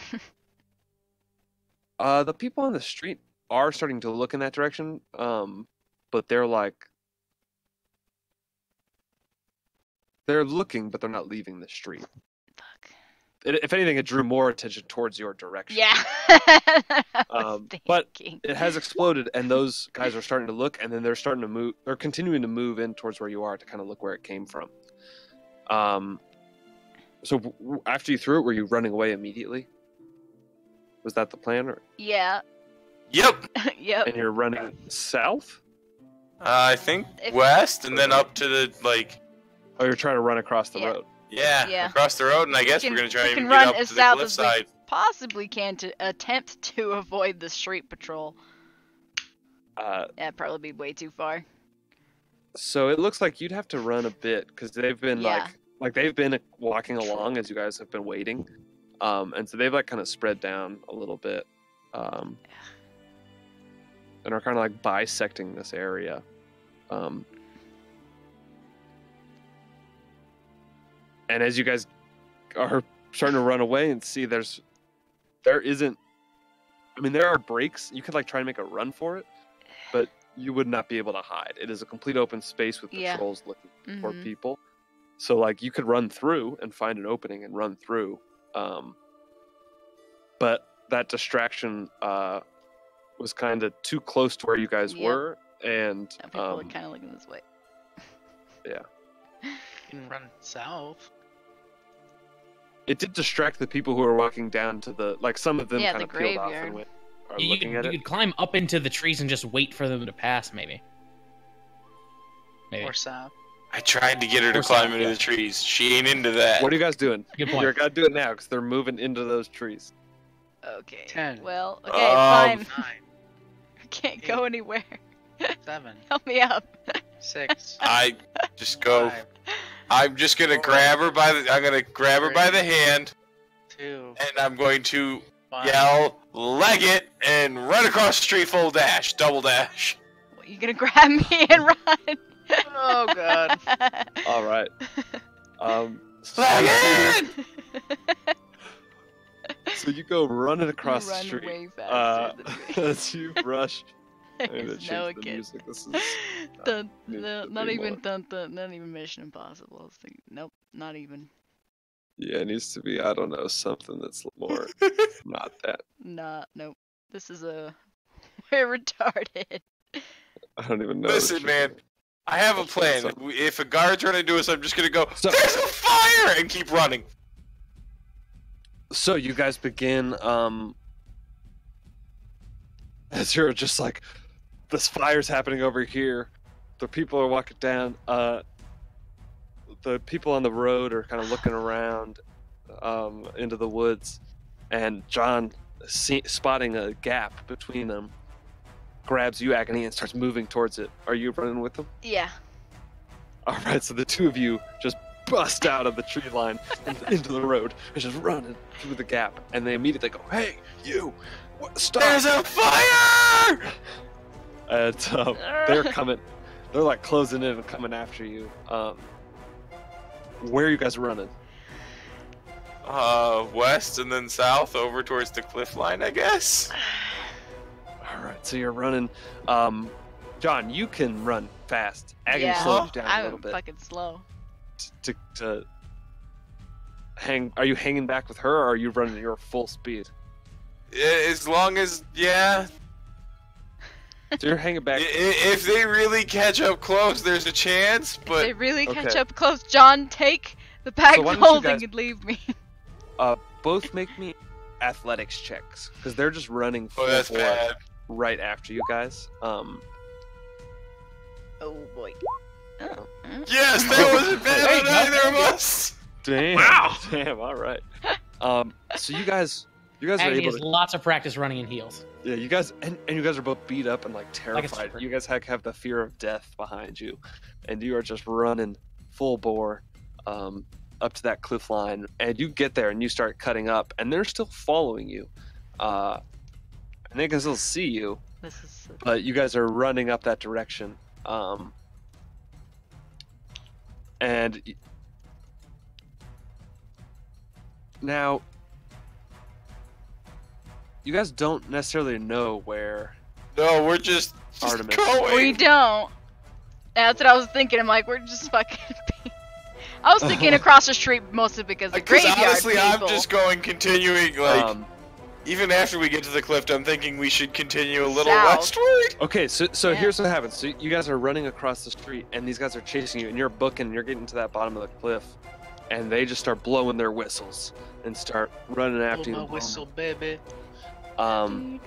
B: The people on the street are starting to look in that direction, but they're looking, but they're not leaving the street.
D: Fuck.
B: If anything, it drew more attention towards your direction.
D: Yeah.
B: But it has exploded, and those guys are starting to look, and then they're starting to move. They're continuing to move in towards where you are to kind of look where it came from. So after you threw it, were you running away immediately? Was that the plan? Or...
D: Yeah.
C: Yep.
D: Yep.
B: And you're running south?
C: I think west, and then up to the
B: Oh, you're trying to run across the road.
D: Yeah.
C: across the road, and I guess
D: can-
C: we're gonna try
D: we
C: and
D: can
C: get
D: run
C: up
D: as
C: to the
D: south
C: cliff
D: as we
C: side.
D: possibly can to attempt to avoid the street patrol. That'd probably be way too far.
B: So it looks like you'd have to run a bit because they've been
D: Yeah.
B: like they've been walking along as you guys have been waiting, and so they've like kind of spread down a little bit, and are kind of like bisecting this area. And as you guys are starting to run away and see there are breaks. You could like try and make a run for it, but you would not be able to hide. It is a complete open space with
D: Yeah.
B: patrols looking for
D: Mhm.
B: people. So like you could run through and find an opening and run through. But that distraction was kind of too close to where you guys
D: Yep.
B: were, and
D: Now people are kind of looking this way.
G: You can run south.
B: it did distract the people who were walking down to some of them
D: Yeah,
B: kind
D: the
B: of peeled off
D: graveyard.
B: and are
A: You
B: looking at it.
A: could climb up into the trees and just wait for them to pass, maybe. Maybe.
G: Or south.
C: I tried to get her to
A: Or
C: climb
A: south,
C: into
A: yeah.
C: the trees. She ain't into that.
B: What are you guys doing?
A: Good point.
B: You're gonna do it now because they're moving into those trees.
D: Okay.
G: 10.
D: Well, okay,
C: Um,
D: fine.
G: 9,
D: I can't go anywhere.
G: 7,
D: Help me up.
G: 6,
C: I just go.
G: 5,
C: I'm just gonna grab her by the. I'm gonna grab her by the hand,
G: 2.
C: and I'm going to
G: 1.
C: yell, "Leg it!" and run across the street full dash, double dash.
D: What, you gonna grab me and run?
G: Oh god.
B: All right.
C: Leg it!
B: So you go running across
D: You
B: the
D: run
B: street.
D: way faster than me.
B: As you rush. I'm gonna
D: There's
B: change
D: no
B: the
D: kid.
B: music. This is
D: Dun,
B: needs
D: no,
B: to
D: not
B: be
D: even
B: more.
D: dun, dun, not even Mission Impossible. I was thinking, nope, not even.
B: Yeah, it needs to be. I don't know, something that's more not that.
D: Nah, nope. This is we're retarded.
B: I don't even know.
C: Listen, man. I have a plan.
B: So-
C: If a guard's running into us, I'm just gonna go,
B: So-
C: "There's a fire!" and keep running.
B: So you guys begin, as you're just like, this fire's happening over here. The people are walking down. The people on the road are kind of looking around, into the woods, and John, spotting a gap between them, grabs you, Agony, and starts moving towards it. Are you running with them?
D: Yeah.
B: All right, so the two of you just bust out of the tree line and into the road and just running through the gap. And they immediately go, "Hey, you! Stop!"
C: There's a fire!
B: And they're coming. They're like closing in and coming after you. Where are you guys running?
C: West and then south over towards the cliff line, I guess.
B: All right, so you're running. John, you can run fast. Agony
D: Yeah.
B: slows you down a
D: I'm
B: little bit.
D: fucking slow.
B: To hang. Are you hanging back with her, or are you running at your full speed?
C: As long as, yeah.
B: So you're hanging back.
C: If they really catch up close, there's a chance,
D: If
C: but
D: they really catch
B: okay.
D: up close, John, take the bag
B: So why
D: of
B: don't you
D: holding
B: guys-
D: and leave me.
B: Both make me athletics checks because they're just running full
C: oh, that's
B: bore
C: bad.
B: right after you guys.
D: Oh boy.
C: Yes, that wasn't bad on either of us.
B: Damn.
E: Wow.
B: Damn. All right. So you guys are
A: Agony
B: able
A: has
B: to.
A: lots of practice running in heels.
B: Yeah, you guys and you guys are both beat up and like
A: Like a
B: terrified.
A: stripper.
B: You guys have the fear of death behind you, and you are just running full bore up to that cliff line. And you get there and you start cutting up, and they're still following you. And they can still see you,
D: This is
B: but you guys are running up that direction. And now you guys don't necessarily know where
C: No, we're just
B: Artemis.
C: going.
D: we don't. That's what I was thinking. I'm like, we're just fucking. I was thinking across the street mostly because the
C: Because
D: graveyard
C: honestly,
D: people.
C: I'm just going continuing, like,
B: um,
C: even after we get to the cliff, I'm thinking we should continue a little
D: South.
C: westward.
B: okay, so
D: Yeah.
B: here's what happens. So you guys are running across the street, and these guys are chasing you, and you're booking, and you're getting to that bottom of the cliff, and they just start blowing their whistles and start running after
G: Blow
B: you.
G: my whistle, baby.
B: And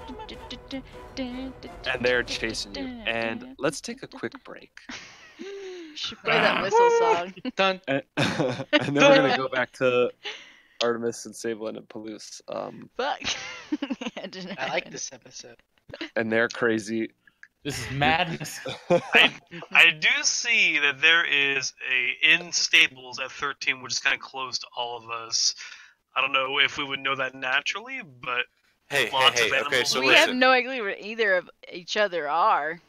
B: they're chasing you. And let's take a quick break.
D: Should play that whistle song.
G: Dun.
B: And then we're gonna go back to Artemis and Sablin and Palouse.
D: Fuck. It didn't
G: I like
D: happen.
G: this episode.
B: And they're crazy.
A: This is madness.
E: I do see that there is a in stables at 13, which is kind of close to all of us. I don't know if we would know that naturally, but
C: Hey,
E: Lots
C: hey,
E: of
C: hey. Okay,
E: animals.
C: so
D: We have
C: listen.
D: no idea what either of each other are.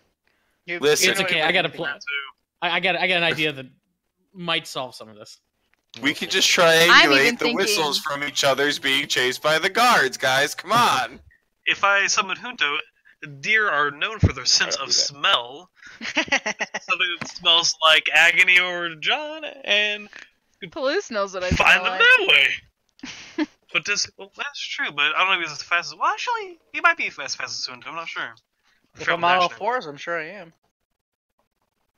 C: Listen.
A: It's okay, I got a plan.
E: too.
A: I got an idea that might solve some of this.
C: We could just
D: I'm even
C: triangulate the
D: thinking-
C: whistles from each other's being chased by the guards, guys. Come on.
E: If I summon Junto, deer are known for their sense
B: Alright,
E: of
B: do that.
E: smell. Something that smells like Agony or John, and
D: Palouse knows what I
E: find
D: smell
E: them
D: like.
E: that way. But that's true, but I don't know if he's as fast as. Well, actually, he might be as fast as Junto. I'm not sure.
G: If I'm on all fours, I'm sure I am.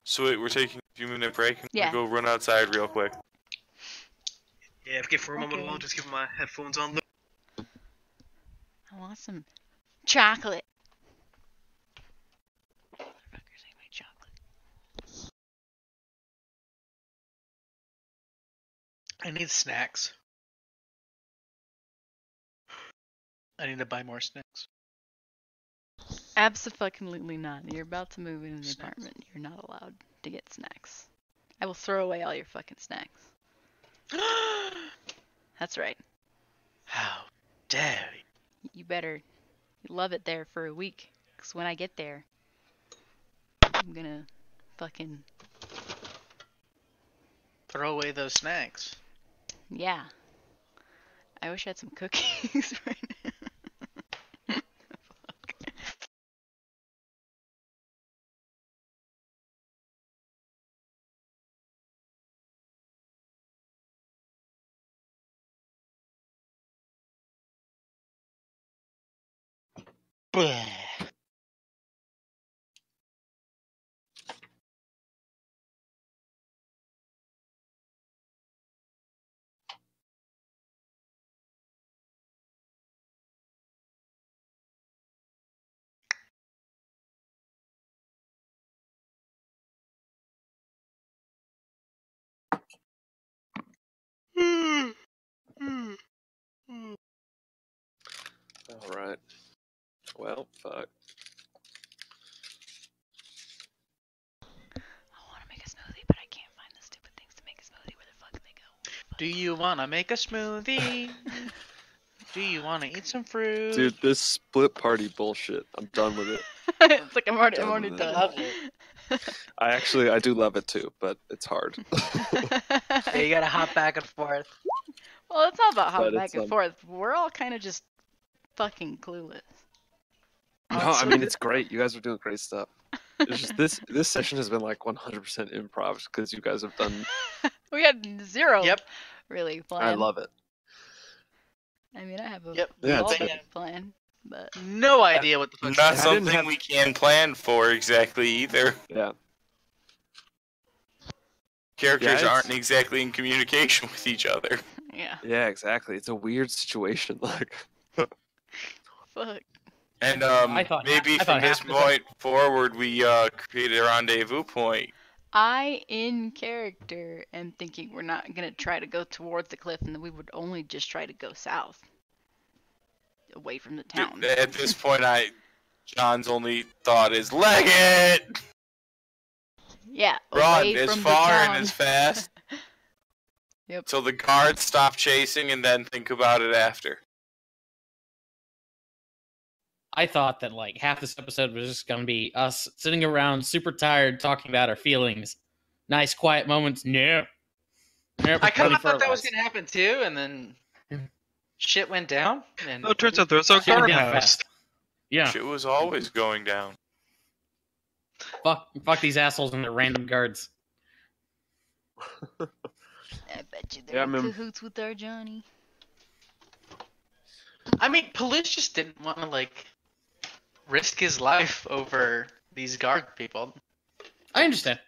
C: So wait, we're taking a few minute break. I'm
D: Yeah.
C: gonna go run outside real quick.
E: Yeah, if I get for a moment
D: Okay.
E: alone, just keep my headphones on.
D: I want some chocolate. Motherfuckers ate my chocolate.
G: I need snacks. I need to buy more snacks.
D: Absolutely not. You're about to move into the apartment. You're not allowed to get snacks. I will throw away all your fucking snacks. That's right.
E: How dare you?
D: You better love it there for a week. Because when I get there, I'm gonna fucking...
G: Throw away those snacks.
D: Yeah. I wish I had some cookies right now.
B: All right. Well, fuck.
D: I want to make a smoothie, but I can't find the stupid things to make a smoothie. Where the fuck do they go?
G: Do you wanna make a smoothie? Do you wanna eat some fruit?
B: Dude, this split party bullshit. I'm done with it.
D: It's like I'm already
B: Done with it.
D: done.
G: Love it.
B: I do love it too, but it's hard.
G: Yeah, you gotta hop back and forth.
D: Well, it's not about hopping
B: But
D: back
B: it's,
D: and forth. We're all kind of just fucking clueless.
B: No, I mean it's great. You guys are doing great stuff. It's just this session has been like 100% improv because you guys have done.
D: We had zero.
G: Yep.
D: Really plan.
B: I love it.
D: I mean, I have a
G: Yep.
B: Yeah,
D: all
B: it's
D: big
B: good.
D: plan, but
G: No idea what the fuck.
C: Not
B: I didn't
C: something
B: have-
C: we can plan for exactly either.
B: Yeah.
C: Characters
B: Yeah, it's-
C: aren't exactly in communication with each other.
D: yeah.
B: Yeah, exactly. It's a weird situation. Like,
D: Fuck.
C: And
A: I thought
C: maybe from this
A: half the
C: point forward, we created a rendezvous point.
D: I, in character, am thinking we're not gonna try to go towards the cliff, and that we would only just try to go south, away from the town.
C: At this point, John's only thought is leg it,
D: Yeah,
C: run
D: away
C: as
D: from
C: far
D: the
C: and
D: town.
C: as fast.
D: Yep.
C: Till the guards stop chasing, and then think about it after.
A: I thought that like half this episode was just gonna be us sitting around super tired talking about our feelings. Nice quiet moments. Nope. Nope.
G: I kind
A: Really
G: of thought that was
A: fertilized.
G: gonna happen too, and then shit went down. And
E: Oh, it turns out there's a
A: Shit went down
E: guardhouse.
A: fast. Yeah.
C: Shit was always going down.
A: Fuck these assholes and their random guards.
D: I bet you
B: Yeah,
D: they're
B: I
D: in
B: mean-
D: cahoots with our Johnny.
G: I mean, Police just didn't want to like risk his life over these guard people.
A: I understand.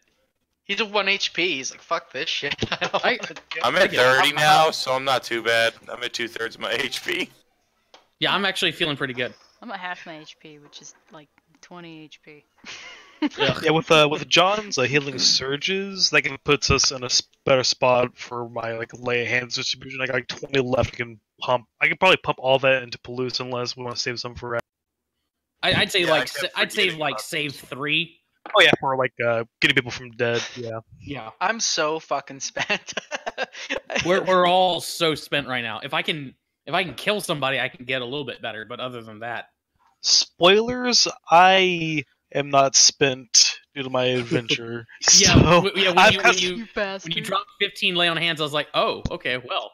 G: He's a 1 HP. He's like, fuck this shit. I don't
A: I-
G: wanna do it.
C: I'm at 30 now, so I'm not too bad. I'm at 2/3 of my HP.
A: Yeah, I'm actually feeling pretty good.
D: I'm at half my HP, which is like 20 HP.
A: Ugh.
E: Yeah, with John's healing surges, that can puts us in a better spot for my like lay hands distribution. I got like 20 left. I can probably pump all that into Palouse unless we want to save some for.
A: I'd say
C: Yeah, I
A: like
C: kept
A: I'd save
C: forgetting
A: like
C: about
A: save 3.
E: Oh yeah, for like getting people from dead. Yeah.
A: Yeah.
G: I'm so fucking spent.
A: We're all so spent right now. If I can kill somebody, I can get a little bit better. But other than that,
E: Spoilers. I am not spent due to my adventure.
A: yeah,
E: so,
A: yeah.
E: I've
A: When
E: got-
A: you
D: You bastard.
A: when you dropped 15 lay on hands, I was like, oh, okay, well,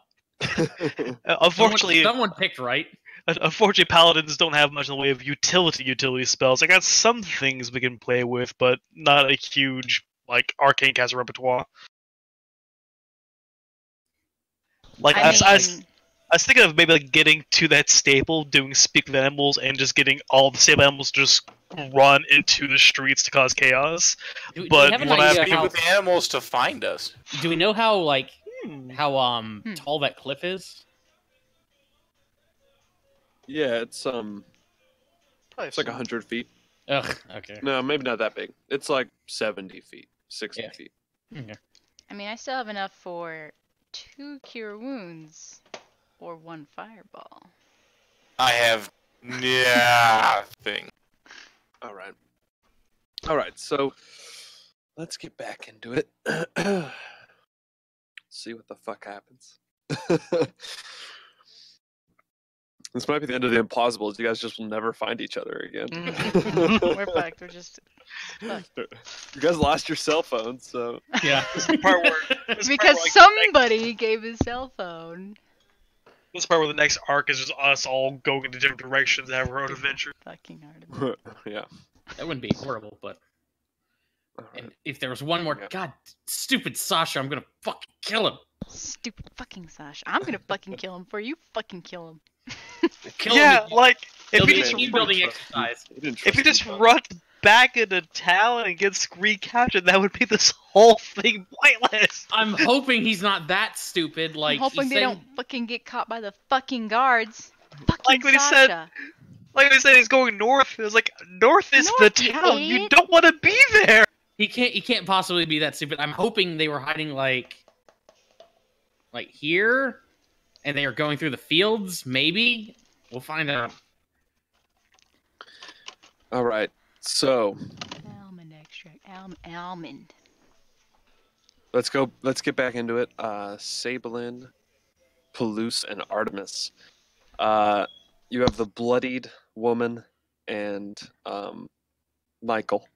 E: unfortunately,
A: someone picked right.
E: unfortunately, paladins don't have much in the way of utility spells. I got some things we can play with, but not a huge like arcane caster repertoire. Like I was thinking of maybe like getting to that staple, doing speak with animals, and just getting all the stable animals to just run into the streets to cause chaos.
A: Do
E: But
A: we have an
E: when I
A: idea
C: Speak
A: how,
C: with the animals to find us.
A: do we know how like
E: Hmm.
A: how tall that cliff is?
B: yeah, it's
G: Probably
B: it's like 100 feet.
A: Ugh. Okay.
B: No, maybe not that big. It's like 70 feet, 60
A: Yeah.
B: feet.
D: I mean, I still have enough for 2 cure wounds or 1 fireball.
C: I have nothing.
B: All right. All right. So let's get back into it. See what the fuck happens. This might be the end of the implausibles. You guys just will never find each other again.
D: We're fucked. We're just fucked.
B: You guys lost your cell phones, so
A: Yeah.
E: This is the part where
D: Because somebody gave his cell phone.
E: this part where the next arc is just us all going in different directions and have our own adventure.
D: Fucking Artemis.
B: yeah.
A: That wouldn't be horrible, but
B: All right.
A: and if there was one more,
B: Yeah.
A: God, stupid Sasha, I'm gonna fucking kill him.
D: Stupid fucking Sasha. I'm gonna fucking kill him for you. Fucking kill him.
A: Kill
E: Yeah,
A: him.
E: like if
A: It'll
E: he
A: be
E: just
A: a team building exercise.
B: He didn't
E: if he
B: trust
E: just
B: you,
E: runs back into town and gets recaptured, that would be this whole thing pointless.
A: I'm hoping he's not that stupid. Like
D: I'm hoping
A: he's
D: they
A: saying-
D: don't fucking get caught by the fucking guards. Fucking
E: Like when he said-
D: Sasha.
E: Like they said, he's going north. It was like north is the
D: North, you
E: town. You
D: idiot.
E: don't want to be there.
A: He can't possibly be that stupid. I'm hoping they were hiding like here, and they are going through the fields. Maybe we'll find out.
B: All right. So
D: Almond extract. Almond.
B: let's go. Let's get back into it. Sablin, Palouse, and Artemis. You have the bloodied woman and Michael,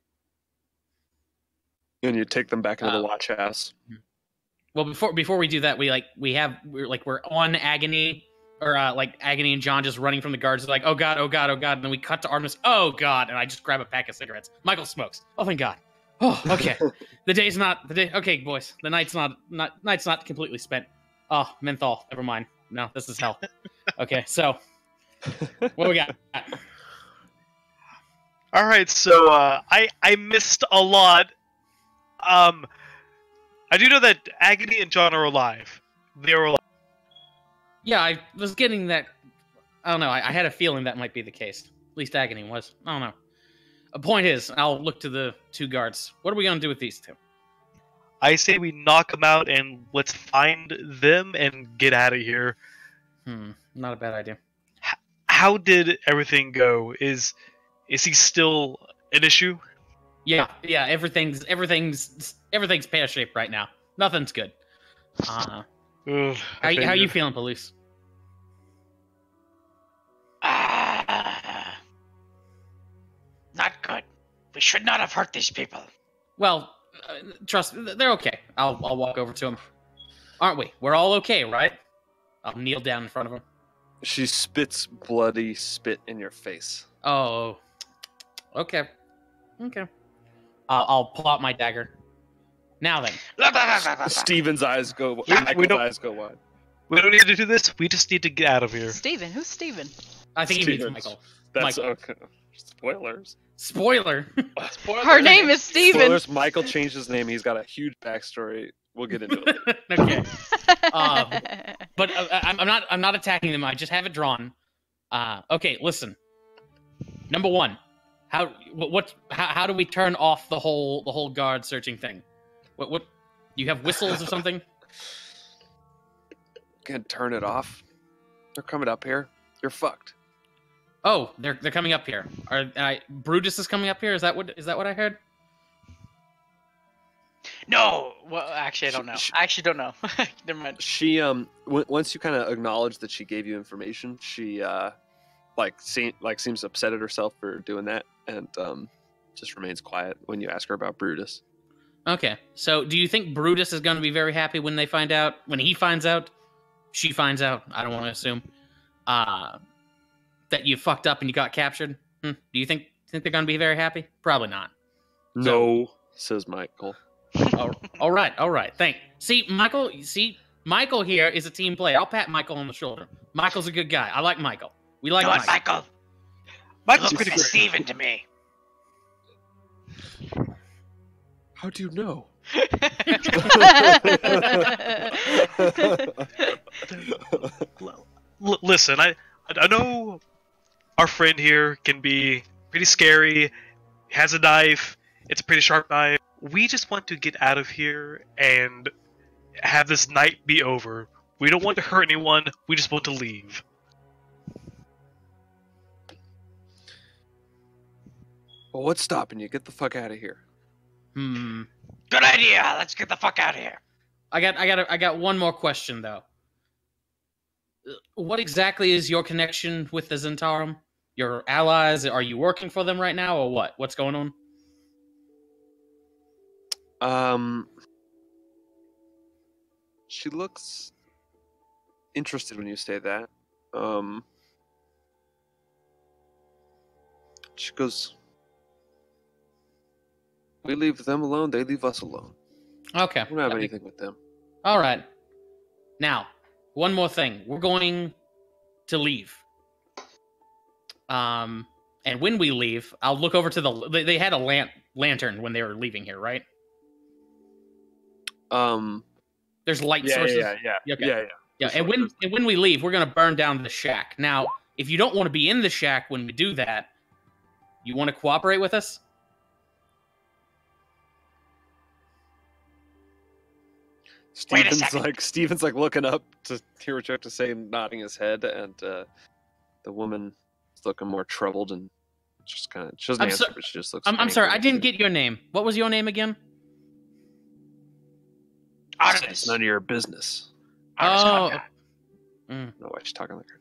B: and you take them back into the watch house.
A: Well, before we do that, we're on Agony, or Agony and John just running from the guards. Like, oh god, oh god, oh god, and then we cut to Artemis. Oh god, and I just grab a pack of cigarettes. Michael smokes. Oh thank God. Oh okay. The day's not the day. Okay, boys, the night's not completely spent. Oh, menthol. Never mind. No, this is hell. Okay, so what we got?
E: All right, so I missed a lot. I do know that Agony and John are alive. They are alive.
A: Yeah, I was getting that. I don't know. I had a feeling that might be the case. At least Agony was. I don't know. The point is, I'll look to the two guards. What are we gonna do with these two?
E: I say we knock them out and let's find them and get out of here.
A: Not a bad idea.
E: How did everything go? Is he still an issue?
A: Yeah. Everything's pear shaped right now. Nothing's good.
E: Ugh,
A: How you feeling, Palouse?
F: Not good. We should not have hurt these people.
A: Well, trust me, they're okay. I'll walk over to them. Aren't we? We're all okay, right? I'll kneel down in front of him.
B: She spits bloody spit in your face.
A: Oh. Okay. I'll pull out my dagger. Now then.
B: Steven's eyes go.
E: We
B: Michael's
E: don't-
B: eyes go wide.
E: We don't need to do this. We just need to get out of here.
D: Steven. Who's Steven?
A: I think he means
B: Stevens.
A: Michael.
B: That's
A: Michael.
B: okay. Spoilers.
A: Spoiler.
D: Her name is Steven.
B: Spoilers. Michael changed his name. He's got a huge backstory. We'll get into it later.
A: Okay. But I'm not attacking them. I just have it drawn. Okay, listen. Number one, how do we turn off the whole guard searching thing? What you have whistles or something?
B: Can't turn it off. They're coming up here. You're fucked.
A: Oh, they're coming up here. Brutus is coming up here. Is that what I heard?
F: No.
G: Well, actually, I don't know.
B: Sh-
G: I actually don't know. Never mind.
B: She once you kind of acknowledge that she gave you information, she seems upset at herself for doing that, and just remains quiet when you ask her about Brutus.
A: Okay. So, do you think Brutus is going to be very happy when he finds out? She finds out. I don't want to assume that you fucked up and you got captured. Do you think they're going to be very happy? Probably not.
B: No, says Michael.
A: All right. See, Michael here is a team player. I'll pat Michael on the shoulder. Michael's a good guy. I like Michael. We like
F: You know what,
A: Michael.
F: Michael?
E: Michael's
F: Look
E: pretty
F: like
E: great.
F: Steven to me.
B: How do you know?
E: Listen, I know our friend here can be pretty scary. Has a knife. It's a pretty sharp knife. We just want to get out of here and have this night be over. We don't want to hurt anyone. We just want to leave.
B: Well, what's stopping you? Get the fuck out of here.
F: Good idea. Let's get the fuck out of here.
A: I got one more question though. What exactly is your connection with the Zentarum? Your allies? Are you working for them right now, or what? What's going on?
B: She looks interested when you say that. She goes, we leave them alone, they leave us alone.
A: Okay.
B: We don't have anything with them.
A: All right. Now, one more thing. We're going to leave. And when we leave, I'll look over to the... They had a lantern when they were leaving here, right? There's light sources. Yeah. And when we leave, we're gonna burn down the shack. Now, if you don't want to be in the shack when we do that, you want to cooperate with us?
B: Steven's like looking up to hear what you have to say and nodding his head, and the woman is looking more troubled and just kind of... She doesn't answer, but she just looks...
A: I'm sorry, I didn't get your name. What was your name again?
F: Artemis.
B: It's none of your business.
A: Oh.
B: No, why she's talking like her.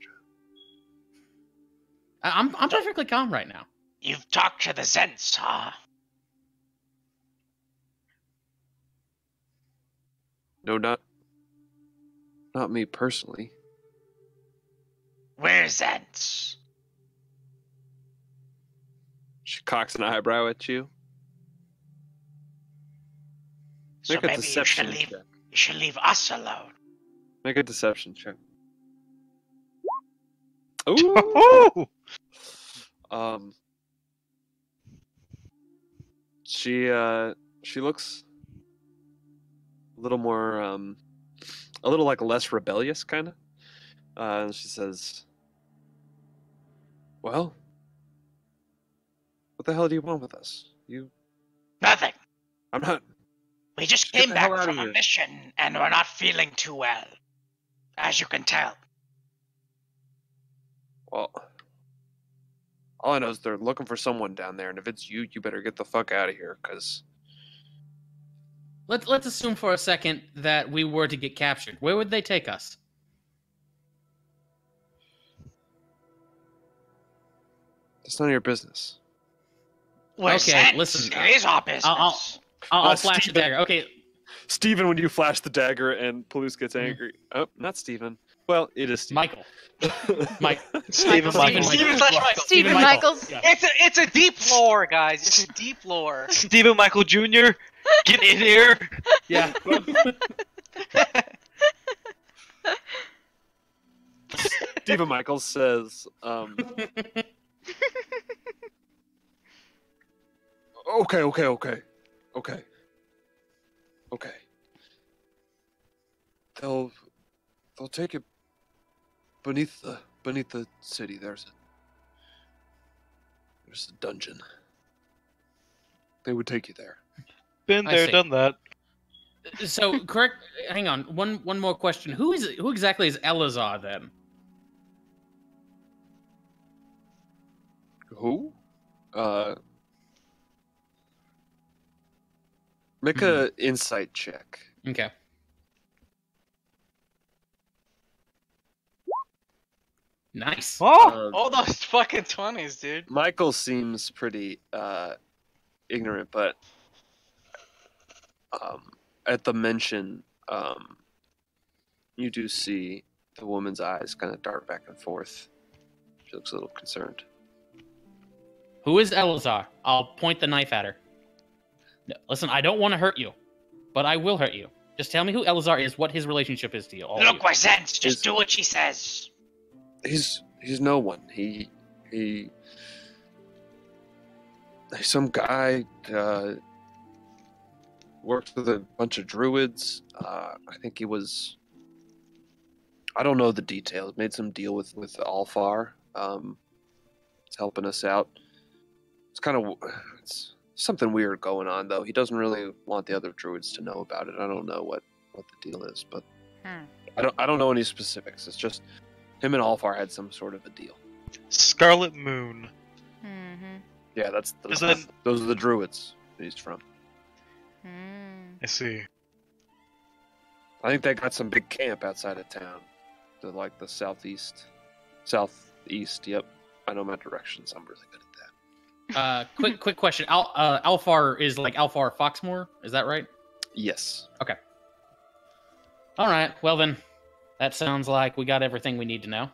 A: I'm perfectly calm right now.
F: You've talked to the Zents, huh?
B: No, not me personally.
F: We're Zents.
B: She cocks an eyebrow at you.
F: So
B: Make a
F: maybe
B: deception check.
F: you should leave us alone.
B: Make a deception check.
E: Oh!
B: She looks a little more a little like less rebellious kind of. She says, "Well, what the hell do you want with us?
F: Nothing.
B: I'm not.
F: We just
B: Get
F: came
B: the
F: back
B: hell out of
F: from a
B: here."
F: mission and we're not feeling too well, as you can tell.
B: Well, all I know is they're looking for someone down there, and if it's you, you better get the fuck out of here, because..."
A: Let's assume for a second that we were to get captured. Where would they take us?
B: It's none of your business.
F: We're
A: Okay,
F: Zents.
A: listen,
F: It is our business.
A: I'll flash the dagger. Okay,
B: Steven, when you flash the dagger and Palouse gets angry. Oh, not Steven. Well, it is Steven.
A: Michael. Mike.
E: Steven Michael.
D: Stephen Michaels.
A: Yeah.
G: It's a deep lore, guys. It's a deep lore.
E: Stephen Michael Jr., get in here.
A: Yeah.
B: Steven Michaels says, Okay. They'll take it beneath the city. There's a dungeon. They would take you there.
E: Been
A: I
E: there,
A: see.
E: done that.
A: So, correct. Hang on. One more question. Who exactly is Elazar then?
B: Who? Make a insight check.
A: Okay. Nice.
E: Oh!
G: All those fucking 20s, dude.
B: Michael seems pretty ignorant, but at the mention, you do see the woman's eyes kind of dart back and forth. She looks a little concerned.
A: Who is Elazar? I'll point the knife at her. No, listen, I don't want to hurt you, but I will hurt you. Just tell me who Elazar is, what his relationship is to you. All of
F: Look,
A: you.
F: we're Zents. Just do what she says.
B: He's no one. He's some guy worked with a bunch of druids. I think he was... I don't know the details. Made some deal with Alfar. It's helping us out. It's something weird going on, though. He doesn't really want the other druids to know about it. I don't know what the deal is, but I don't know any specifics. It's just him and Alfar had some sort of a deal.
E: Scarlet Moon.
D: Mm-hmm.
B: Yeah, those
E: Is that-
B: are the druids that he's from.
D: Hmm.
E: I see.
B: I think they got some big camp outside of town, to like the southeast. Yep. I know my directions. I'm really good at that.
A: Quick question. Alfar is like Alfar Foxmore. Is that right?
B: Yes.
A: All right. Well then, that sounds like we got everything we need to know.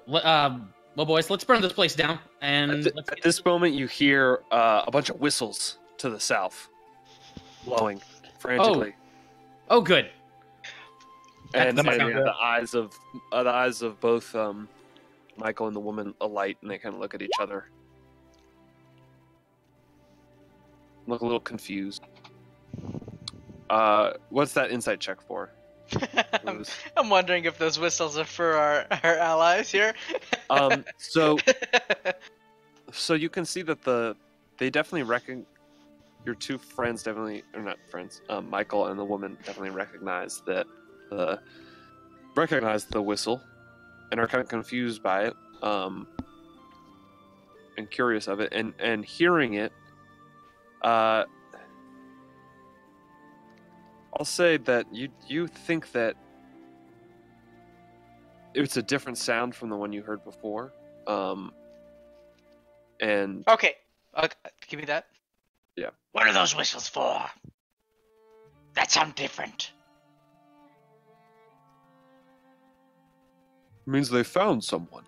A: Well, boys, let's burn this place down. And
B: At this moment, you hear a bunch of whistles to the south, blowing frantically,
A: Oh, good.
B: and
A: That doesn't sound good.
B: the eyes of both Michael and the woman alight, and they kind of look at each other, look a little confused. What's that insight check for?
G: I'm wondering if those whistles are for our allies here.
B: So you can see that they definitely your two friends definitely, or not friends, Michael and the woman definitely recognize the whistle, and are kind of confused by it, and curious of it, and hearing it. I'll say that you think that it's a different sound from the one you heard before, and
G: Okay, give me that.
F: What are those whistles for? That sound different.
B: means they found someone.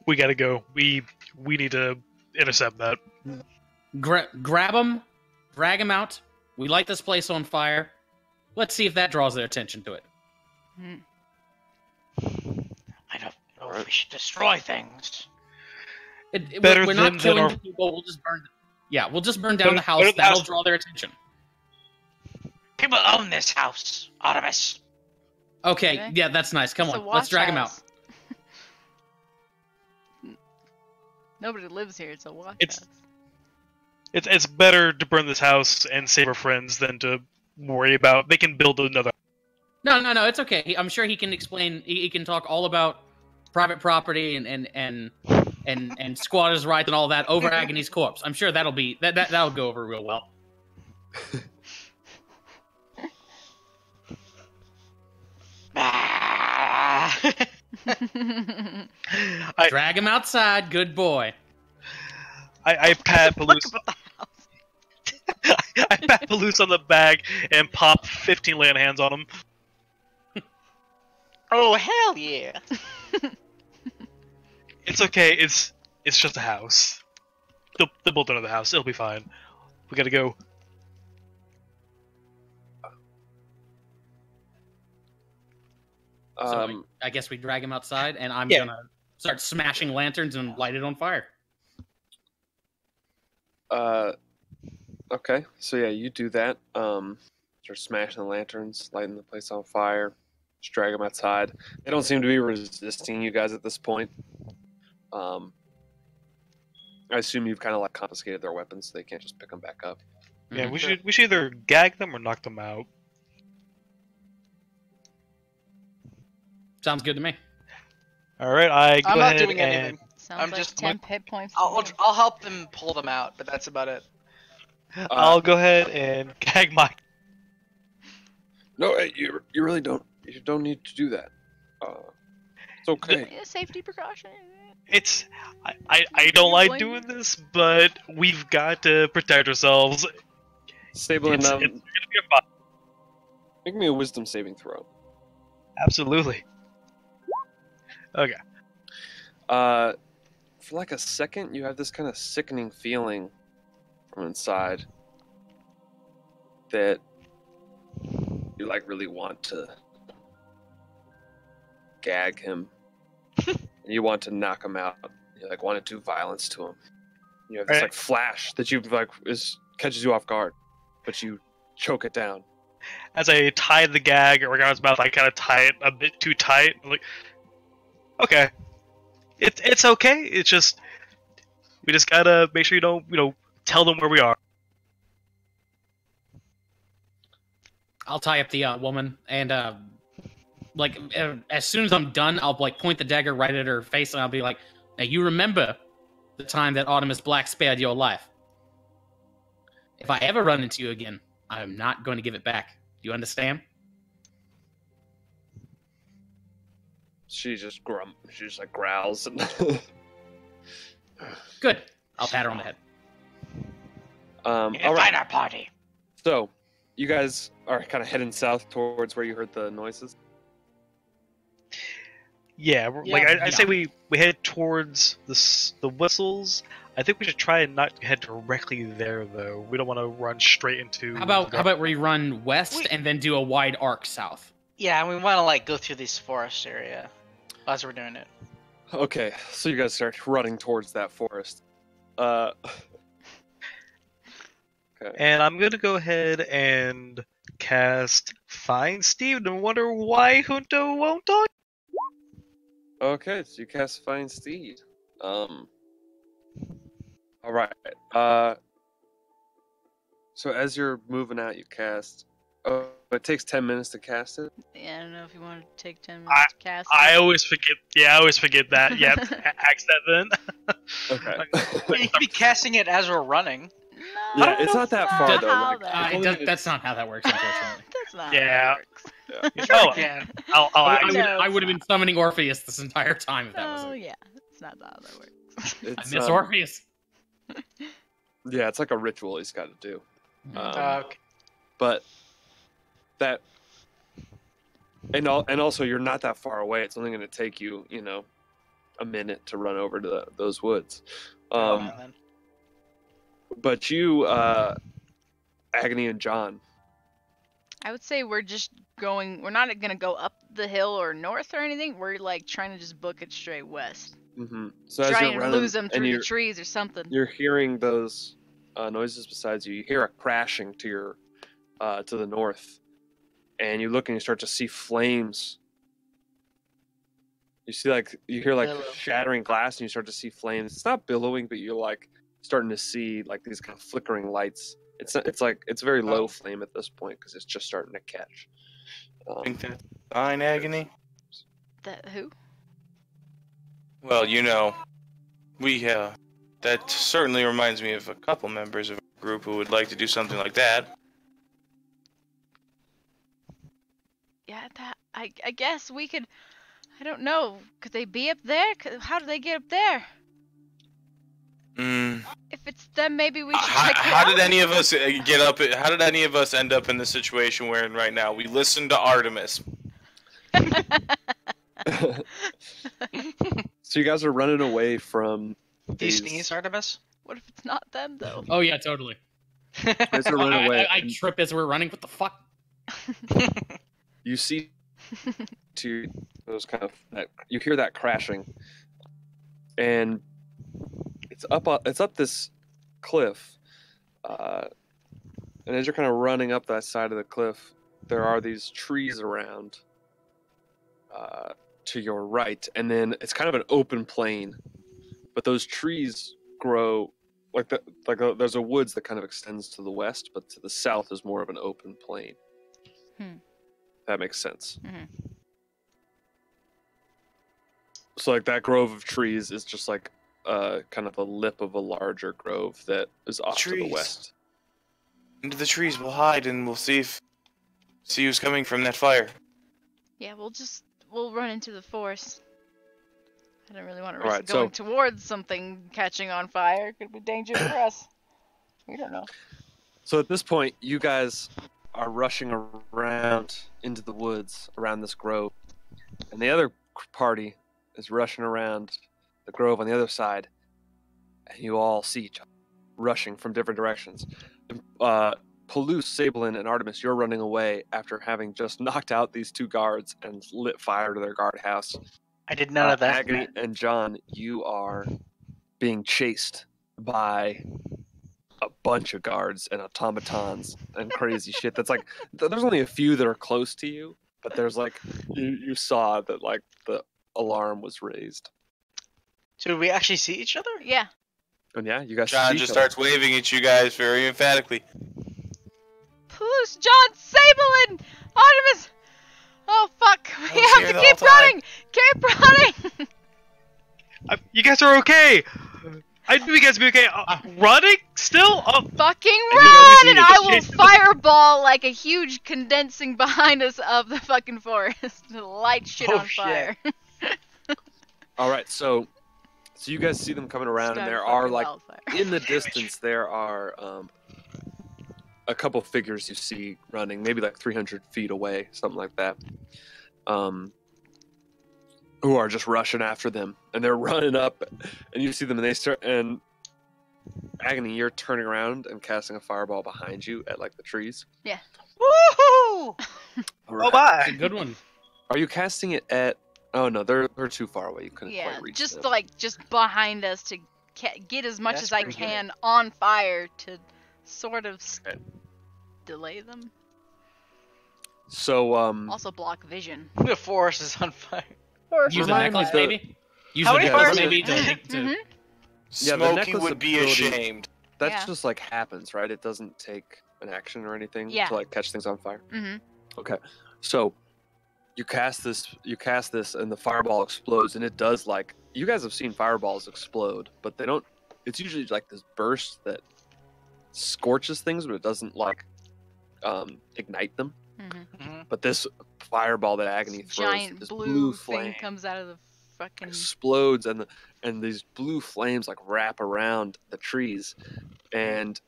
E: We gotta go. We need to intercept that.
A: Grab them, drag them out. We light this place on fire. Let's see if that draws their attention to it.
D: Hmm.
F: I don't know if we should destroy things.
E: Better
A: we're
E: than
A: not killing
E: our-
A: the people. We'll just burn. Yeah, we'll just burn down
E: Better-
A: the house.
E: better than
A: That'll
E: us.
A: draw their attention.
F: People own this house, Artemis.
A: Okay,
D: Okay.
A: yeah, that's nice. Come
D: It's a
A: on, let's drag them out.
D: watch house. Nobody lives here. It's a watch
E: It's-
D: house.
E: It's better to burn this house and save our friends than to worry about. They can build another.
A: No, it's okay. I'm sure he can explain. He can talk all about private property and squatters' rights and all that over Agony's corpse. I'm sure that'll go over real well.
F: Ah.
E: I-
A: Drag him outside, good boy.
E: I pat
D: Look
E: Palouse.
D: about the house.
E: I pat Palouse on the back and pop 15 land hands on him.
F: Oh, hell yeah.
E: It's okay. It's just a house. They'll build another house. It'll be fine. We gotta go.
A: So I guess we drag him outside, and I'm
E: Yeah.
A: gonna start smashing lanterns and light it on fire.
B: Okay, so yeah, you do that. Start smashing the lanterns, lighting the place on fire, just drag them outside. They don't seem to be resisting you guys at this point. I assume you've kind of like confiscated their weapons, so they can't just pick them back up.
E: Yeah,
A: Mhm.
E: we should either gag them or knock them out.
A: Sounds good to me.
E: All right, I go
G: I'm not
E: ahead
G: doing
E: and
G: anything.
D: Sounds
G: I'm
D: like
G: just-
D: 10 hit points.
G: I'll help them pull them out, but that's about it.
E: I'll go ahead and gag Mike.
B: No, hey, you really don't. You don't need to do that. It's okay.
D: Yeah, safety precaution.
E: It's I don't like
D: Blame
E: doing
D: me.
E: this, but we've got to protect ourselves.
B: Stable
E: It's
B: enough.
E: gonna be fine.
B: Make me a wisdom saving throw.
E: Absolutely. Okay.
B: For like a second, you have this kind of sickening feeling from inside that you like really want to gag him. You want to knock him out. You like want to do violence to him. You have this
E: Right.
B: like flash that you like catches you off guard, but you choke it down.
E: As I tie the gag around his mouth, I kind of tie it a bit too tight. I'm like, okay, it's okay. It's just we just gotta make sure you don't tell them where we are.
A: I'll tie up the woman, and as soon as I'm done, I'll like point the dagger right at her face, and I'll be like, Now you remember the time that Artemis Black spared your life. If I ever run into you again, I'm not going to give it back. Do you understand?
B: She just growls. And
A: Good. I'll pat her on the head.
B: all right.
F: Invite our party.
B: So, you guys are kind of heading south towards where you heard the noises.
E: Yeah, I say
A: Yeah.
E: we head towards the whistles. I think we should try and not head directly there, though. We don't want to run straight into.
A: How about we run west and then do a wide arc south?
G: Yeah, and we want to like go through this forest area as we're doing it.
B: Okay, so you guys start running towards that forest. Okay.
E: And I'm gonna go ahead and cast Find Steve and wonder why Junto won't talk.
B: Okay, so you cast Find Steed. All right. So as you're moving out, you cast. Oh, it takes 10 minutes to cast it.
D: Yeah, I don't know if you want to take 10 minutes to cast
E: I
D: it.
E: always forget. Yeah, I always forget that. Yeah, axe that then.
B: Okay.
G: You could be casting it as we're running.
D: No,
B: Yeah, it's not that
D: that's
B: far,
D: not
B: though,
D: how
B: like,
D: that
B: it's only-
A: That's not how that works, unfortunately.
D: That's not
E: Yeah.
D: how that works.
E: Oh,
G: Yeah.
E: I'll
A: I
E: axe
A: would,
E: it.
D: No,
A: I would have
D: it's
A: been summoning Orpheus this entire time if that was
D: Oh,
A: it.
D: yeah. That's not how that works.
A: I
B: It's,
A: miss Orpheus.
B: yeah, it's like a ritual he's got to do.
G: Okay.
B: But that, and also you're not that far away. It's only going to take you, a minute to run over to those woods.
G: Then.
B: But you, Agony and John.
D: I would say we're just going. We're not gonna go up the hill or north or anything. We're like trying to just book it straight west.
B: Mm-hmm. So as
D: Try
B: you're
D: and
B: running,
D: lose them
B: and
D: through
B: you're,
D: the trees or something.
B: you're hearing those noises besides you. You hear a crashing to your to the north, and you look and you start to see flames. You see you hear
G: Billow.
B: shattering glass, and you start to see flames. It's not billowing, but you're starting to see these kind of flickering lights. It's very low flame at this point because it's just starting to catch.
C: I think that's fine, Agony.
D: That who?
C: Well, we that certainly reminds me of a couple members of our group who would like to do something like that.
D: Yeah, I guess we could. I don't know. Could they be up there? How do they get up there? If it's them, maybe we should check it
C: How
D: out.
C: did any of us get up? How did any of us end up in the situation we're in right now? We listened to Artemis.
B: So you guys are running away from
G: Do you
B: these.
G: sneeze, Artemis?
D: What if it's not them though?
A: Oh yeah, totally.
B: You guys are running away.
A: I
B: and
A: trip as we're running. What the fuck?
B: you see to those kind of you hear that crashing, and it's up this cliff, and as you're kind of running up that side of the cliff, there are these trees around to your right, and then it's kind of an open plain, but those trees grow there's a woods that kind of extends to the west, but to the south is more of an open plain. That makes sense.
D: Mhm.
B: So that grove of trees is just kind of a lip of a larger grove that is off to the
C: Trees.
B: west.
C: Into the trees, we'll hide and we'll see who's coming from that fire.
D: Yeah, we'll run into the forest. I don't really want to
B: All
D: risk
B: right,
D: going towards something catching on fire. It could be dangerous for us. We don't know.
B: So at this point, you guys are rushing around into the woods around this grove, and the other party is rushing around the grove on the other side, and you all see each other rushing from different directions. Palouse, Sablin, and Artemis, you're running away after having just knocked out these two guards and lit fire to their guardhouse.
G: I did none of that.
B: Agony and John, you are being chased by a bunch of guards and automatons and crazy shit. That's there's only a few that are close to you, but there's you saw that the alarm was raised.
G: So did we actually see each other?
D: Yeah.
B: And yeah, you guys.
C: John
B: see
C: just
B: each other.
C: starts waving at you guys very emphatically.
D: Palouse, John, Sablin, Artemis. Oh fuck! We
C: was
D: have
C: here
D: to
C: the
D: keep
C: whole time.
D: running. Keep running.
E: You guys are okay. I knew you guys would be okay. Running still?
D: Fucking
B: you guys
D: run,
B: see
D: and
B: the
D: I will
E: chase-
D: fireball like a huge condensing behind us of the fucking forest to light shit
G: Oh,
D: on
G: shit.
D: fire.
B: All right, so you guys see them coming around, and
D: Start a
B: there are
D: fucking
B: like
D: wildfire.
B: in the distance there are a couple figures you see running, maybe like 300 feet away, something like that. Who are just rushing after them, and they're running up, and you see them, and they start. And Agony, you're turning around and casting a fireball behind you at like the trees.
G: Woohoo!
B: All
E: Oh
B: right.
E: my!
A: It's a good one.
B: Are you casting it at? Oh no, they're too far away. You couldn't
D: Yeah,
B: quite reach
D: just
B: them.
D: just behind us to get as much
G: That's
D: as I
G: pretty good.
D: can on fire to sort of
B: Okay.
D: delay them.
B: So
D: Also block vision.
G: The forest is on fire.
A: Use the
B: Remind me
A: necklace,
B: the-
A: maybe. Use
G: How
A: the
G: many
A: necklace,
B: fires-
A: maybe, to
D: Mhm,
A: take to.
D: mhm.
B: Yeah, the
C: Smokey
B: necklace
C: would be
B: ability-
C: ashamed.
B: that
D: Yeah.
B: just like happens, right? It doesn't take an action or anything
D: Yeah.
B: to like catch things on fire.
D: Mhm.
B: Okay, so you cast this, and the fireball explodes, and it does like you guys have seen fireballs explode, but they don't. It's usually like this burst that scorches things, but it doesn't like ignite them.
D: Mhm.
B: But this fireball that Agony throws,
D: Giant
B: this
D: blue
B: flame
D: thing comes out of the fucking.
B: explodes, and these blue flames like wrap around the trees, and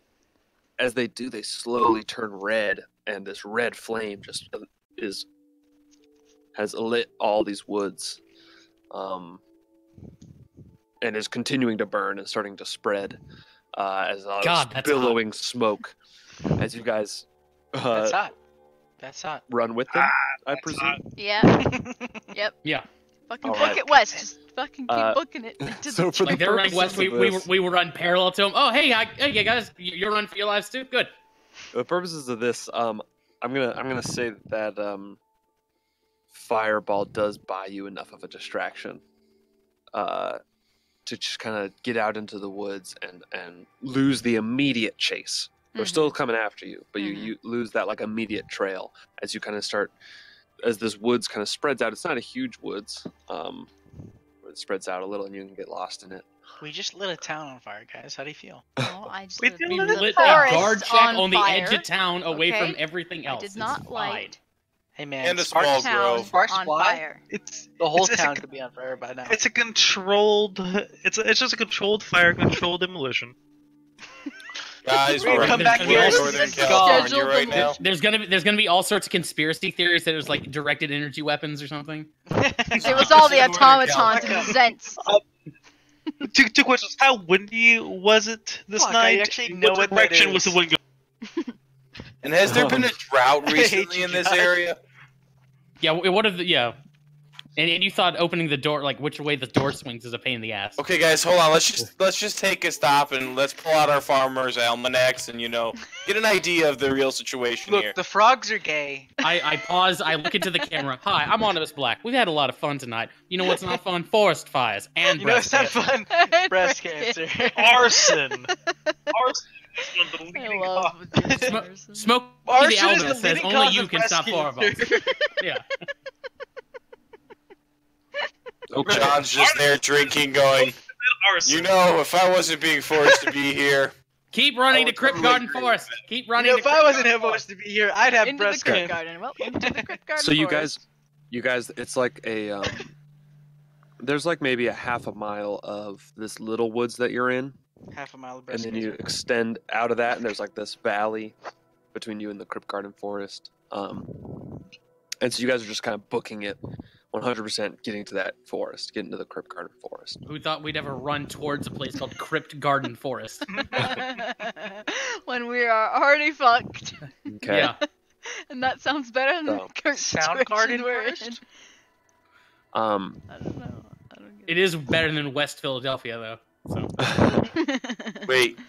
B: as they do, they slowly turn red, and this red flame just has lit all these woods, and is continuing to burn and starting to spread as a lot
A: God,
B: of
A: that's
B: billowing smoke as you guys
G: That's hot. That's hot.
B: run with them. I
E: That's
B: presume.
E: hot.
D: Yeah.
A: Yeah.
D: Fucking
B: All
D: book
B: right.
D: it west. Just fucking keep
B: Uh,
D: booking it. Into
B: so
D: the
B: for the
A: Like they're running
B: purposes
A: west, we,
B: of
A: we,
B: this-
A: we will run parallel to them. Oh, hey, hey, guys, you're running for your lives too. Good.
B: For the purposes of this, I'm gonna say that fireball does buy you enough of a distraction, to just kind of get out into the woods and lose the immediate chase. They're
D: Mhm.
B: still coming after you, but
D: Mhm.
B: you lose that like immediate trail as you kind of start, as this woods kind of spreads out. It's not a huge woods, it spreads out a little, and you can get lost in it.
G: We just lit a town on fire, guys. How do you feel?
D: Well, I just
E: We
D: lit
E: did
A: We
E: lit
D: the
A: lit a
D: forest
A: guard check on the
D: fire.
A: edge of town, away
D: okay?
A: from everything
D: I
A: else.
D: did
A: It's
D: not
A: fine.
D: light
G: Hey man,
C: And a
G: sparks,
C: small
D: town
C: grove.
G: sparks
D: on
G: fly.
D: fire.
E: It's
G: The whole
E: it's a
G: town
E: c-
G: could be on fire by now.
E: It's a controlled. It's just a controlled fire, controlled demolition.
C: Guys,
G: We're
C: we're
G: gonna
C: in
G: come back
C: we're
G: here
C: in
G: and
C: Northern
G: it's
C: California
D: scheduled
C: right
D: them-
C: now.
A: There's gonna be all sorts of conspiracy theories that there's like directed energy weapons or something.
D: It was all the
C: This is Northern
D: automatons and the Zents.
E: Two questions. How windy was it this
G: Fuck, I
E: night?
G: actually know
E: what
G: what that
E: direction was the
G: is.
E: wind going?
C: And has there been a drought
G: hate
C: recently
G: you
C: in this
G: guys.
C: area?
A: Yeah, what if the and you thought opening the door, like which way the door swings, is a pain in the ass.
C: Okay, guys, hold on. Let's just take a stop and let's pull out our farmers' almanacs and get an idea of the real situation here.
G: Look, the frogs are gay.
A: I pause. I look into the camera. Hi, I'm Onimus Black. We've had a lot of fun tonight. You know what's not fun? Forest fires and
G: You know it's
A: breast
G: not
A: cancer.
G: fun. Breast cancer.
E: Arson. Arson is one of the
D: I
E: leading
D: love
E: causes.
D: Arson.
A: Smoke the
G: Arson is
A: almanac
G: the
A: says
G: leading
A: only
G: cause
A: you
G: of
A: can
G: breast
A: stop fireballs.
G: cancer.
A: Yeah.
B: Okay.
C: John's just there drinking, going,
E: Arson.
C: if I wasn't being forced to be here.
A: Keep running
C: I
A: to
C: would
A: Crypt
C: totally
A: Garden
C: agree
A: Forest. Keep
G: You
A: running
G: know,
A: to
G: if I
A: Crypt
G: wasn't
A: Garden
G: supposed to be here, I'd have
D: Into the
G: breast
D: Crypt
G: cancer.
D: Garden. Well, into the Crypt Garden
B: So you
D: Forest.
B: guys, it's like a there's like maybe a half a mile of this little woods that you're in,
G: Half a mile of
B: and
G: breast
B: then
G: cancer.
B: you extend out of that, and there's like this valley between you and the Crypt Garden Forest. And so you guys are just kind of booking it 100%, getting to that forest, getting to the Crypt Garden Forest.
A: Who thought we'd ever run towards a place called Crypt Garden Forest?
D: When we are already fucked.
B: Okay.
A: Yeah.
D: And that sounds better than
B: So-
D: the current
G: Soundgarden
D: situation we're in.
G: first?
B: Um.
D: I don't know. I don't get
A: It is better than West Philadelphia, though. So
D: it.
C: Wait.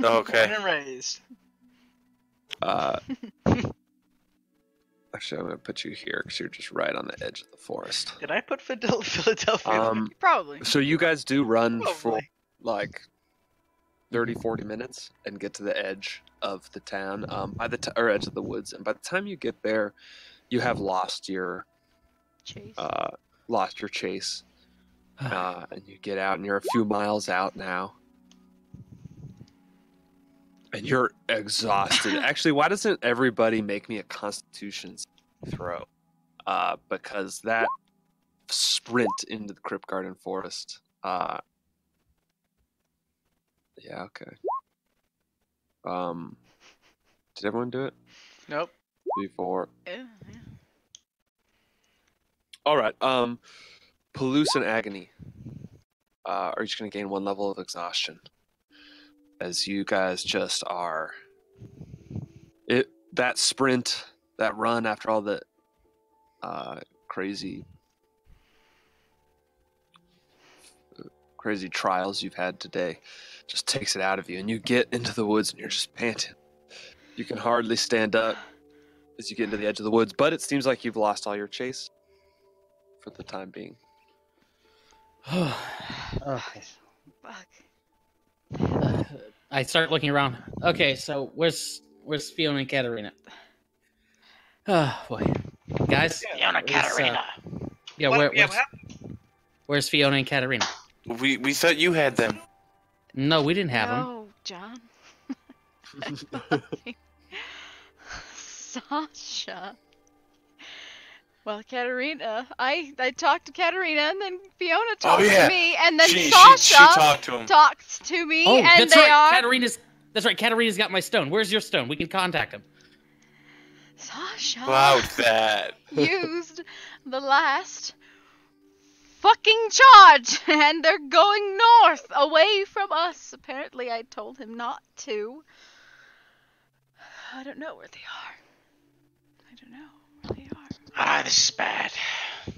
C: Okay.
G: Born and raised.
B: Actually, I'm gonna put you here because you're just right on the edge of the forest.
G: Did I put Philadelphia?
D: Probably.
B: So you guys do run for
G: Probably.
B: like 30-40 minutes and get to the edge of the town, or edge of the woods, and by the time you get there, you have lost your
D: Chase.
B: chase. And you get out, and you're a few miles out now. And you're exhausted. Actually, why doesn't everybody make me a Constitution throw? Because that sprint into the Crypt Garden Forest. Yeah, okay. Did everyone do it?
G: Nope.
B: 3, 4.
D: Yeah.
B: All right. Palouse and Agony are each going to gain 1 level of exhaustion, as you guys just are. That sprint, that run after all the crazy trials you've had today, just takes it out of you, and you get into the woods and you're just panting. You can hardly stand up as you get into the edge of the woods, but it seems like you've lost all your chase for the time being.
D: Fuck.
A: I start looking around. Okay, so where's Fiona and Katarina? Oh boy, guys.
F: Fiona Katarina.
A: Yeah,
E: What
A: where's
E: happened?
A: where's Fiona and Katarina?
C: We thought you had them.
A: No, we didn't have them.
D: No, John. Sasha. Well, Katarina, I talked to Katarina, and then Fiona talked to me, and then
C: she
D: Sasha
C: talked to him.
D: talks to me,
A: Oh,
D: and
A: that's
D: they
A: right.
D: are.
A: That's right. Katarina's got my stone. Where's your stone? We can contact him.
D: Sasha
C: About that.
D: used the last fucking charge, and they're going north, away from us. Apparently, I told him not to. I don't know where they are. I don't know where they are.
F: Ah, this is bad.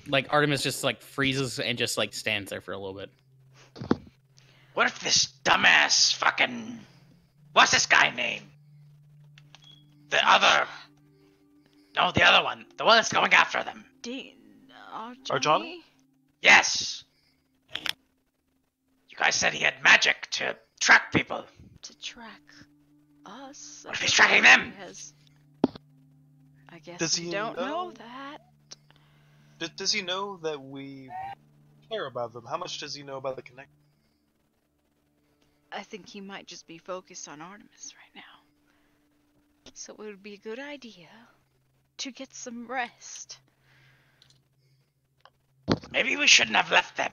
A: Like Artemis just like freezes and just like stands there for a little bit.
F: What if this dumbass fucking... What's this guy name? The other... No, the other one. The one that's going after them.
E: Arjani?
F: Yes! You guys said he had magic to track people.
D: To track us.
F: What if he's tracking them?
D: I guess
E: Does
D: we
E: he
D: don't know
E: know?
D: that.
E: Does he know that we care about them? How much does he know about the connection?
D: I think he might just be focused on Artemis right now. So it would be a good idea to get some rest.
F: Maybe we shouldn't have left them.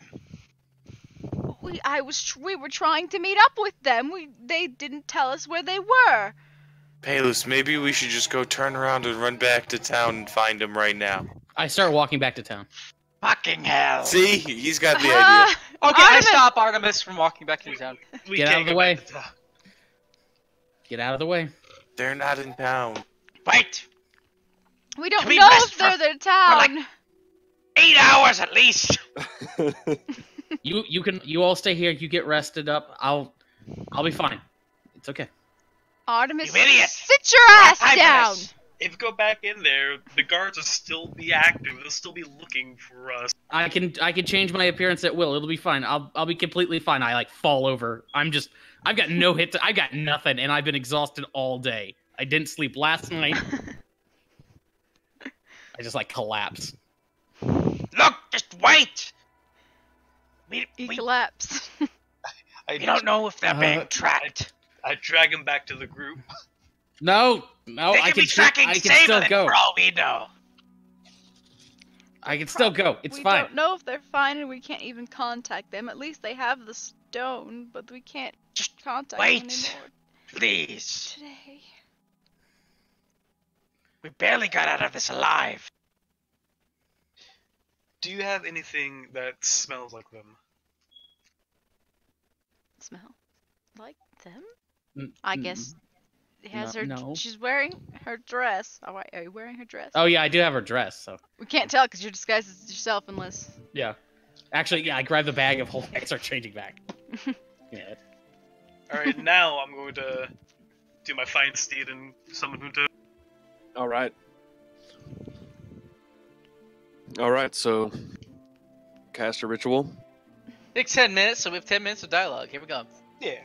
D: We were trying to meet up with them. They didn't tell us where they were.
C: Palus, maybe we should just go turn around and run back to town and find him right now.
A: I start walking back to town.
F: Fucking hell.
C: See? He's got the idea.
G: Okay, I
D: Artemis-
G: stop Artemis from walking back into town.
E: We
A: Get out
E: can't
A: of the
E: go
A: way.
E: back to town.
A: Get out of the way.
C: They're not in town.
F: Wait!
D: We don't
F: Can we
D: know
F: rest
D: if they're
F: for-
D: their town.
F: like- 8 hours at least!
A: You all stay here. You get rested up. I'll be fine. It's okay.
D: Artemis,
F: You idiot!
D: sit your
F: We're
D: ass
F: not
D: down.
F: timeless.
E: If we go back in there, the guards will still be active. They'll still be looking for us.
A: I can change my appearance at will. It'll be fine. I'll be completely fine. I like fall over. I've got no hit. I got nothing, and I've been exhausted all day. I didn't sleep last night. I just like collapse.
F: Look, just wait!
D: He
F: We
D: collapsed.
F: we don't know if they're being tracked.
E: I drag him back to the group.
A: No,
F: They
A: I
F: could be
A: can
F: tracking
A: I can still
F: Sable
A: go.
F: for all we know.
A: I can still go. It's
D: we
A: fine.
D: don't know if they're fine, and we can't even contact them. At least they have the stone, but we can't
F: Just
D: contact
F: wait.
D: them anymore
F: Please.
D: today.
F: We barely got out of this alive.
E: Do you have anything that smells like them?
D: Smell like them?
A: Mm,
D: I guess it has her.
A: no.
D: She's wearing her dress. Oh, are you wearing her dress?
A: Oh yeah, I do have her dress. So
D: We can't tell because you're disguised as yourself unless.
A: yeah. Actually, yeah, I grab the bag of whole. I start changing back. Yeah.
E: Alright, now I'm going to do my fine steed and summon Junto.
B: All right. So cast a ritual.
G: Takes 10 minutes, so we have 10 minutes of dialogue. Here we go.
E: Yeah.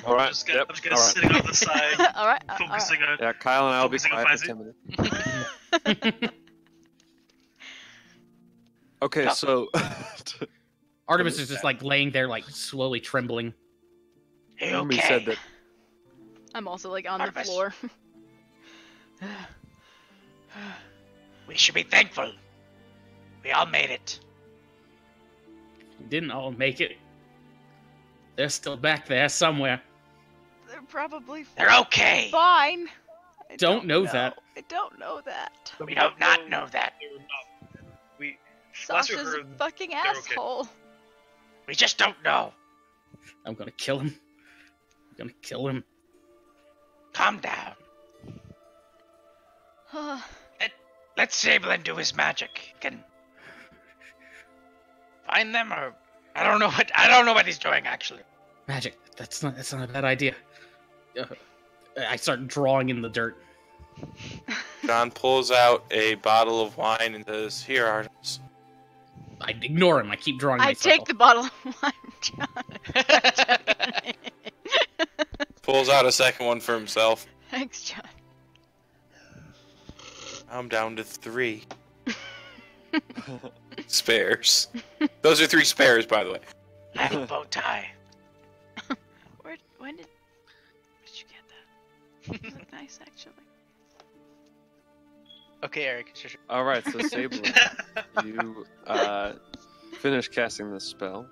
B: All right.
E: I'm just gonna
B: All right.
E: sitting on the side,
D: all right.
E: focusing on.
B: Yeah, Kyle and I will be
E: Focusing on
B: quiet for
E: Faisy.
B: 10 minutes. Okay, so
A: Artemis is just like laying there, like slowly trembling.
F: Hey,
B: Somebody
F: okay.
B: said that.
D: I'm also like on
F: Artemis.
D: the floor.
F: We should be thankful. We all made it.
A: We didn't all make it. They're still back there somewhere.
D: They're probably
F: They're okay.
D: fine. I
A: Don't know that.
D: I don't know that.
F: We don't not know that.
E: They were not. We last we
D: Sasha's a
E: heard,
D: fucking
E: okay.
D: asshole.
F: We just don't know.
A: I'm gonna kill him. I'm gonna kill him.
F: Calm down. Let Sablin do his magic. Can find them, or I don't know what he's doing actually.
A: Magic. That's not a bad idea. I start drawing in the dirt.
C: John pulls out a bottle of wine and says, "Here, Artemis."
A: I ignore him. I keep drawing my
D: I take
A: circle.
D: the bottle of wine, John.
C: Pulls out a second one for himself.
D: Thanks, John.
C: I'm down to 3 spares. Those are 3 spares, by the way.
F: I have a bow tie.
D: When did you get that? It looked nice, actually.
G: Okay, Eric. It's your turn.
B: All right, so Sable, you finish casting this spell,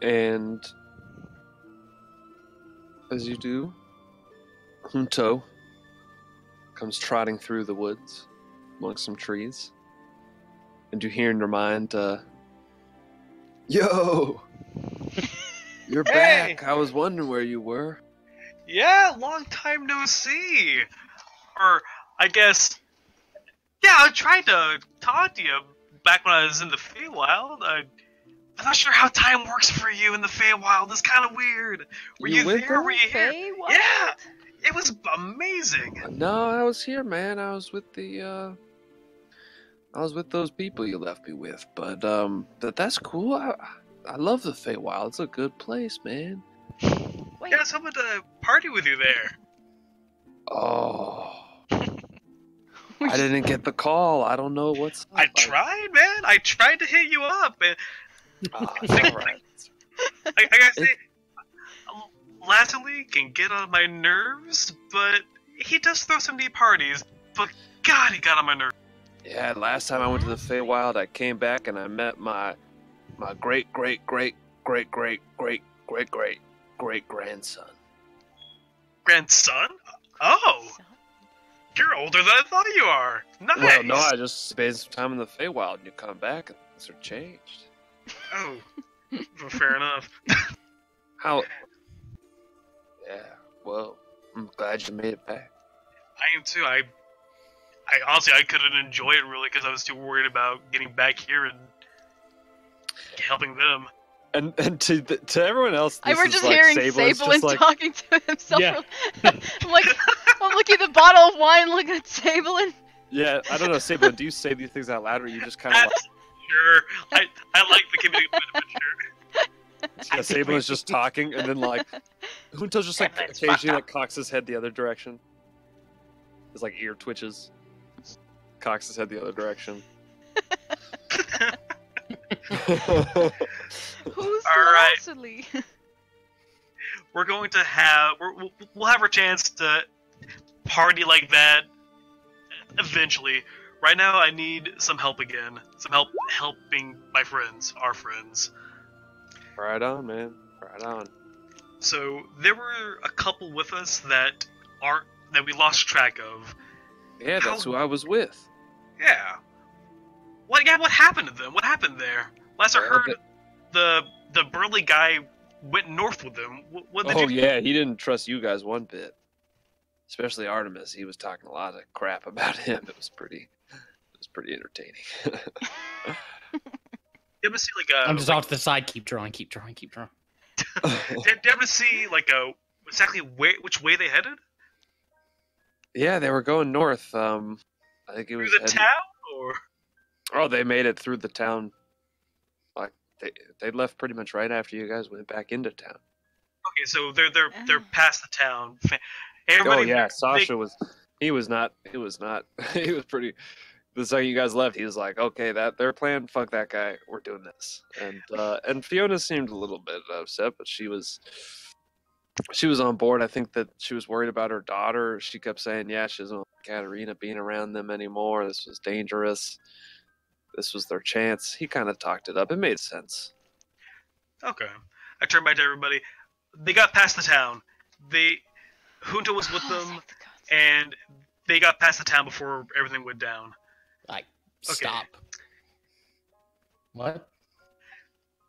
B: and as you do, Junto comes trotting through the woods amongst some trees, and you hear in your mind, "Yo, you're
E: Hey!
B: back! I was wondering where you were."
E: Yeah, long time no see. Or I guess, yeah, I tried to talk to you back when I was in the Feywild. I'm not sure how time works for you in the Feywild. It's kind of weird. Were
B: You
E: you
B: went
E: there?
B: there?
E: Were you here?
D: Feywild?
E: Yeah, it was amazing.
B: No, I was here, man. I was with the I was with those people you left me with, but that's cool. I love the Feywild. It's a good place, man.
D: Wait,
E: Yeah, I was hoping to party with you there.
B: Oh, I didn't get the call. I don't know what's.
E: I tried, man. I tried to hit you up. And
B: Oh, it's all right.
E: I gotta say, Latterly can get on my nerves, but he does throw some neat parties. But God, he got on my nerves.
B: Yeah, last time I went to the Feywild, I came back and I met my great great great great great great great great great grandson.
E: Grandson? Oh, you're older than I thought you are. Nice.
B: Well, no, I just spent some time in the Feywild, and you come back and things are changed.
E: Oh, well, fair enough.
B: How? Yeah. Well, I'm glad you made it back.
E: I am too. I honestly I couldn't enjoy it really because I was too worried about getting back here and helping them.
B: And to everyone else,
D: I
B: this
D: were
B: is
D: just
B: like
D: hearing
B: Sable is
D: Sable
B: just like,
D: talking to himself.
A: Yeah.
D: I'm like, I'm looking at the bottle of wine, looking at Sable, and
B: yeah, I don't know, Sable, do you say these things out loud, or you just kind of
E: That's sure. I like the comedic benefit.
B: like, Sable is just talking, and then like, Junto's just like
F: That's
B: occasionally
F: fucked
B: like cocks his head the other direction. His like ear twitches, cocks his head the other direction.
D: who's
E: Alright.
D: Lassie?
E: We're going to have we'll have our chance to party like that eventually. Right now, I need some help again. Some help helping my friends, our friends.
B: Right on, man. Right on.
E: So there were a couple with us that we lost track of.
B: Yeah, that's who I was with.
E: Yeah. What happened to them? What happened there? Last I
B: Well,
E: heard, the burly guy went north with them. What did
B: Oh
E: you?
B: yeah, he didn't trust you guys one bit. Especially Artemis. He was talking a lot of crap about him. It was pretty entertaining.
E: You ever see like a?
A: I'm just off to the side. Keep drawing. Keep drawing. Keep drawing.
E: Did you ever see like exactly which way they headed?
B: Yeah, they were going north. I think it
E: Through
B: was
E: the
B: heading-
E: town, or
B: Oh, they made it through the town. Like they left pretty much right after you guys went back into town.
E: okay, so they're past the town. Everybody,
B: Oh yeah,
E: they-
B: Sasha was. He was not. He was pretty the second you guys left, he was like, "Okay, that their plan. Fuck that guy. We're doing this." And Fiona seemed a little bit upset, but she was on board. I think that she was worried about her daughter. She kept saying, "Yeah, she doesn't want Katerina being around them anymore. This was dangerous. This was their chance." He kind of talked it up. It made sense.
E: Okay. I turned back to everybody. They got past the town. Junta was with them,
D: Thank the gods.
E: and they got past the town before everything went down.
A: Like,
E: Okay.
A: stop. What?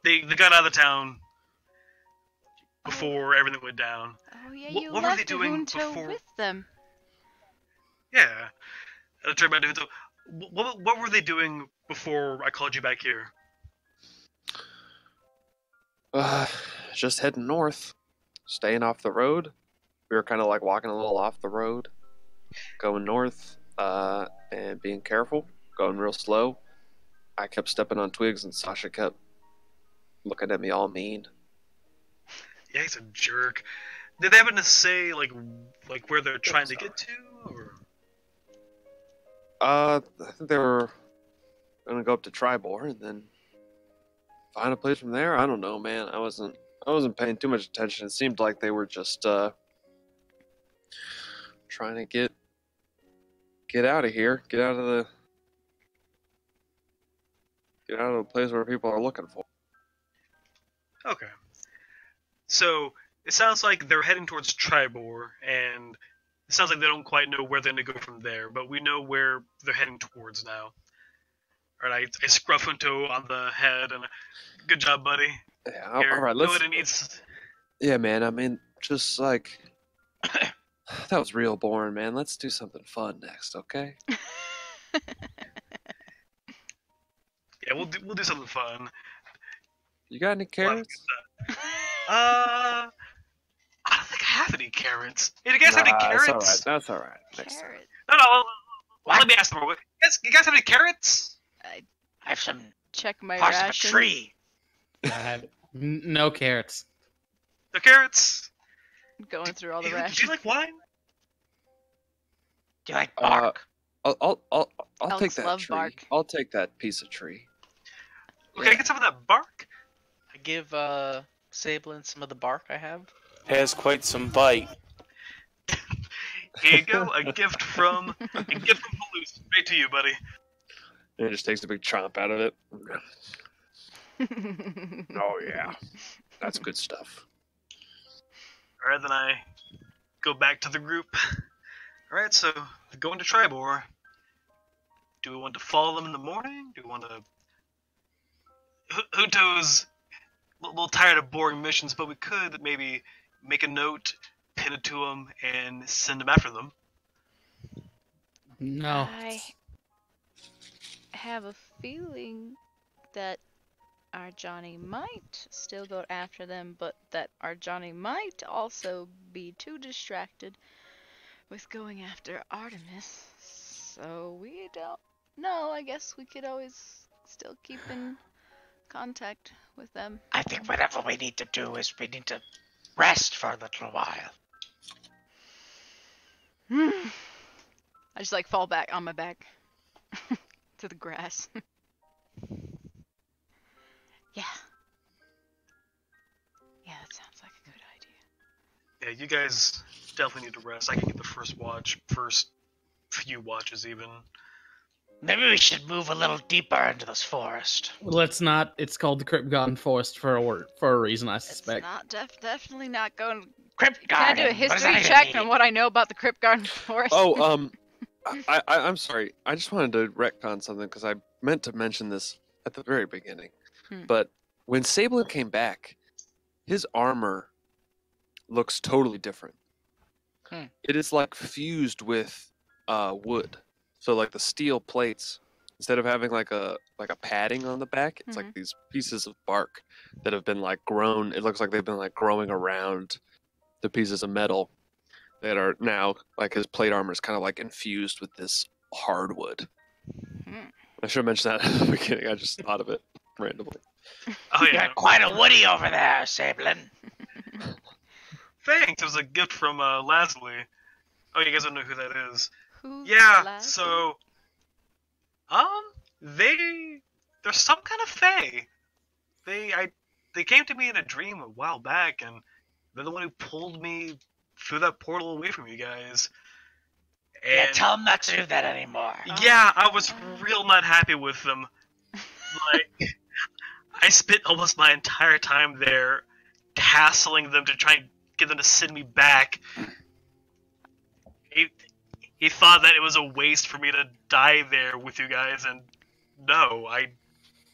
E: They got out of the town before everything went down.
D: Oh yeah,
E: What-
D: you
E: what were they
D: left
E: doing
D: Junto
E: before-
D: with them.
E: Yeah. I turned back to Junta. What were they doing before I called you back here?
B: Just heading north, staying off the road. We were kind of like walking a little off the road, going north, and being careful, going real slow. I kept stepping on twigs, and Sasha kept looking at me all mean.
E: Yeah, he's a jerk. Did they happen to say like where they're trying to get to? Or...
B: I think they were gonna go up to Tribor and then find a place from there. I don't know, man. I wasn't paying too much attention. It seemed like they were just trying to get out of here, get out of the place where people are looking for.
E: Okay. So it sounds like they're heading towards Tribor, and it sounds like they don't quite know where they're going to go from there, but we know where they're heading towards now. Alright, I scruff Junto on the head, and good job, buddy.
B: Yeah,
E: Here,
B: all right.
E: know
B: Let's.
E: what it needs.
B: Yeah, man. I mean, just like that was real boring, man. Let's do something fun next, okay?
E: Yeah, we'll do something fun.
B: You got any carrots?
E: I don't think I have any carrots. Hey, do you guys have any carrots?
B: That's all right. That's all right. Next time.
D: Carrot.
E: No. Let me ask them. You guys have any carrots?
F: I have some
D: Check my
F: parts of a
D: ration.
F: tree.
A: I have no carrots.
E: No carrots?
D: Going through all the
E: Do you
D: rations.
E: like wine?
F: Do you like bark?
B: I'll
D: Elks
B: take that
D: love
B: tree.
D: bark.
B: I'll take that piece of tree.
E: Okay, I get some of that bark.
G: I give Sablin some of the bark I have.
C: Has quite some bite.
E: Here you go, a gift from Palouse. Straight to you, buddy.
B: And it just takes a big chomp out of it. Oh yeah, that's good stuff.
E: Alright, then I go back to the group. Alright, so going to Tribor. Do we want to follow them in the morning? Do we want to... Junto's a little tired of boring missions, but we could maybe make a note, pin it to him, and send him after them.
A: No.
D: I have a feeling that our Johnny might still go after them, but that our Johnny might also be too distracted with going after Artemis. So we don't know. I guess we could always still keep in contact with them.
F: I think whatever we need to do is we need to rest for a little while.
D: I just like fall back on my back to the grass. Yeah. Yeah, that sounds like a good idea.
E: Yeah, you guys definitely need to rest. I can get the first few watches even.
F: Maybe we should move a little deeper into this forest.
A: Let's not. It's called the Crypt Garden Forest for a reason, I
D: It's
A: suspect.
D: not definitely not going.
F: Crypt
D: Can I
F: garden.
D: do a
F: What does
D: history
F: that even
D: check
F: mean?
D: on what I know about the Crypt Garden Forest?
B: Oh, I'm sorry. I just wanted to retcon something because I meant to mention this at the very beginning. But when Sablin came back, his armor looks totally different. It is like fused with wood. So like the steel plates, instead of having like a padding on the back, it's like these pieces of bark that have been like grown. It looks like they've been like growing around the pieces of metal that are now like his plate armor is kind of like infused with this hardwood. I should have mentioned that at the beginning. I just thought of it randomly.
E: Oh yeah.
F: You're quite a woody over there, Sablin.
E: Thanks. It was a gift from Lasley. Oh, you guys don't know who that is.
D: Who's
E: Yeah.
D: last?
E: So They're some kind of fae. They came to me in a dream a while back, and they're the one who pulled me through that portal away from you guys. And
F: Yeah, tell him not to do that anymore.
E: yeah, I was real not happy with them. Like, I spent almost my entire time there hassling them to try and get them to send me back. He thought that it was a waste for me to die there with you guys, and no, I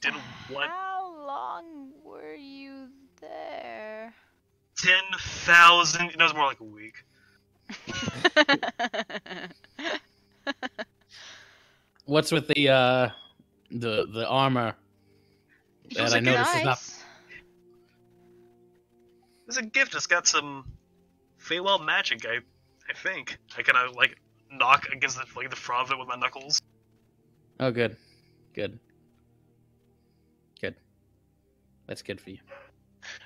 E: didn't want
D: How long were you there?
E: 10,000. That was more like a week.
A: What's with the armor? That I noticed is not.
D: Nice.
E: It's a gift. It's got some Feywild magic. I think I kind of like knock against the front of it with my knuckles.
A: Oh, good. That's good for you.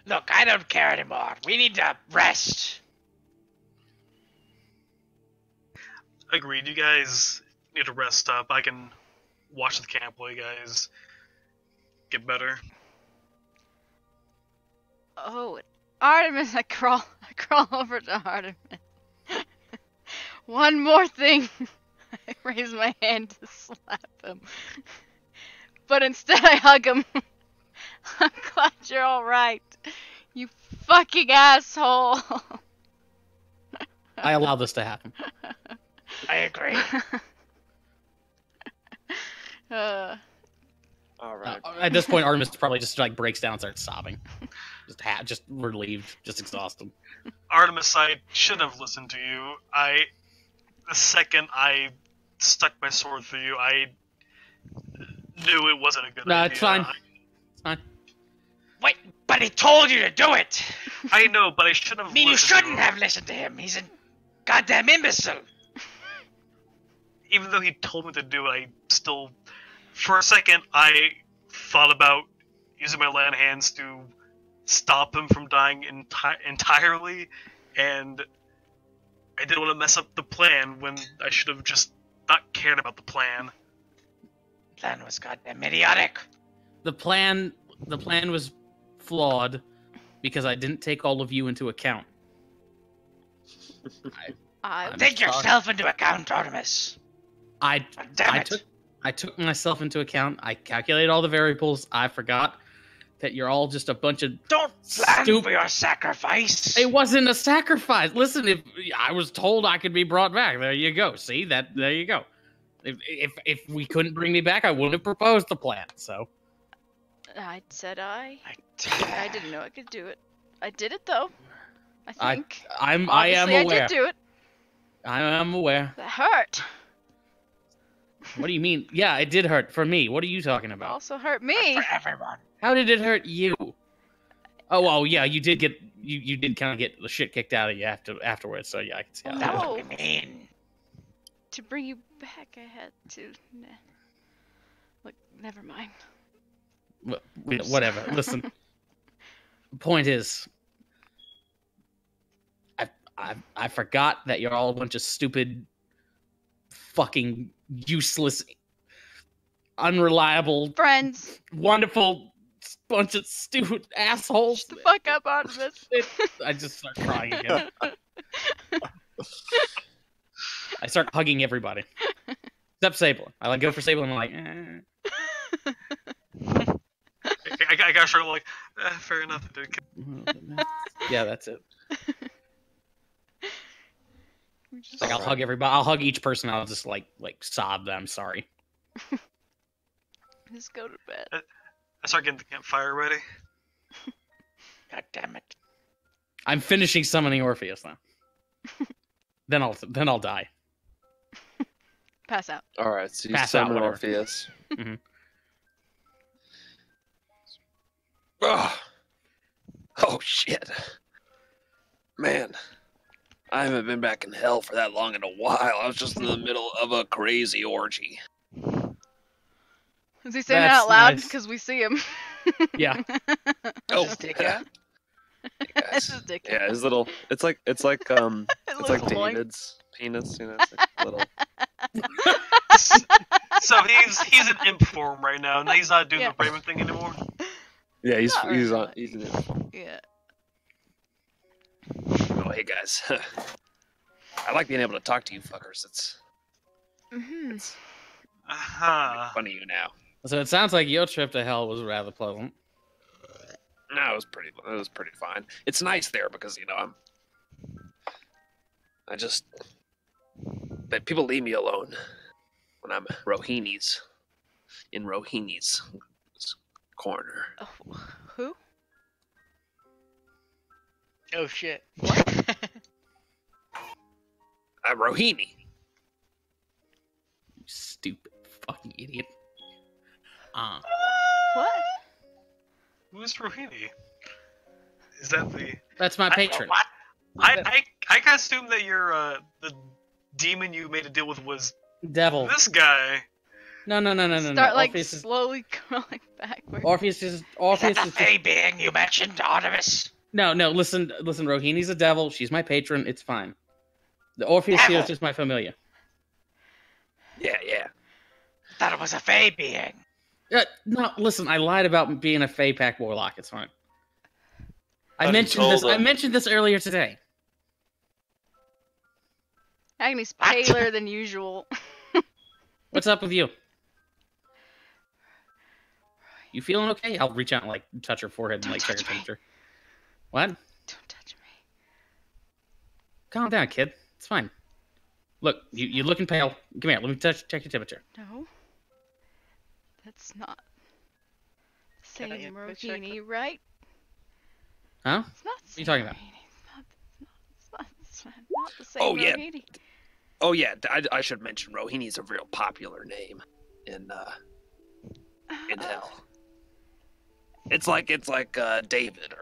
F: Look, I don't care anymore. We need to rest.
E: Agreed. You guys need to rest up. I can watch the camp while you guys get better.
D: Oh, Artemis! I crawl over to Artemis. One more thing. I raise my hand to slap him, but instead I hug him. I'm glad you're all right. You fucking asshole.
A: I allow this to happen.
F: I agree.
B: All right.
A: At this point, Artemis probably just like breaks down and starts sobbing. Just relieved, just exhausted.
E: Artemis, I shouldn't have listened to you. The second I stuck my sword through you, I knew it wasn't a good idea.
A: No, it's fine. It's fine.
F: Wait, but he told you to do it.
E: I know, but I shouldn't have
F: I mean, you
E: listened to
F: shouldn't
E: him.
F: have listened to him. He's a goddamn imbecile.
E: Even though he told me to do it, I still... For a second, I thought about using my land hands to stop him from dying entirely, and I didn't want to mess up the plan when I should have just not cared about the plan.
F: Plan was goddamn idiotic.
A: The plan was flawed because I didn't take all of you into account. I'm
F: Take
A: sorry.
F: yourself into account, Artemis.
A: I
F: Damn it.
A: I took myself into account. I calculated all the variables. I forgot that you're all just a bunch of...
F: Don't plan
A: Stupid.
F: for your sacrifice.
A: It wasn't a sacrifice. Listen, if I was told I could be brought back, there you go. See that? There you go. If we couldn't bring me back, I wouldn't have proposed the plan. So
D: I said I didn't know I could do it. I did it though. I think.
A: I am
D: Obviously,
A: aware.
D: I did do it.
A: I am aware.
D: That hurt.
A: What do you mean? Yeah, it did hurt for me. What are you talking
D: It
A: about?
D: also hurt me.
F: For everyone.
A: How did it hurt you? Oh, yeah, you did get you did kind of get the shit kicked out of you afterwards. So yeah, I can see how.
F: That
D: No.
F: would be mean.
D: To bring you back, I had to. Look, never mind.
A: Whatever. Listen. Point is, I forgot that you're all a bunch of stupid, fucking useless, unreliable,
D: Friends,
A: wonderful bunch of stupid assholes.
D: shut the fuck up, Artemis.
A: I just start crying again. I start hugging everybody. Except Sable. I go for Sable and I'm like,
E: I got sort of like, fair enough. It didn't
A: Yeah, that's it.
D: We just-
A: Like I'll hug everybody. I'll hug each person. I'll just like sob that I'm sorry.
D: Just go to bed.
E: I start getting the campfire ready.
F: God damn it.
A: I'm finishing summoning Orpheus now. then I'll die.
D: Pass out.
B: All right, so you
A: Pass out,
B: summon
A: whatever.
B: Orpheus.
A: Mhm.
B: Ugh. Oh shit, man! I haven't been back in hell for that long in a while. I was just in the middle of a crazy orgy.
D: Is he saying it
A: That's
D: out loud?
A: nice.
D: Because we see him.
A: Yeah.
B: Oh,
F: Stick out?
B: Hey, guys.
D: It's his dick.
B: Yeah, his little. It's like it's like
D: Little
B: like
D: boy.
B: David's penis. You know, it's like a little.
E: So he's an imp form right now, and he's not doing the Raven thing anymore.
B: Yeah, he's
D: Not really.
B: on he's in it.
D: Yeah.
B: Oh, hey guys. I like being able to talk to you fuckers. It's
D: Mm-hmm.
B: funny you now.
A: So it sounds like your trip to hell was rather pleasant.
B: No, it was pretty fine. It's nice there because but people leave me alone when I'm in Rohini's corner.
D: Oh, who?
G: Oh shit.
D: What?
B: I'm Rohini.
A: You stupid fucking idiot.
D: What?
E: Who's Rohini? Is that the?
A: That's my patron.
F: What?
E: I can assume that you're the demon you made a deal with was
A: Devil.
E: this guy.
A: No.
D: Start like
A: Orpheus is,
D: slowly crawling backward.
A: Orpheus
F: Is
A: is
F: that the
A: just
F: fey being you mentioned, Artemis?
A: no. Listen. Rohini's a devil. She's my patron. It's fine. The Orpheus here is just my familiar.
B: Yeah.
F: Thought it was a fey being.
A: No, listen. I lied about being a Fey Pack warlock. It's fine. I
C: Thought you
A: mentioned
C: told
A: this. I
C: them.
A: mentioned this earlier today.
D: Agnes paler than usual.
A: What's up with you? You feeling okay? I'll reach out and like touch her forehead and like check her temperature. What?
D: Don't touch me.
A: Calm down, kid. It's fine. Look, you're looking pale. Come here. Let me check your temperature.
D: No. That's not the
G: Can I
D: same
G: input check
D: Rohini, right?
A: Huh?
D: It's not the
A: What are
D: same
A: you talking about?
D: Rohini. It's not the same
B: Oh, yeah.
D: Rohini.
B: Oh yeah, I should mention Rohini's a real popular name in hell. It's like David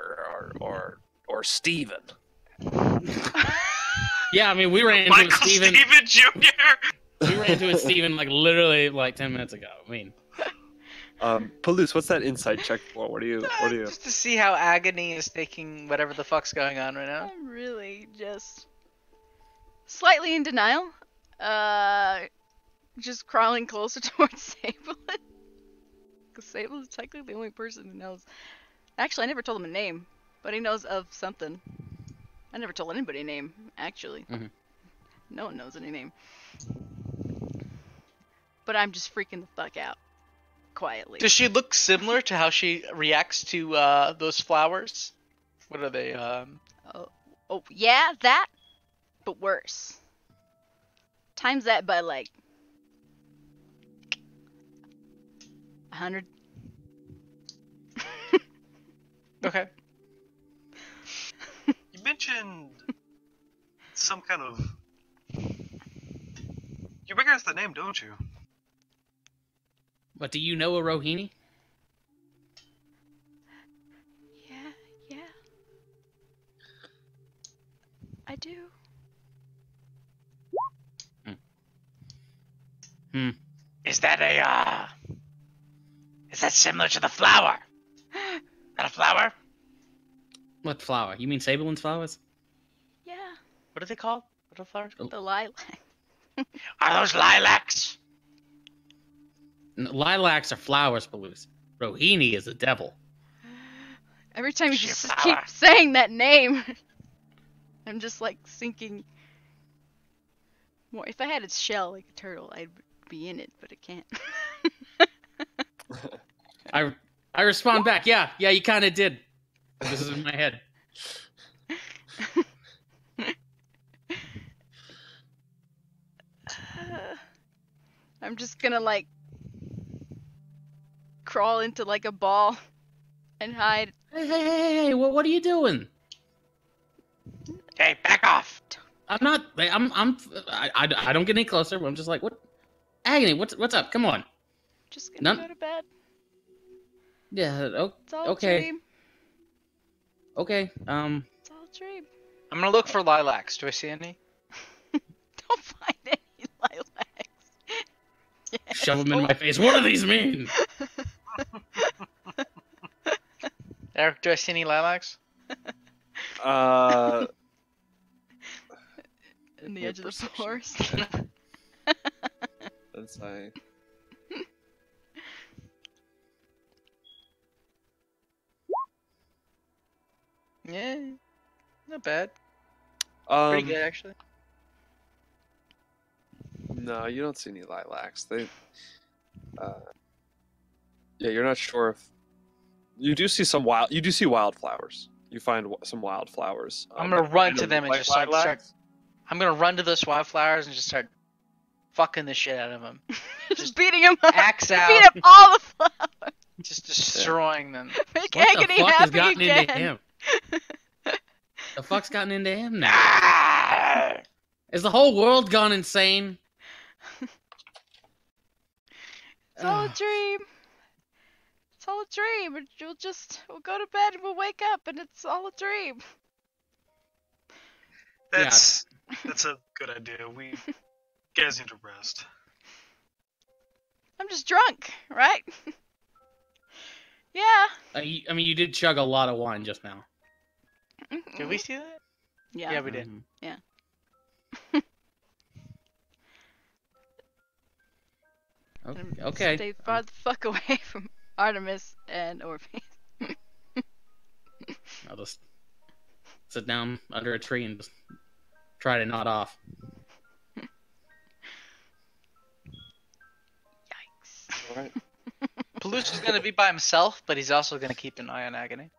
B: or Steven.
A: Yeah, I mean, we ran into
E: Michael
A: Steven.
E: Steven Jr.
A: We ran into Steven like literally like 10 minutes ago. I mean,
B: Palouse, what's that insight check for? What do you?
G: Just to see how Agony is taking whatever the fuck's going on right now.
D: I'm really just slightly in denial. Just crawling closer towards Sable. Because Sable is technically the only person who knows. Actually, I never told him a name, but he knows of something. I never told anybody a name, actually.
A: Mhm.
D: No one knows any name. But I'm just freaking the fuck out. Quietly.
G: Does she look similar to how she reacts to those flowers? What are they?
D: Oh, yeah, that, but worse. Times that by like 100.
G: Okay.
E: You mentioned some kind of. You recognize the name, don't you?
A: but do you know a Rohini?
D: Yeah. I do.
F: Is that is that similar to the flower? Not a flower?
A: What flower? You mean Sableman's flowers?
D: Yeah,
G: What are they called? What are flowers?
A: Oh.
D: the lilac.
F: Are those lilacs?
A: Lilacs are flowers, Palouse. Rohini is a devil.
D: Every time you
F: She a
D: just
F: flower?
D: keep saying that name, I'm just like sinking more. If I had its shell like a turtle, I'd be in it, but it can't.
A: I respond back. Yeah, you kind of did. This is in my head.
D: I'm just gonna like crawl into like a ball and hide.
A: Hey, what are you doing?
F: Hey, back off!
A: I'm not. I don't get any closer. I'm just like, what? Agony, what's up? Come on.
D: Just gonna
A: None-
D: go to bed.
A: Yeah.
D: It's all
A: Okay.
D: a dream.
A: Okay.
D: It's all a dream.
G: I'm gonna look for lilacs. Do I see any?
D: Don't find any lilacs.
A: Shove them in my face. What do these mean?
G: Eric, do I see any lilacs?
D: In the edge of the forest.
B: That's I.
G: not bad. Pretty good, actually.
B: No, you don't see any lilacs. They, yeah, you're not sure if you do see some wild. You do see wildflowers. You find some wildflowers.
G: I'm gonna run to them and
B: white
G: just start.
B: lilacs?
G: I'm gonna run to those wildflowers and just start fucking the shit out of them.
D: Just beating him up.
G: Axe out.
D: Beat up all the flowers.
G: Just destroying them.
D: Make
A: What the
D: Agony
A: fuck has
D: happy
A: gotten
D: again.
A: into him? The fuck's gotten into him now?
F: Ah!
A: Is the whole world gone insane?
D: It's all a dream. It's all a dream. We'll go to bed and we'll wake up and it's all a dream.
E: That's a good idea. We guys need to rest.
D: I'm just drunk, right? Yeah.
A: I mean, you did chug a lot of wine just now.
G: Did we see that?
D: Yeah.
G: Yeah, we did.
A: Mhm. Okay.
D: Stay far the fuck away from Artemis and Orpheus.
A: I'll just sit down under a tree and just try to nod off.
D: Yikes.
B: All right.
G: Paluch is gonna be by himself, but he's also gonna keep an eye on Agony.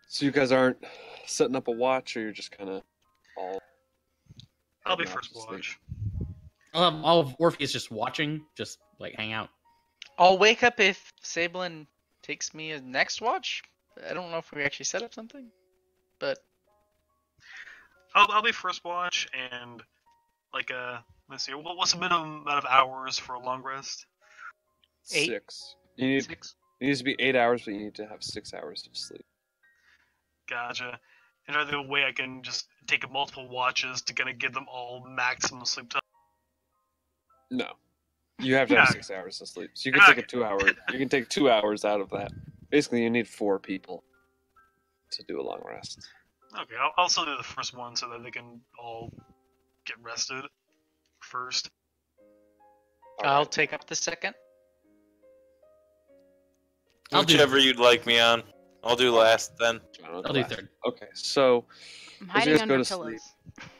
B: So you guys aren't setting up a watch, or you're just kind of all.
E: I'll be
B: heading off
E: first
B: to sleep?
E: watch.
A: All of Orpheus just watching, just like hang out.
G: I'll wake up if Sablin takes me a next watch. I don't know if we actually set up something, but
E: I'll be first watch and like let's see, what's the minimum amount of hours for a long rest?
G: 8?
B: 6. You need
G: 6.
B: it needs to be 8 hours, but you need to have 6 hours of sleep.
E: Gotcha. And are there a way I can just take multiple watches to kind of give them all maximum sleep time?
B: No, you have to have
E: Yeah.
B: 6 hours of sleep. So you can take a 2 hour. You can take 2 hours out of that. Basically, you need 4 people to do a long rest.
E: Okay, I'll still do the first one so that they can all get rested first.
G: I'll take up the second.
A: I'll do-
C: Whichever you'd like me on. I'll do last then.
B: John, I'll
A: I'll do
B: last.
A: third.
B: Okay, so
D: I'm
B: As you
D: hiding
B: guys go
D: under
B: to sleep.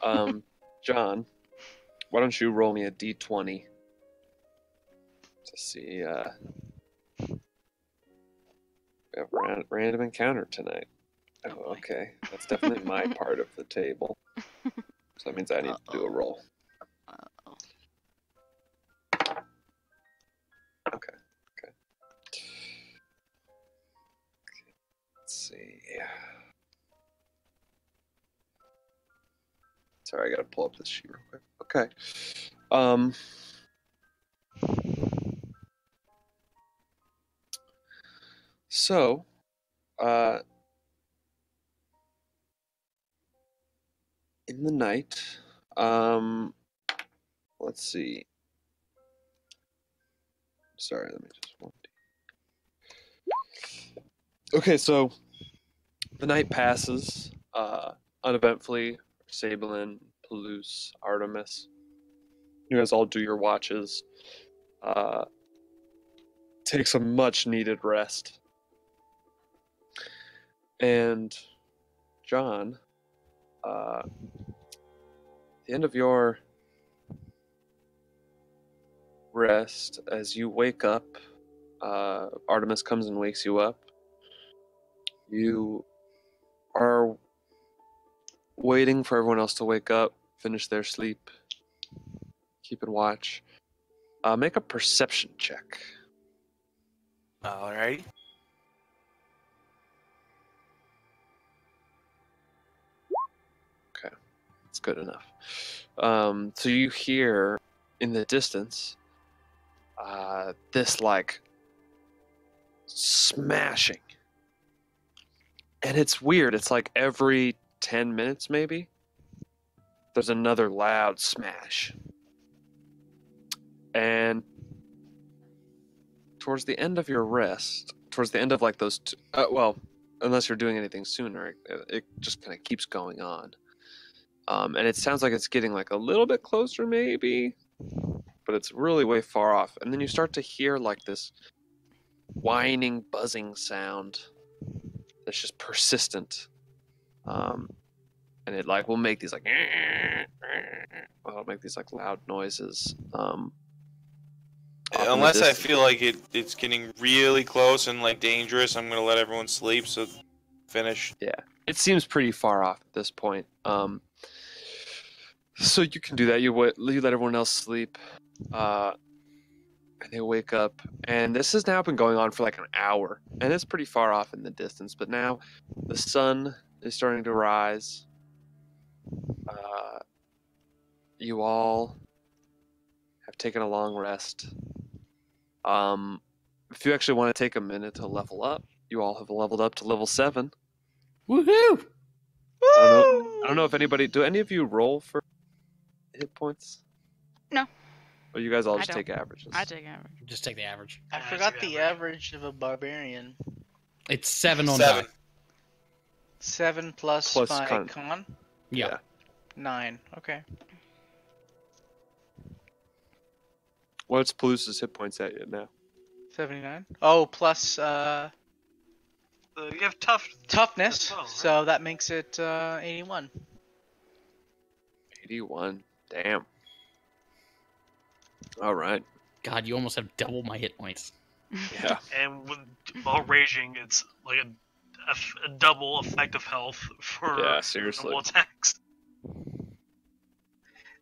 D: pillows.
B: John, why don't you roll me a d20 to see? We have random encounter tonight.
D: Oh,
B: Oh,
D: boy.
B: okay, that's definitely my part of the table. So that means I need to do a roll.
D: Uh-oh.
B: Okay. Let's see. Sorry, I gotta pull up this sheet real quick. Okay. So, in the night, let's see. Sorry, let me just one. Okay, so the night passes uneventfully. Sablin, Palouse, Artemis. You guys all do your watches. Take some much needed rest. And John, at the end of your rest, as you wake up, Artemis comes and wakes you up. You are waiting for everyone else to wake up, finish their sleep, keeping watch. Make a perception check.
C: Alrighty.
B: It's good enough. So you hear in the distance this like smashing. And it's weird. It's like every 10 minutes, maybe, there's another loud smash. And towards the end of your rest, towards the end of like those, well, unless you're doing anything sooner, it just kind of keeps going on. And it sounds like it's getting like a little bit closer, maybe, but it's really way far off. And then you start to hear like this whining, buzzing sound it's just persistent. And it like will make these like it'll make these like loud noises.
C: Unless I feel like it's getting really close and like dangerous, I'm gonna let everyone sleep. So finish.
B: Yeah, it seems pretty far off at this point. So you can do that. You let everyone else sleep, and they wake up. And this has now been going on for like an hour, and it's pretty far off in the distance. But now the sun is starting to rise. You all have taken a long rest. If you actually want to take a minute to level up, you all have leveled up to level 7.
A: Woohoo!
B: I don't know if anybody. Do any of you roll for hit points?
D: No.
B: Or you guys all
D: I
B: just take
D: don't.
B: averages?
D: I take average.
A: Just take the average.
G: I
E: Yeah,
G: forgot
E: it's
G: the average of a barbarian.
A: It's 7 on
C: 7.
A: die.
G: 7 plus
B: Plus
G: my
B: con.
G: con?
A: Yeah.
G: 9. Okay.
B: What's Palusa's hit points at you now?
G: 79. Oh, plus
E: You have
G: toughness,
E: as well, right?
G: so that makes it 81.
B: 81. Damn. All right.
A: God, you almost have double my hit points.
B: Yeah.
E: And while raging, it's like a double effect of health for
B: Yeah, seriously.
E: normal attacks.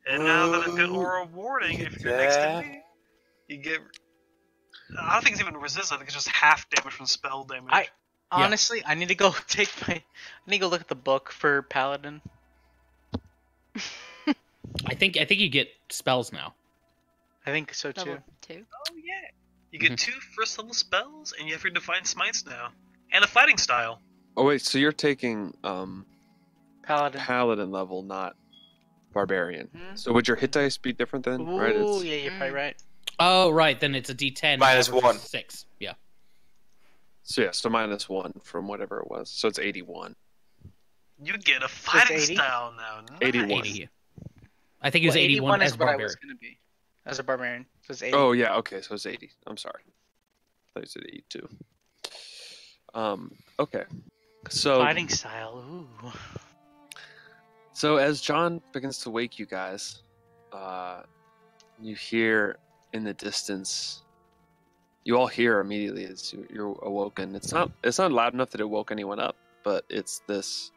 E: And now that I've got aura warning, if you're next to me, you get. I don't think it's even resist. I think it's just half damage from spell damage.
G: Honestly, I need to go I need to go look at the book for Paladin.
A: I think you get spells now.
G: I think so too.
D: Level 2.
E: Oh yeah, you get 2 first level spells, and you have your divine smites now, and a fighting style.
B: Oh wait, so you're taking
G: Paladin.
B: paladin level, not barbarian.
G: Hmm?
B: So would your hit dice be different then?
G: Ooh,
B: Right?
G: yeah, you're probably right.
A: Oh, right. Then it's a D10.
C: Minus
A: average
C: 1.
A: 6. Yeah.
B: So yeah, so -1 from whatever it was. So it's 81.
E: You get a fighting
G: 80?
E: style now. Nice.
B: 81.
A: 80. I think it was
G: Well,
A: 81 as
G: is what I was
A: barbarian.
G: going to be. As a barbarian. So it's 80.
B: Oh yeah, okay, so it's 80. I'm sorry. I thought you said 82. Okay. So
G: Fighting style. Ooh.
B: So as John begins to wake you guys, you hear in the distance. You all hear immediately as you're awoken. It's not loud enough that it woke anyone up, but it's this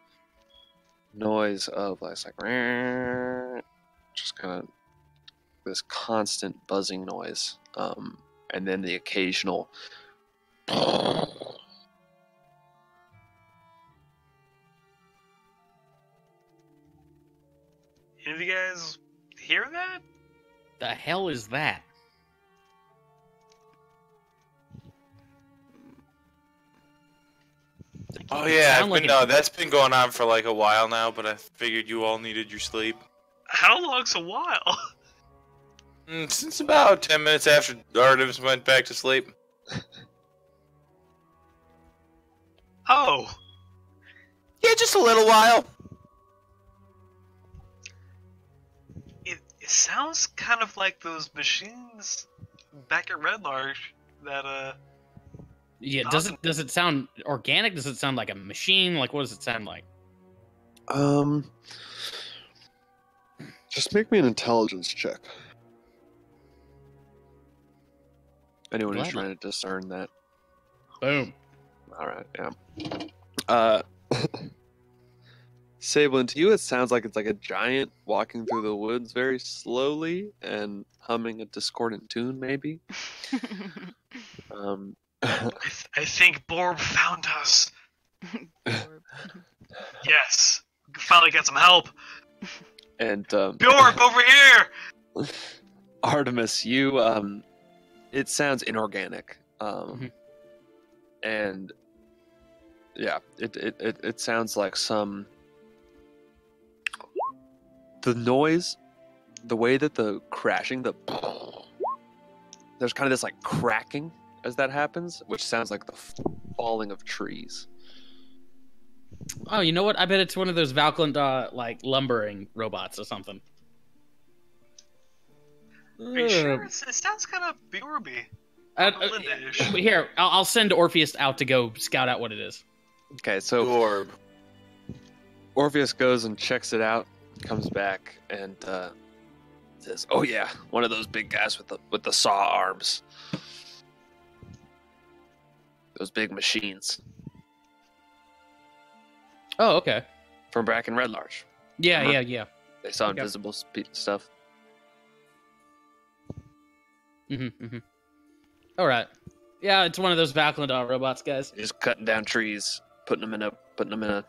B: noise of like, it's like just kind of this constant buzzing noise, and then the occasional.
E: Any of you guys hear that?
A: The hell is that?
C: Oh
A: It
C: yeah,
A: sound like
C: that's been going on for like a while now. But I figured you all needed your sleep.
E: How long's a while?
C: Since about 10 minutes after Artemis went back to sleep.
E: Oh,
C: Yeah, just a little while.
E: it sounds kind of like those machines back at Red Larch that
A: Yeah, does it sound organic? Does it sound like a machine? Like, what does it sound like?
B: Just make me an intelligence check. Anyone who's
A: Gladly.
B: trying to discern that.
A: Boom.
B: All right, yeah. Sablin, to you it sounds like it's like a giant walking through the woods very slowly and humming a discordant tune, maybe.
E: I think Borb found us. Yes, we can finally get some help.
B: And
E: Bjork, over here!
B: Artemis, you it sounds inorganic. And yeah, it sounds like some the noise, the way that the crashing, there's kind of this like cracking as that happens, which sounds like the falling of trees.
A: Oh, you know what? I bet it's one of those Valkland like lumbering robots or something.
E: Are you sure? It sounds kind of Bjorby. Lindish.
A: Here, I'll send Orpheus out to go scout out what it is.
B: Okay, so
C: Orb.
B: Orpheus goes and checks it out, comes back, and says, "Oh yeah, one of those big guys with the saw arms, those big machines
A: Oh, okay.
B: from Bracken Red Large.
A: Yeah,
B: Remember?
A: yeah.
B: They saw
A: Okay.
B: invisible stuff."
A: All right. Yeah, it's one of those Valklandar robots, guys.
B: Just cutting down trees, putting them in a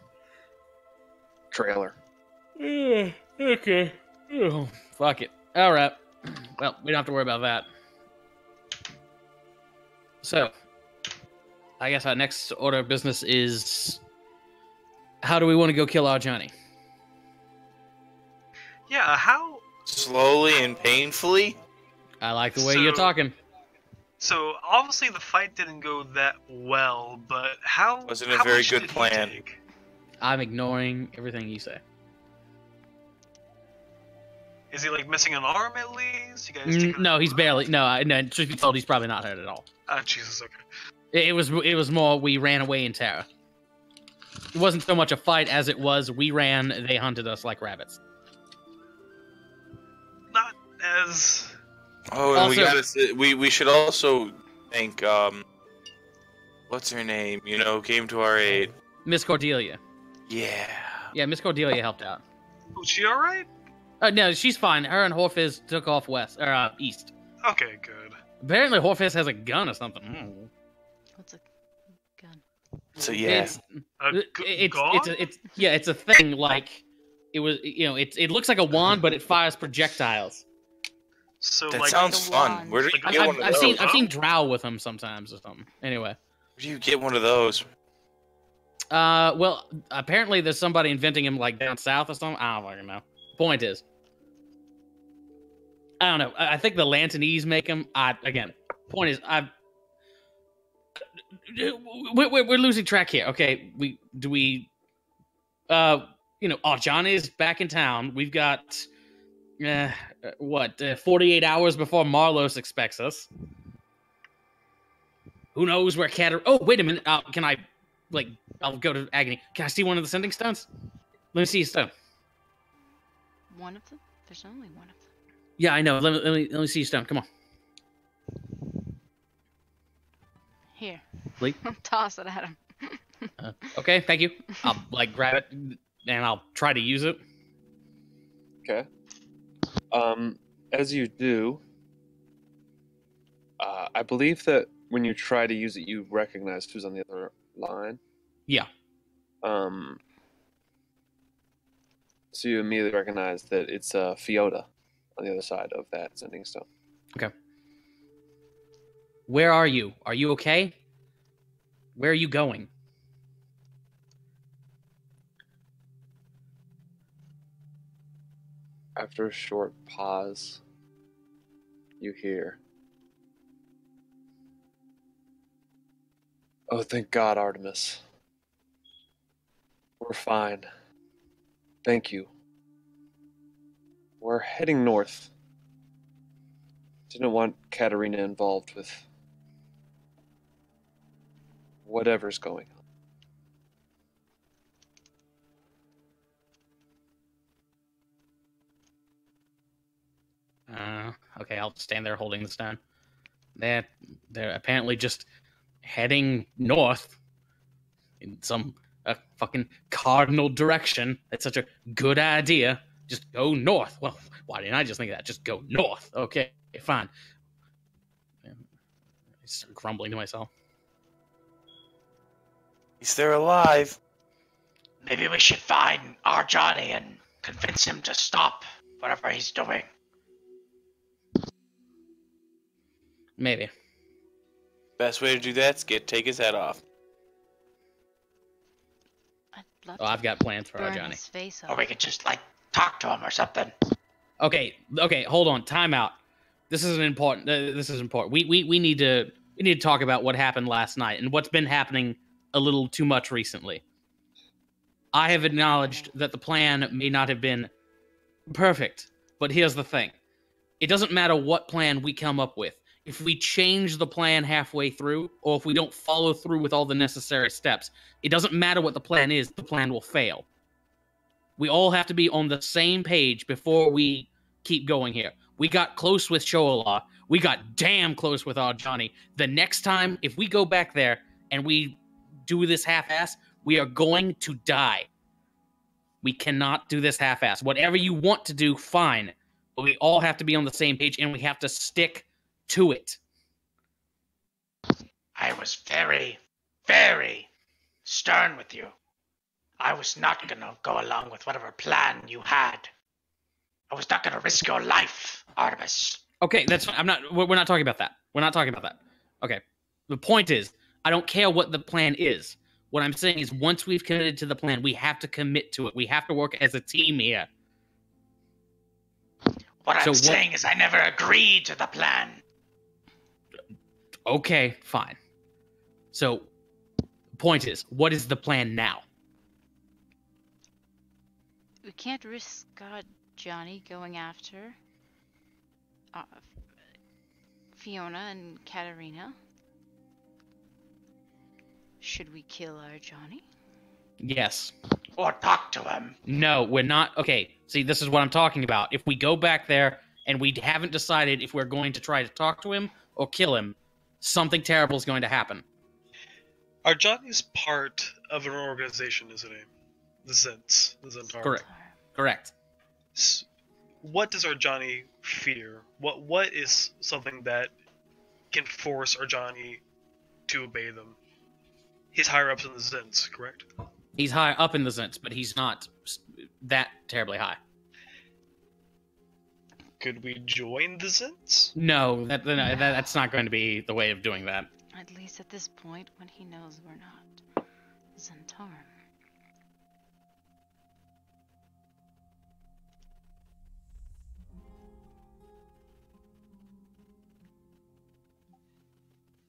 B: trailer.
A: Okay. Oh, fuck it. All right. Well, we don't have to worry about that. So, I guess our next order of business is, how do we want to go kill our Johnny?
E: Yeah, how?
C: Slowly and painfully.
A: I like the way you're
E: So-
A: talking.
E: So obviously the fight didn't go that well, but how?
C: Wasn't a
E: how
C: very
E: much
C: good
E: did he
C: plan.
E: take?
A: I'm ignoring everything you say.
E: Is he like missing an arm at least? You guys taking
A: No,
E: a-
A: he's barely. No, truth be told, he's probably not hurt at all.
E: Ah, Jesus. Okay.
A: It was more we ran away in terror. It wasn't so much a fight as it was we ran, they hunted us like rabbits.
E: Not as.
C: Oh, and we
A: Also-
C: we should also thank what's her name? You know, came to our aid.
A: Miss Cordelia.
C: Yeah.
A: Yeah, Miss Cordelia helped out.
E: Was she all right?
A: No, she's fine. Her and Horfiz took off east.
E: Okay, good.
A: Apparently, Horfiz has a gun or something.
D: What's a gun?
C: So yeah.
A: It's
E: It's
A: it's it's a thing. Like it was, it looks like a wand, but it fires projectiles.
E: So
C: That
E: like
C: sounds
D: Like a
C: fun.
D: wand.
C: Where do you
E: Like
C: get
A: I've,
C: one of
A: I've
C: those?
A: seen I've seen Drow with them sometimes or something. Anyway,
C: Where do you get one of those?
A: well, apparently there's somebody inventing him like down south or something. I don't fucking know. Point is, I don't know. I think the Lantanese make them. Point is, we're losing track here. Okay, John is back in town. We've got 48 hours before Marlos expects us. Who knows where Oh, wait a minute. Can I, I'll go to Agony. Can I see one of the sending stones? Let me see a stone.
D: One of them? There's only one of them.
A: Yeah, I know. Let me see a stone. Come on.
D: Here.
A: Lee?
D: Toss it at him.
A: Okay, thank you. I'll grab it and I'll try to use it.
B: Okay. As you do, I believe that when you try to use it, you recognize who's on the other line.
A: Yeah.
B: So you immediately recognize that it's Fiota on the other side of that sending stone.
A: Where are you? Are you okay? Where are you going?
B: After a short pause, you hear, "Oh, thank God, Artemis. We're fine. Thank you. We're heading north. Didn't want Katerina involved with whatever's going on."
A: Okay, I'll stand there holding the stone. They're apparently just heading north in some fucking cardinal direction. That's such a good idea. Just go north. Well, why didn't I just think of that? Just go north. Okay, fine. I start grumbling to myself.
C: He's there alive.
F: Maybe we should find our Johnny and convince him to stop whatever he's doing.
A: Maybe.
C: Best way to do that is take his head off.
D: I'd love
A: Oh, I've got plans for
D: to
A: our
D: burn
A: Johnny.
D: his face
F: Or
D: off.
F: we could just, talk to him or something.
A: Okay, hold on. Time out. This is important. This is important. We need to talk about what happened last night and what's been happening a little too much recently. I have acknowledged that the plan may not have been perfect, but here's the thing. It doesn't matter what plan we come up with. if we change the plan halfway through, or if we don't follow through with all the necessary steps, it doesn't matter what the plan is, the plan will fail. We all have to be on the same page before we keep going here. We got close with Shoala. We got damn close with our Johnny. The next time, if we go back there and we do this half-ass, we are going to die. We cannot do this half-ass. Whatever you want to do, fine. But we all have to be on the same page, and we have to stick to it.
F: I was very, very stern with you. I was not gonna go along with whatever plan you had. I was not gonna risk your life, Artemis.
A: Okay, that's fine. We're not talking about that. We're not talking about that. Okay. The point is, I don't care what the plan is. What I'm saying is, once we've committed to the plan, we have to commit to it. We have to work as a team here.
F: What I'm saying is I never agreed to the plan.
A: Okay, fine. So, the point is, what is the plan now?
D: We can't risk Johnny going after Fiona and Katarina. Should we kill our Johnny?
A: Yes.
F: Or talk to him.
A: No, we're not. Okay, see, this is what I'm talking about. If we go back there and we haven't decided if we're going to try to talk to him or kill him, something terrible is going to happen.
E: Are Johnny's part of an organization, isn't he? The Zents. The Zentarum.
A: Correct.
E: What does our Johnny fear? What is something that can force our Johnny to obey them? He's higher up in the Zents, correct?
A: He's high up in the Zents, but he's not that terribly high.
E: Could we join the Zents?
A: No, that's not going to be the way of doing that.
D: At least at this point, when he knows we're not Zentarum.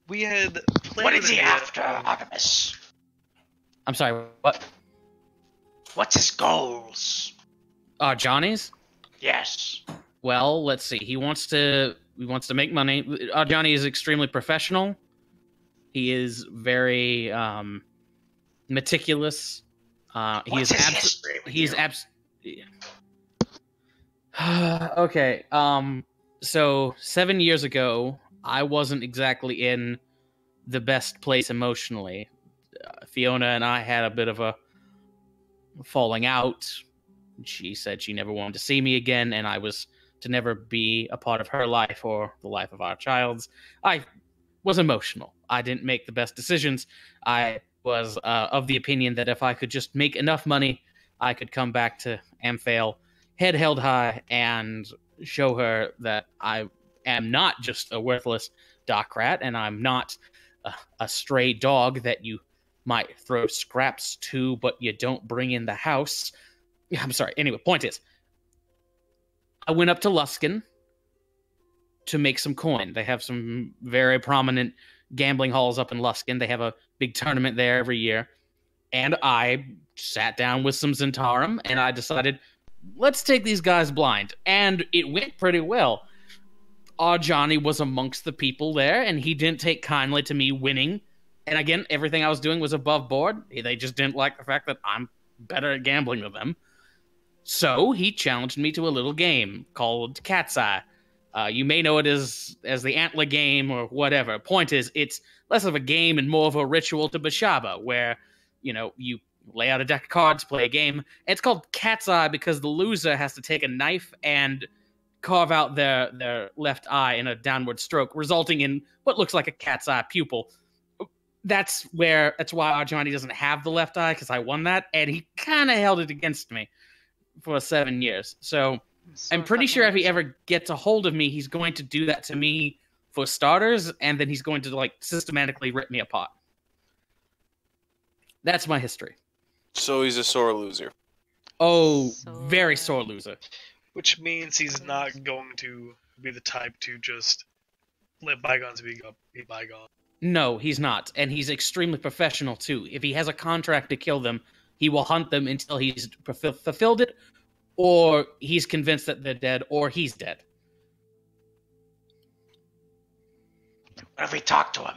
E: We had planned.
F: What is he after, Artemis?
A: I'm sorry, what?
F: What's his goals?
A: Johnny's?
F: Yes.
A: Well, let's see. He wants to make money. Johnny is extremely professional. He is very meticulous.
F: What's his history with
A: he's
F: you?
A: Okay. So 7 years ago, I wasn't exactly in the best place emotionally. Fiona and I had a bit of a falling out. She said she never wanted to see me again, and I was to never be a part of her life or the life of our child's. I was emotional. I didn't make the best decisions. I was of the opinion that if I could just make enough money, I could come back to Amphail, head held high, and show her that I am not just a worthless dock rat, and I'm not a stray dog that you might throw scraps to, but you don't bring in the house. I'm sorry. Anyway, point is, I went up to Luskan to make some coin. They have some very prominent gambling halls up in Luskan. They have a big tournament there every year. And I sat down with some Zentarum, and I decided, let's take these guys blind. And it went pretty well. Our Johnny was amongst the people there, and he didn't take kindly to me winning. And again, everything I was doing was above board. They just didn't like the fact that I'm better at gambling than them. So he challenged me to a little game called Cat's Eye. You may know it as the Antler game or whatever. Point is, it's less of a game and more of a ritual to Bashaba, where, you lay out a deck of cards, play a game. It's called Cat's Eye because the loser has to take a knife and carve out their left eye in a downward stroke, resulting in what looks like a cat's eye pupil. That's why our Johnny doesn't have the left eye, because I won that, and he kind of held it against me for 7 years. So I'm pretty sure if he ever gets a hold of me, he's going to do that to me for starters, and then he's going to systematically rip me apart. That's my history.
C: So he's a sore loser.
A: Oh, very sore loser.
E: Which means he's not going to be the type to just let bygones be bygones.
A: No, he's not. And he's extremely professional, too. If he has a contract to kill them, he will hunt them until he's fulfilled it, or he's convinced that they're dead, or he's dead.
F: What if we talk to him?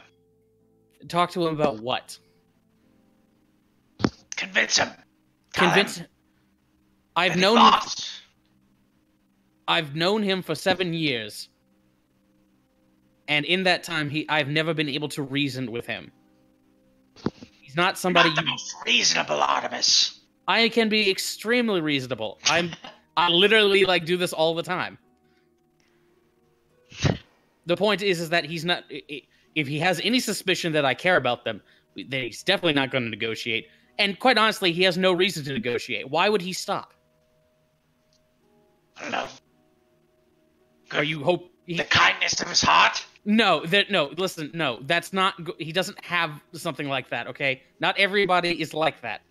A: Talk to him about what?
F: Convince him. Tell
A: Convince.
F: him
A: I've
F: that he
A: known him.
F: lost.
A: I've known him for 7 years, and in that time, I've never been able to reason with him. He's not somebody
F: Not the most reasonable, Artemis.
A: I can be extremely reasonable. I literally like do this all the time. The point is that he's not. If he has any suspicion that I care about them, then he's definitely not going to negotiate. And quite honestly, he has no reason to negotiate. Why would he stop?
F: I don't know.
A: Are you hope?
F: The kindness of his heart?
A: No, listen, no, that's not. He doesn't have something like that. Okay, not everybody is like that.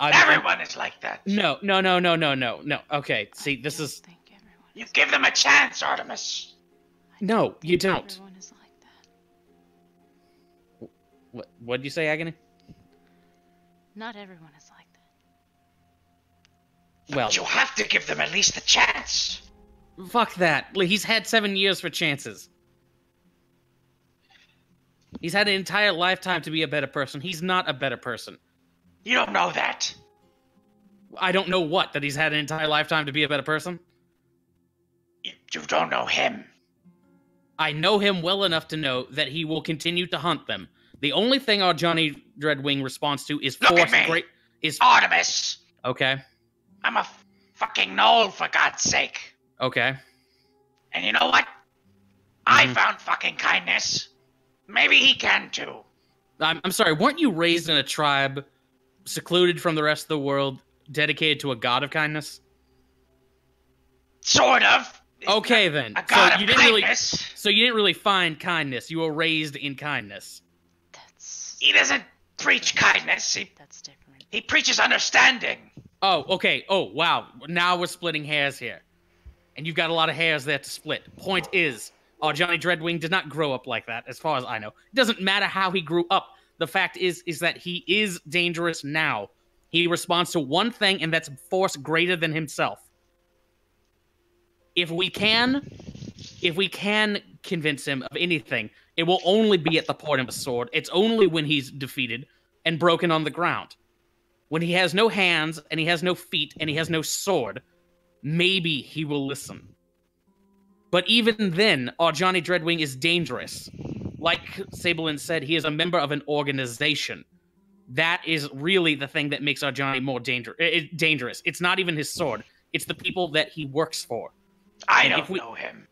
F: Everyone is like that.
A: No. Okay, see, this is.
F: You give them a chance, Artemis.
A: No, you don't.
D: Everyone is like that.
A: What did you say, Agony?
D: Not everyone is like that.
A: Well,
F: But you have to give them at least a chance.
A: fuck that. He's had 7 years for chances. He's had an entire lifetime to be a better person. He's not a better person.
F: You don't know that.
A: I don't know what, that he's had an entire lifetime to be a better person?
F: You don't know him.
A: I know him well enough to know that he will continue to hunt them. The only thing our Johnny Dreadwing responds to is
F: Look at
A: force
F: me.
A: is
F: Artemis.
A: Okay.
F: I'm a fucking gnoll, for God's sake.
A: Okay.
F: And you know what? I found fucking kindness. Maybe he can too.
A: I'm sorry, weren't you raised in a tribe secluded from the rest of the world, dedicated to a god of kindness?
F: Sort of.
A: Okay then.
F: A god of
A: you didn't
F: kindness.
A: so you didn't really find kindness. You were raised in kindness.
F: He doesn't preach kindness.
D: That's different.
F: He preaches understanding.
A: Oh, okay. Oh, wow. Now we're splitting hairs here. And you've got a lot of hairs there to split. Point is, Johnny Dreadwing did not grow up like that, as far as I know. It doesn't matter how he grew up. The fact is that he is dangerous now. He responds to one thing, and that's force greater than himself. If we can convince him of anything, it will only be at the point of a sword. It's only when he's defeated and broken on the ground. When he has no hands, and he has no feet, and he has no sword, maybe he will listen. But even then, our Johnny Dreadwing is dangerous. Like Sabelin said, he is a member of an organization. That is really the thing that makes our Johnny more dangerous. It's not even his sword. It's the people that he works for.
F: I don't know him.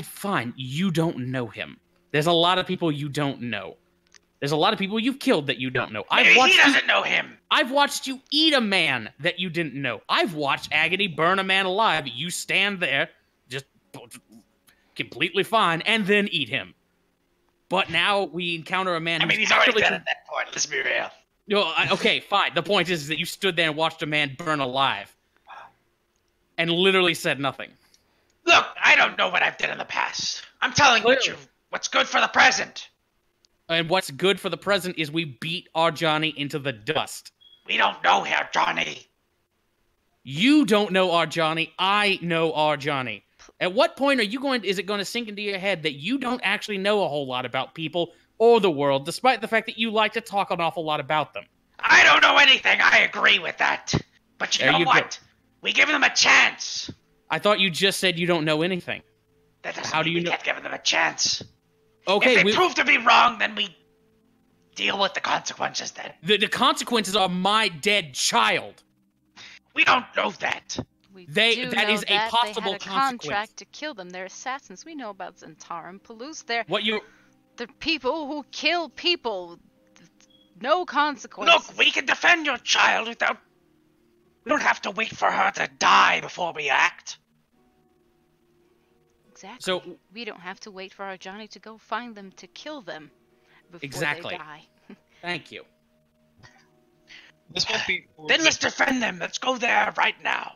A: Fine, you don't know him. There's a lot of people you don't know. There's a lot of people you've killed that you don't know.
F: Maybe he doesn't know him.
A: I've watched you eat a man that you didn't know. I've watched Agony burn a man alive. You stand there, just completely fine, and then eat him. But now we encounter a man.
F: He's already dead at that point. Let's be real.
A: Okay, fine. The point is that you stood there and watched a man burn alive, and literally said nothing.
F: Look, I don't know what I've done in the past. I'm telling you what's good for the present.
A: And what's good for the present is we beat our Johnny into the dust.
F: We don't know our Johnny.
A: You don't know our Johnny. I know our Johnny. At what point is it going to sink into your head that you don't actually know a whole lot about people or the world, despite the fact that you like to talk an awful lot about them?
F: I don't know anything. I agree with that. But you know what? We give them a chance.
A: I thought you just said you don't know anything.
F: That doesn't
A: How do you
F: mean we
A: know?
F: can't give them a chance.
A: Okay,
F: if they prove to be wrong, then we deal with the consequences then.
A: The consequences are my dead child.
F: We don't know that.
A: That is a possible
D: they had a
A: consequence.
D: contract to kill them. They're assassins. We know about Zentarum and Palouse. They're people who kill people. No consequences.
F: Look, we can defend your child without... We don't have to wait for her to die before we act.
D: Exactly.
A: So
D: we don't have to wait for our Johnny to go find them to kill them before
A: exactly.
D: they die.
A: Thank you.
E: This won't be.
F: Then let's defend them. Let's go there right now.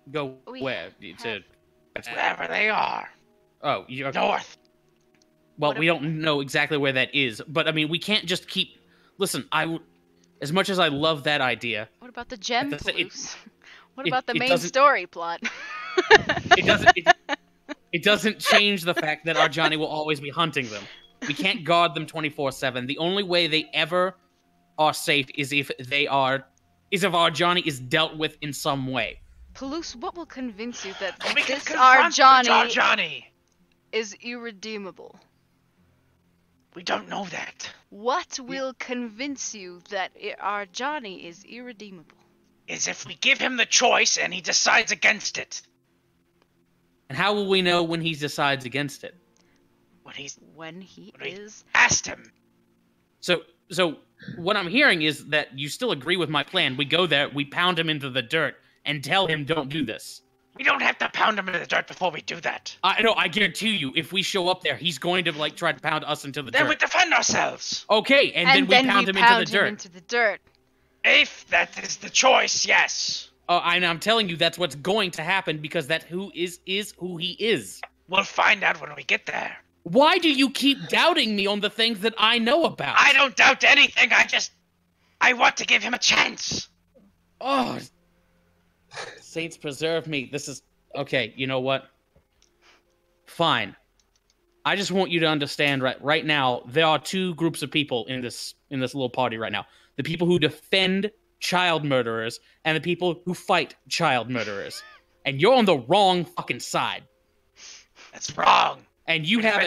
A: Go where?
F: Wherever they are.
A: Oh,
F: north.
A: Well, we don't know exactly where that is, but I mean, we can't just keep. Listen, as much as I love that idea.
D: What about the gem Palouse? What about the main
A: doesn't-
D: story plot?
A: It doesn't. It doesn't change the fact that Arjani will always be hunting them. We can't guard them 24/7. The only way they ever are safe is if Arjani is dealt with in some way.
D: Palouse, what will convince you that
F: We can
D: this
F: confront
D: Arjani
F: Arjani.
D: is irredeemable?
F: We don't know that.
D: What will convince you that Arjani is irredeemable?
F: Is if we give him the choice and he decides against it.
A: And how will we know when he decides against it?
F: When
D: he
F: we
D: is
F: asked him.
A: So what I'm hearing is that you still agree with my plan. We go there, we pound him into the dirt, and tell him don't do this.
F: We don't have to pound him into the dirt before we do that.
A: I guarantee you, if we show up there, he's going to try to pound us into the dirt.
F: Then we defend ourselves.
A: Okay, and then we pound him into the dirt.
F: If that is the choice, yes.
A: And I'm telling you, that's what's going to happen because that who is who he is.
F: We'll find out when we get there.
A: Why do you keep doubting me on the things that I know about?
F: I don't doubt anything. I want to give him a chance.
A: Oh, saints preserve me. This is okay. You know what? Fine. I just want you to understand right now. There are two groups of people in this little party right now: the people who defend child murderers and the people who fight child murderers. And you're on the wrong fucking side.
F: That's wrong.
A: And you have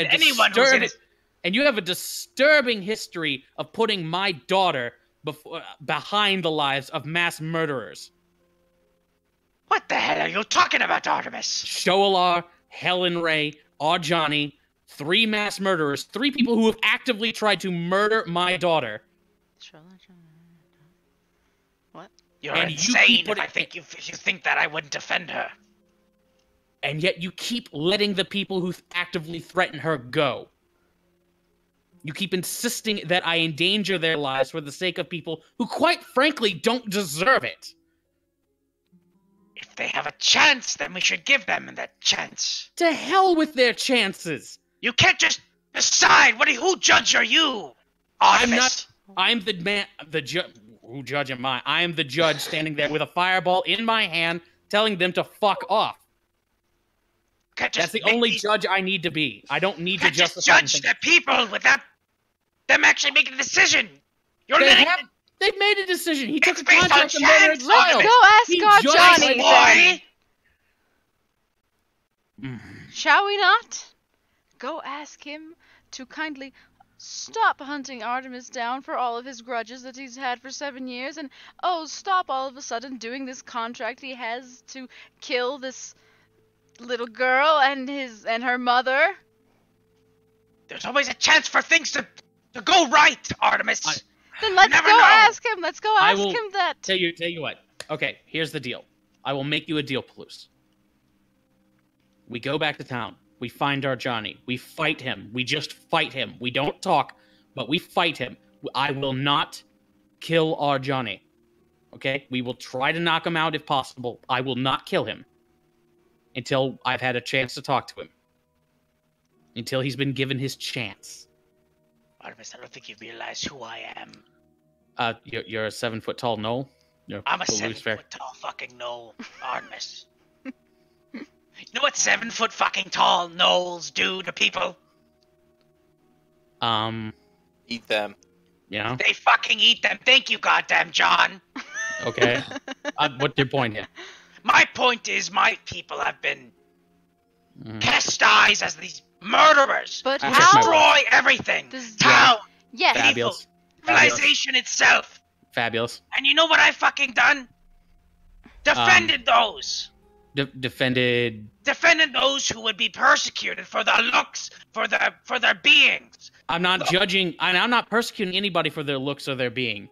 A: a disturbing history of putting my daughter behind the lives of mass murderers.
F: What the hell are you talking about, Artemis?
A: Shoalar, Helen Ray, Arjani, 3 mass murderers, 3 people who have actively tried to murder my daughter.
D: What?
F: You're insane if you think that I wouldn't defend her.
A: And yet you keep letting the people who actively threaten her go. You keep insisting that I endanger their lives for the sake of people who, quite frankly, don't deserve it.
F: If they have a chance, then we should give them that chance.
A: To hell with their chances.
F: You can't just decide. Who judge are you? Artemis?
A: I'm the man. The judge. Who judge am I? I am the judge standing there with a fireball in my hand, telling them to fuck off. That's the only judge I need to be. I don't need to justify
F: judge the people without them actually making a decision.
A: They've made a decision. He took a contract to murder a child.
D: Let's go ask Arjani. Shall we not? Go ask him to kindly stop hunting Artemis down for all of his grudges that he's had for 7 years, and stop all of a sudden doing this contract he has to kill this little girl and her mother.
F: There's always a chance for things to go right, Artemis.
D: Then let's go ask him. Let's go ask him that.
A: Tell you what. Okay, here's the deal. I will make you a deal, Palouse. We go back to town. We find Arjani. We fight him. We just fight him. We don't talk, but we fight him. I will not kill Arjani. Okay? We will try to knock him out if possible. I will not kill him until I've had a chance to talk to him. Until he's been given his chance.
F: Artemis, I don't think you realize who I am.
A: You're a 7-foot tall gnoll?
F: I'm a 7-foot tall fucking gnoll, Artemis. You know what 7-foot fucking tall gnolls do to people?
C: Eat them.
A: Yeah?
F: They fucking eat them. Thank you, goddamn John.
A: Okay. What's your point here?
F: My point is my people have been chastised as these murderers.
D: But
F: who
D: how?
F: Destroy everything. Town.
D: Yes.
A: Fabulous.
F: Civilization itself.
A: Fabulous.
F: And you know what I fucking done? Defended those.
A: Defended
F: those who would be persecuted for their looks, for their beings.
A: I'm not judging. I'm not persecuting anybody for their looks or their being.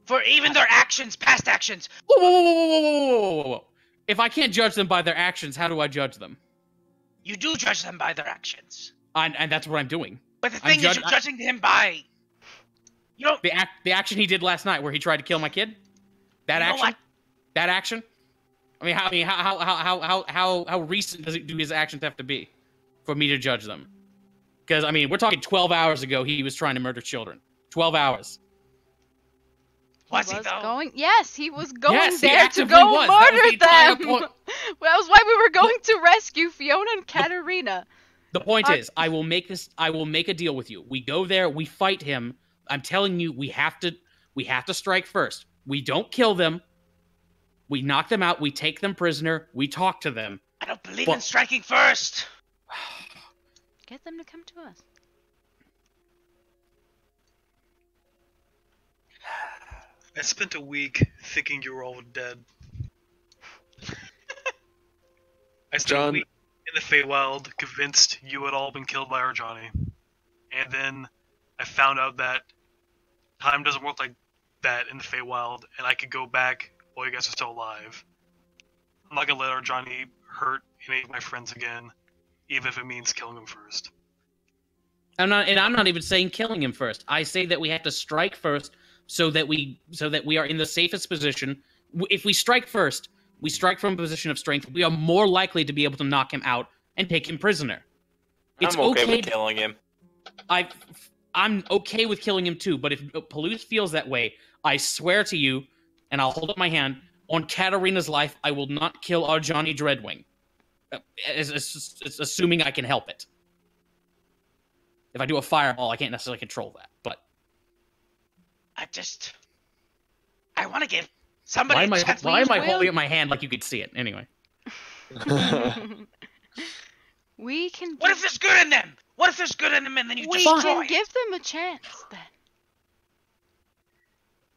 F: For even their actions, past actions.
A: Whoa. If I can't judge them by their actions, how do I judge them?
F: You do judge them by their actions.
A: And that's what I'm doing.
F: But the thing is, you're judging him by... You don't...
A: The action he did last night where he tried to kill my kid? That action? That action? I mean, how recent do his actions have to be for me to judge them? Because, I mean, we're talking 12 hours ago he was trying to murder children. 12 hours.
F: Was he though?
D: Yes, he was going
A: yes,
D: there to go
A: was.
D: murder them. Well, that was why we were going to rescue Fiona and Katarina.
A: The point is, I will make a deal with you. We go there, we fight him. I'm telling you, we have to strike first. We don't kill them. We knock them out, we take them prisoner, we talk to them.
F: I don't believe in striking first.
D: Get them to come to us.
E: I spent a week thinking you were all dead. I spent a week in the Feywild convinced you had all been killed by Arjani. And then I found out that time doesn't work like that in the Feywild, and I could go back while you guys are still alive. I'm not gonna let Arjani hurt any of my friends again, even if it means killing him first.
A: I'm not even saying killing him first. I say that we have to strike first so that we are in the safest position. If we strike first, we strike from a position of strength. We are more likely to be able to knock him out and take him prisoner. It's
C: I'm okay with killing him.
A: I'm okay with killing him too, but if Palouse feels that way, I swear to you, and I'll hold up my hand, on Katarina's life, I will not kill Arjani Dreadwing. It's assuming I can help it. If I do a fireball, I can't necessarily control that, but...
F: I want to give somebody
A: Why
F: a chance.
A: am I holding up my hand like you could see it? Anyway.
D: We can.
F: What if there's good in them? What if there's good in them and then you
D: We
F: destroy
D: can
F: it?
D: give them a chance then.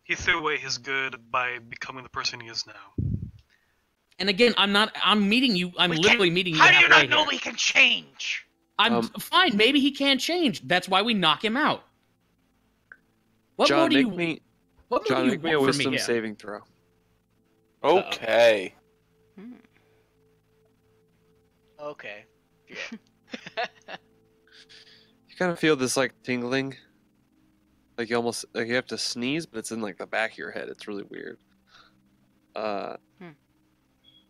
E: He threw away his good by becoming the person he is now.
A: And again, I'm meeting you. I'm literally meeting you
F: How do you
A: halfway
F: not know
A: here.
F: we can change?
A: I'm fine. Maybe he can't change. That's why we knock him out. What more
B: John,
A: do
B: make
A: you?
B: me
A: What more
B: John,
A: do you
B: make me a
A: want from
B: wisdom
A: me here?
B: saving throw.
C: Okay.
G: Okay. Yeah.
B: You kind of feel this like tingling, like you have to sneeze, but it's in like the back of your head. It's really weird. But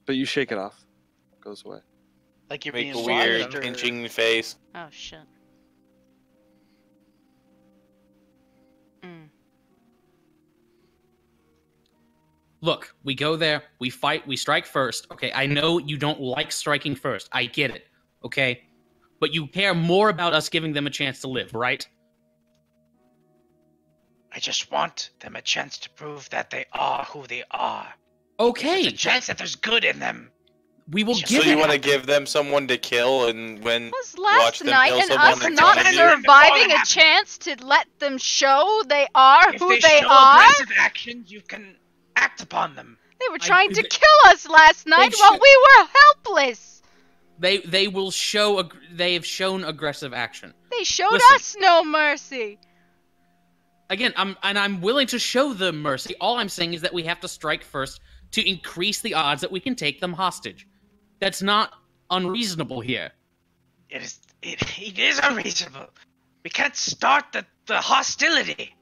B: you shake it off, it goes away.
G: Like you're
C: Make
G: being
C: a weird
G: swallowed, or...
C: pinching face.
D: Oh shit.
A: Look, we go there, we fight, we strike first. Okay, I know you don't like striking first. I get it. Okay? But you care more about us giving them a chance to live, right?
F: I just want them a chance to prove that they are who they are.
A: Okay.
F: There's a chance that there's good in them.
A: We will
F: So
A: give
C: So you
A: it.
C: want to give them someone to kill, and when
D: Was
C: watch
D: last
C: them
D: night
C: kill
D: and
C: someone
D: us
C: and
D: not
C: tell them
D: surviving a
F: happened.
D: chance to let them show they are
F: If
D: who
F: they
D: they
F: show
D: are?
F: aggressive actions, you can act upon them.
D: They were trying to
A: they-
D: kill us last night while
A: should-
D: we were helpless.
A: They will show. They have shown aggressive action.
D: They showed
A: Listen.
D: us no mercy.
A: Again, I'm willing to show them mercy. All I'm saying is that we have to strike first to increase the odds that we can take them hostage. That's not unreasonable here.
F: It is unreasonable. We can't start the hostility.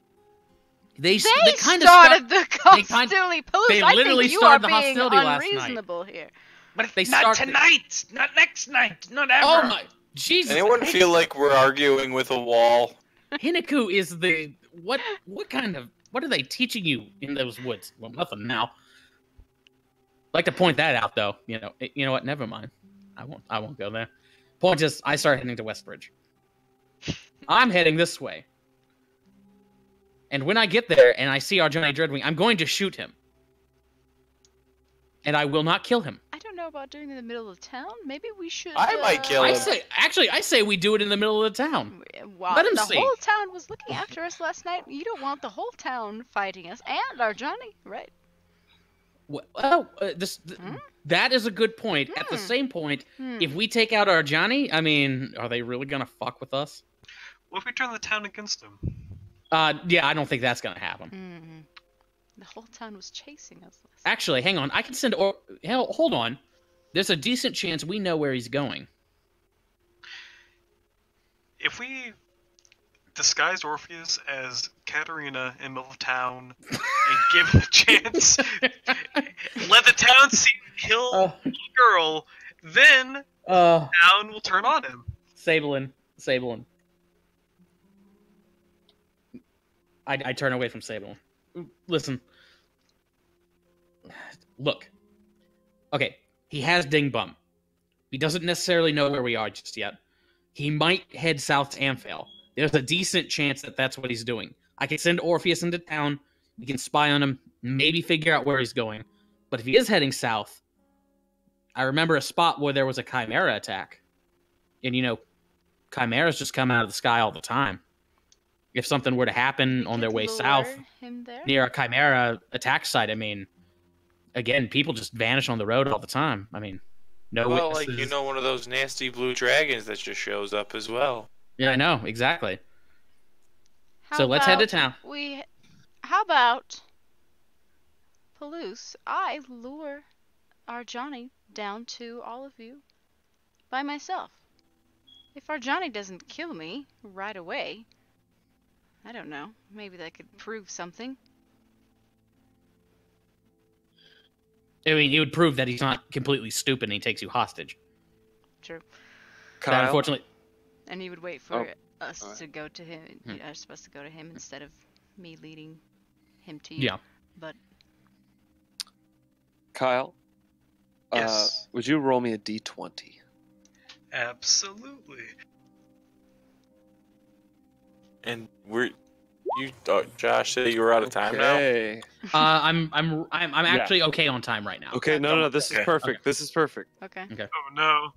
A: They
D: They
A: kind of
D: started the
A: they kind-
D: hostility. Pose.
A: they
D: I
A: literally
D: think you are
A: started the
D: being
A: hostility last night.
D: unreasonable here.
F: But
A: They
F: not
A: started-
F: tonight, not next night, not ever.
A: Oh my Jesus!
C: Anyone feel like we're arguing with a wall?
A: Hinaku is the what are they teaching you in those woods? Well, nothing now. Like to point that out though. You know what? Never mind. I won't go there. Point is, I start heading to Westbridge. I'm heading this way. And when I get there and I see Arjani Dreadwing, I'm going to shoot him. And I will not kill him.
D: I don't know about doing it in the middle of town. Maybe we should.
C: I might kill him.
A: I say we do it in the middle of the town.
D: Wow,
A: Let him
D: the
A: see.
D: whole town was looking after us last night. You don't want the whole town fighting us and Arjani, right?
A: Well, that is a good point. At the same point, if we take out Arjani, I mean, are they really gonna fuck with us?
E: What if we turn the town against him?
A: Yeah, I don't think that's gonna happen.
D: The whole town was chasing us last night.
A: Actually, hang on. I can send. Hell, hold on. There's a decent chance we know where he's going.
E: If we disguise Orpheus as Katarina in the middle of town and give him a chance, let the town see him kill a girl, then the town will turn on him.
A: Sabelin. I turn away from Sabelin. Listen. Look. Okay. he has Ding Bum. He doesn't necessarily know where we are just yet. He might head south to Amphail. There's a decent chance that that's what he's doing. I can send Orpheus into town. We can spy on him, maybe figure out where he's going. But if he is heading south, I remember a spot where there was a Chimera attack. And, you know, Chimeras just come out of the sky all the time. If something were to happen on their way south near a Chimera attack site, I mean, again, people just vanish on the road all the time. I mean, no witnesses.
C: Like, you know, one of those nasty blue dragons that just shows up as well.
A: Yeah, I know, exactly. So let's head to town.
D: How about, Palouse, I lure our Johnny down to all of you by myself. If our Johnny doesn't kill me right away, I don't know, maybe that could prove something.
A: I mean, it would prove that he's not completely stupid and he takes you hostage.
D: True.
A: That, unfortunately...
D: And he would wait for us to go to him. You are supposed to go to him instead of me leading him to you.
A: Yeah.
D: But
B: Kyle,
E: Yes.
B: Would you roll me a d20?
E: Absolutely.
C: And Josh said you were out of time now.
B: Okay.
A: I'm actually okay on time right now.
B: Okay, no, this is perfect. This is perfect.
D: okay.
E: Oh no.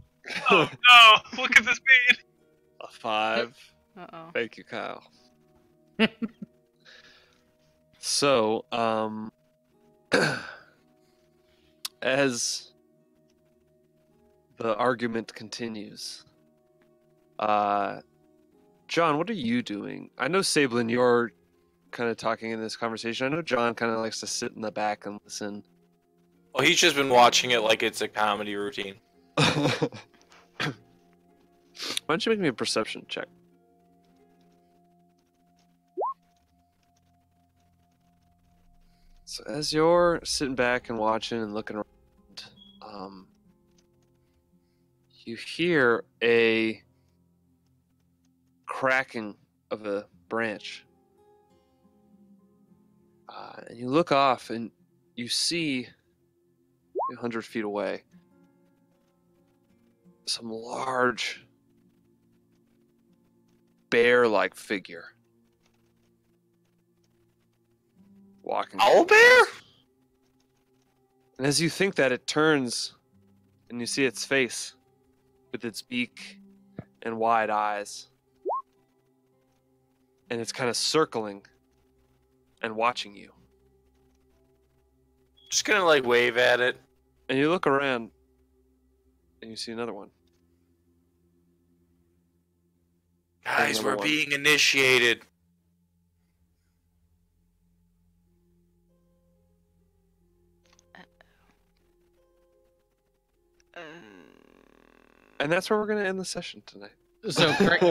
E: Oh no! What could this mean?
B: A 5.
D: Uh-oh.
B: Thank you, Kyle. So, as the argument continues, John, what are you doing? I know, Sablin, you're kind of talking in this conversation. I know John kind of likes to sit in the back and listen.
C: Well, he's just been watching it like it's a comedy routine.
B: Why don't you make me a perception check? So as you're sitting back and watching and looking around, you hear a cracking of a branch. And you look off and you see 100 feet away some large bear-like figure walking.
C: Owlbear?
B: And as you think that, it turns and you see its face with its beak and wide eyes. And it's kind of circling and watching you.
C: Just gonna like wave at it.
B: And you look around and you see another one.
C: Guys,
B: Another
C: we're
B: one.
C: being initiated.
B: And that's where we're going to end the session tonight.
A: So, correct,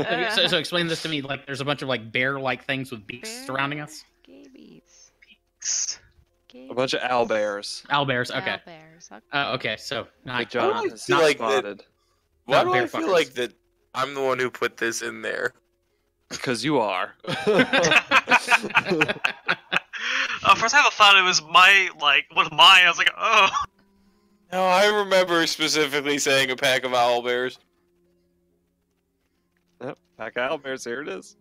A: so explain this to me. Like, there's a bunch of like bear-like things with beaks surrounding us.
D: Gabies.
B: A bunch of owlbears.
A: Owlbears. Okay.
D: Owlbears, okay.
A: Okay. So
B: Like
A: not
B: John
C: Why do I
B: has
C: feel like that-
B: spotted.
C: Why
A: Not
C: do
A: bear
C: I feel
A: fuckers.
C: like that I'm the one who put this in there?
B: Because you are.
E: First I thought it was one of mine. I was like, oh.
C: No, I remember specifically saying a pack of owlbears.
B: Yep, pack of owlbears, here it is.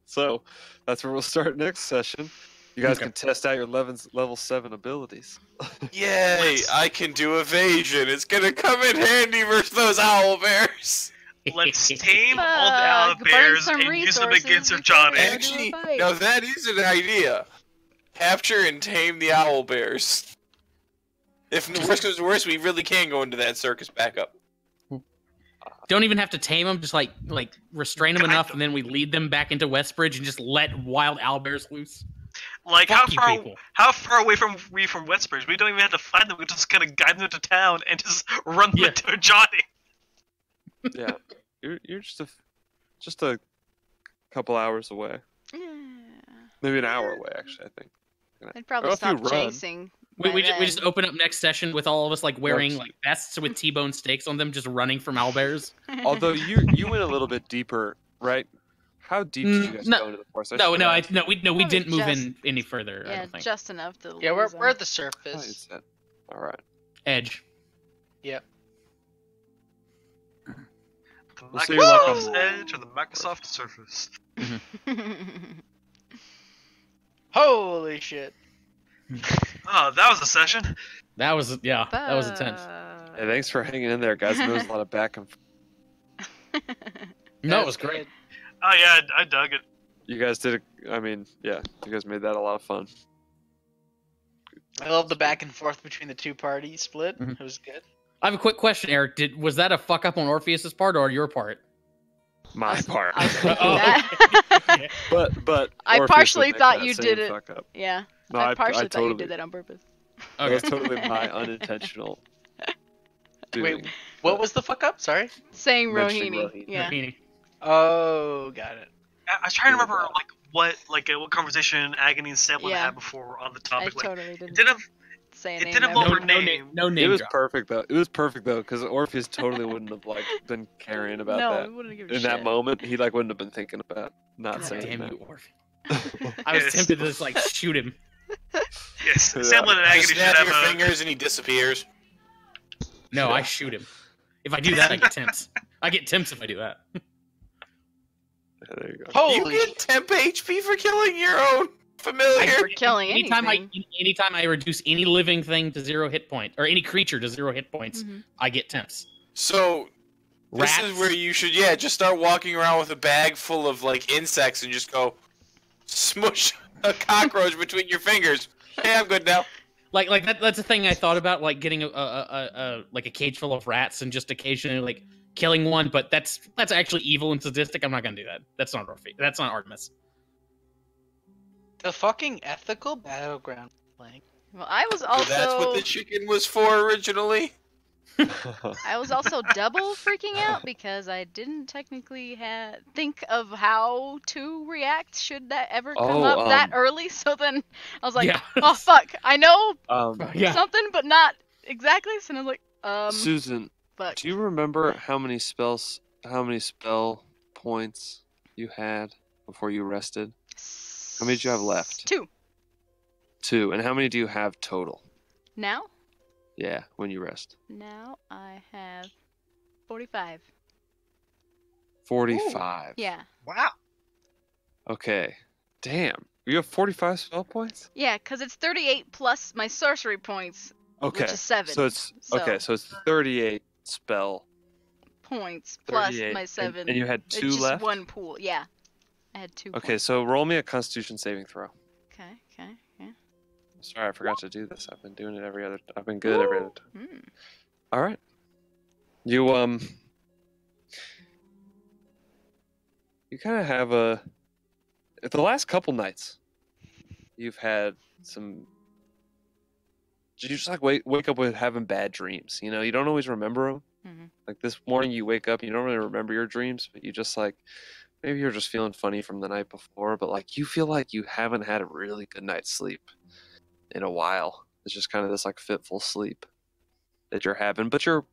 B: So, that's where we'll start next session. You guys
A: Okay.
B: can test out your level 7 abilities.
C: Yay! I can do evasion. It's gonna come in handy versus those owlbears.
E: Let's tame all
D: Fuck,
E: the
D: burn
E: owlbears
D: some
E: and use them
D: resources
E: against
D: before
E: Johnny.
D: we-
C: Actually,
D: do a fight.
C: no, that is an idea. Capture and tame the owlbears. If worse comes to worse, we really can go into that circus backup.
A: Don't even have to tame them. Just like restrain them
E: Guide
A: enough,
E: them.
A: and then we lead them back into Westbridge and just let wild owlbears loose.
E: Like,
A: Fuck you people.
E: how far away from Westbridge? We don't even have to find them. We just kind of guide them to town and just run them
A: Yeah.
E: into Johnny.
B: Yeah, you're just a couple hours away.
D: Yeah.
B: Maybe an hour away, actually, I think.
D: I'd probably
B: Or if you
D: stop
B: run.
D: chasing.
A: We
D: by
A: just
D: then.
A: open up next session with all of us like wearing
B: Yes.
A: like vests with T-bone steaks on them, just running from owlbears.
B: Although you went a little bit deeper, right? How deep did you guys
A: No.
B: go into the forest?
A: No,
B: should
A: we
B: ask.
A: we
D: Probably
A: didn't move
D: just-
A: in any further. I
D: Yeah,
A: don't think.
D: just enough to
G: Yeah, we're
D: lose 'em.
G: at the
B: I thought you
G: surface.
B: said. All right.
A: Edge.
G: Yep.
E: The
B: We'll see you like
E: Microsoft's
B: on-
E: Edge or the Microsoft Surface?
G: Holy shit.
E: Oh, that was a session.
A: That was that was intense.
B: Hey, thanks for hanging in there, guys. There was a lot of back and
A: No, it
G: That's
A: was great.
G: good.
E: Oh yeah, I dug it.
B: you guys did. I mean, yeah, you guys made that a lot of fun.
G: I love the back and forth between the two parties split.
A: Mhm.
G: It was good.
A: I have a quick question, Eric. Was that a fuck up on Orpheus's part or your part?
B: My part.
D: I was thinking
A: Oh,
D: that.
B: but
D: I
B: Orpheus
D: partially
B: would make
D: thought
B: that
D: you
B: same
D: did it.
B: fuck up.
D: Yeah,
B: No,
D: I partially thought
B: totally,
D: you did that on purpose.
B: That was totally my unintentional doing.
G: What was the fuck up? Sorry.
D: Saying
B: Mentioning
D: Rohini.
B: Rohini.
D: Yeah.
A: Rohini.
G: Oh, got it.
E: I was trying to
B: Yeah.
E: remember what conversation Agony and Sablin
D: Yeah.
E: had before on the
D: I
E: topic.
D: totally
E: It
D: didn't
E: didn't.
D: say a
E: it
D: name.
E: didn't
D: ever.
E: involve her
A: No
E: name.
A: No name
B: It was
A: drop.
B: perfect though. It was perfect though, because Orpheus totally wouldn't have been caring about
D: no,
B: that.
D: we wouldn't give a
B: In
D: shit.
B: that moment, he wouldn't have been thinking about not
D: God
B: saying
A: Damn
B: that.
A: you, Orpheus. I was
E: Yes.
A: tempted to just shoot him.
E: Yes,
B: Yeah.
E: Sablin and Agony
C: Just
E: should
C: snap
E: have
C: your
E: a.
C: fingers and he disappears.
A: No, I shoot him. If I do that, I get temps. I get temps if I do that.
B: Yeah, there you go.
G: Holy
C: You get temp HP for killing your own familiar.
D: For killing
A: anytime
D: anything.
A: anytime I reduce any living thing to 0 hit point or any creature to 0 hit points,
D: Mhm.
A: I get temps.
C: So this
A: Rats.
C: is where you should, just start walking around with a bag full of like insects and just go smush a cockroach between your fingers. Hey, I'm good now.
A: Like that's a thing I thought about, like getting a cage full of rats and just occasionally like killing one, but that's actually evil and sadistic. I'm not gonna do that. That's not Orpheus. That's not Artemis.
G: The fucking ethical battleground playing.
D: Well, I was
C: So
D: also
C: that's what the chicken was for originally.
D: I was also double freaking out because I didn't technically think of how to react should that ever come
B: Oh,
D: up that early. So then I was like,
A: Yeah.
D: oh fuck, I know
A: Yeah.
D: something, but not exactly. So I was like,
B: Susan,
D: fuck.
B: do you remember how many spell points you had before you rested? How many do you have left?
D: 2
B: 2. And how many do you have total?
D: now.
B: Yeah, when you rest.
D: Now I have 45.
B: 45.
D: Yeah.
E: Wow.
B: Okay. Damn. You have 45 spell points?
D: Yeah, because it's 38 plus my sorcery points,
B: Okay.
D: which is 7.
B: So it's okay, so it's 38 spell.
D: Points plus
B: 38.
D: my 7.
B: And you had
D: It's
B: 2
D: just
B: left?
D: one pool. Yeah. I had 2
B: Okay,
D: points.
B: so roll me a constitution saving throw.
D: Okay, yeah.
B: Sorry, I forgot to do this. I've been doing it I've been good every other time.
D: Hmm.
B: All right. You kind of have the last couple nights you've had some you just like wake up with having bad dreams, you don't always remember them.
D: Mhm.
B: Like this morning you wake up, you don't really remember your dreams, but you just like maybe you're just feeling funny from the night before, but like you feel like you haven't had a really good night's sleep in a while. It's just kind of this like fitful sleep that you're having, but you're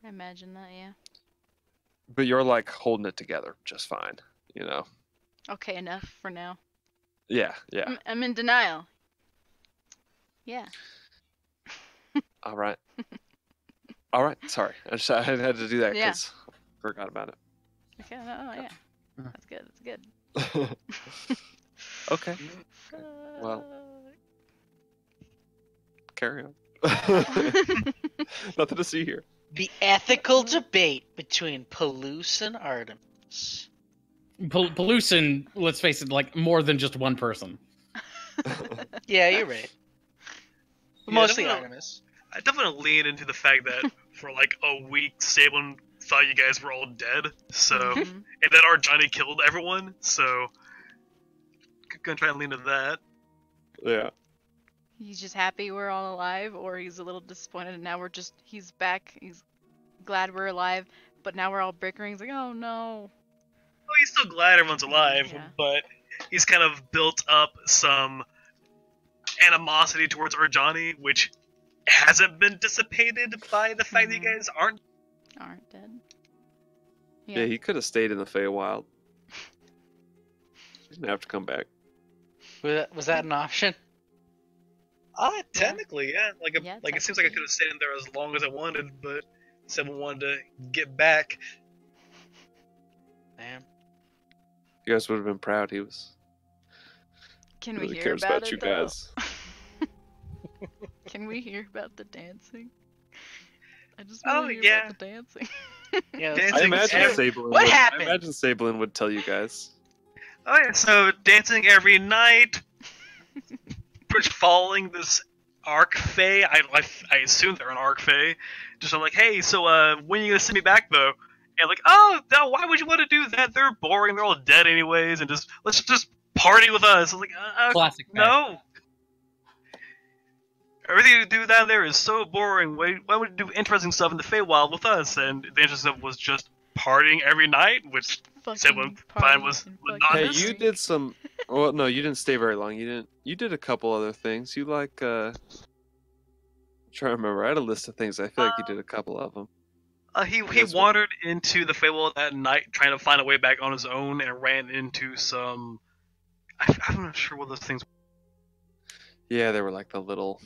D: I imagine that, yeah.
B: you're like holding it together just fine,
D: Okay, enough for now.
B: Yeah.
D: I'm in denial. Yeah.
B: All right. Sorry, I had to do that
D: Yeah.
B: because I forgot about it.
D: Okay, yeah. That's good, that's good.
B: Okay, Well. carry on. Nothing to see here.
G: The ethical debate between Palouse and Artemis.
A: Pelusin, let's face it, like more than just one person.
G: Yeah, you're right.
E: Yeah,
G: Mostly
E: definitely.
G: Artemis.
E: I definitely lean into the fact that for like a week, Sablin thought you guys were all dead. So,
D: Mhm.
E: and then our Johnny killed everyone. So, gonna try and lean into that.
B: Yeah.
D: He's just happy we're all alive, or he's a little disappointed and now he's back, he's glad we're alive, but now we're all bickering. He's like, oh no.
E: Well, he's still glad everyone's alive,
D: Yeah.
E: but he's kind of built up some animosity towards Urjani, which hasn't been dissipated by the fact that you guys aren't.
D: Aren't dead.
B: Yeah, he could have stayed in the Feywild. He didn't have to come back.
G: Was that an option?
E: Technically, yeah.
D: Yeah,
E: Like it seems like I
D: technically.
E: could have stayed in there as long as I wanted, but someone wanted to get back.
G: Damn.
B: You guys would have been proud. He was
D: Can we
B: really
D: hear
B: cares
D: about
B: about
D: it,
B: you
D: though?
B: guys.
D: Can we hear about the dancing? I just
E: Oh,
D: want to hear
E: yeah.
D: about the dancing.
G: Yeah.
E: Dancing
B: I imagine
E: every-
B: Sablin.
G: What
B: would,
G: happened?
B: I imagine Sablin would tell you guys.
E: Oh yeah, so dancing every night, pretty much following this arc fae. I assume they're an arc fae. Just I'm like, hey, so when are you gonna send me back though? And like, oh, no, why would you want to do that? They're boring. They're all dead anyways, and let's just party with us. I'm like,
A: Classic. fact.
E: no. Everything you do down there is so boring. Why would you do interesting stuff in the Feywild with us? And the interesting stuff was just partying every night, which Sablin fine was
B: Hey,
E: honest.
B: you did some. Well, no, you didn't stay very long. You didn't. You did a couple other things. You like. I'm trying to remember. I had a list of things. I feel like you did a couple of them.
E: He
B: Yes,
E: wandered into the Feywild that night, trying to find a way back on his own, and ran into some. I'm not sure what those things.
B: Yeah, they were like the little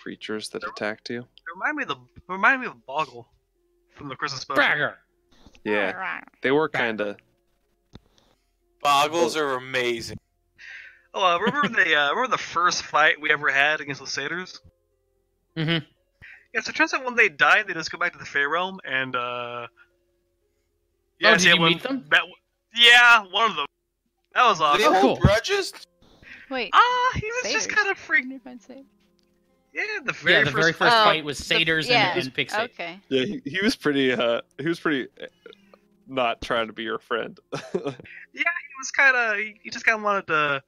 B: creatures that attacked you.
E: Remind me of Boggle from the Christmas special.
A: Bragger.
B: Yeah, they were kind of.
C: Boggles are amazing.
E: Oh, remember the first fight we ever had against the Satyrs?
A: Mm-hmm.
E: Yeah, so it turns out when they died, they just go back to the Fey Realm, and
A: Oh, did you meet them?
E: Yeah, one of them. That was
C: They
E: awesome.
A: Oh,
C: hold
A: cool.
C: grudges?
D: Wait.
E: He was just
D: Satyrs.
E: kind of freaked.
D: Can you find Satyrs?
E: Yeah, the
A: Yeah,
E: very
A: the very
E: first
A: first
D: Oh,
A: fight was Satyrs and Pixie.
D: Okay.
B: Yeah, he was pretty. He was pretty. Not trying to be your friend.
E: He was kind of. He just kind of wanted to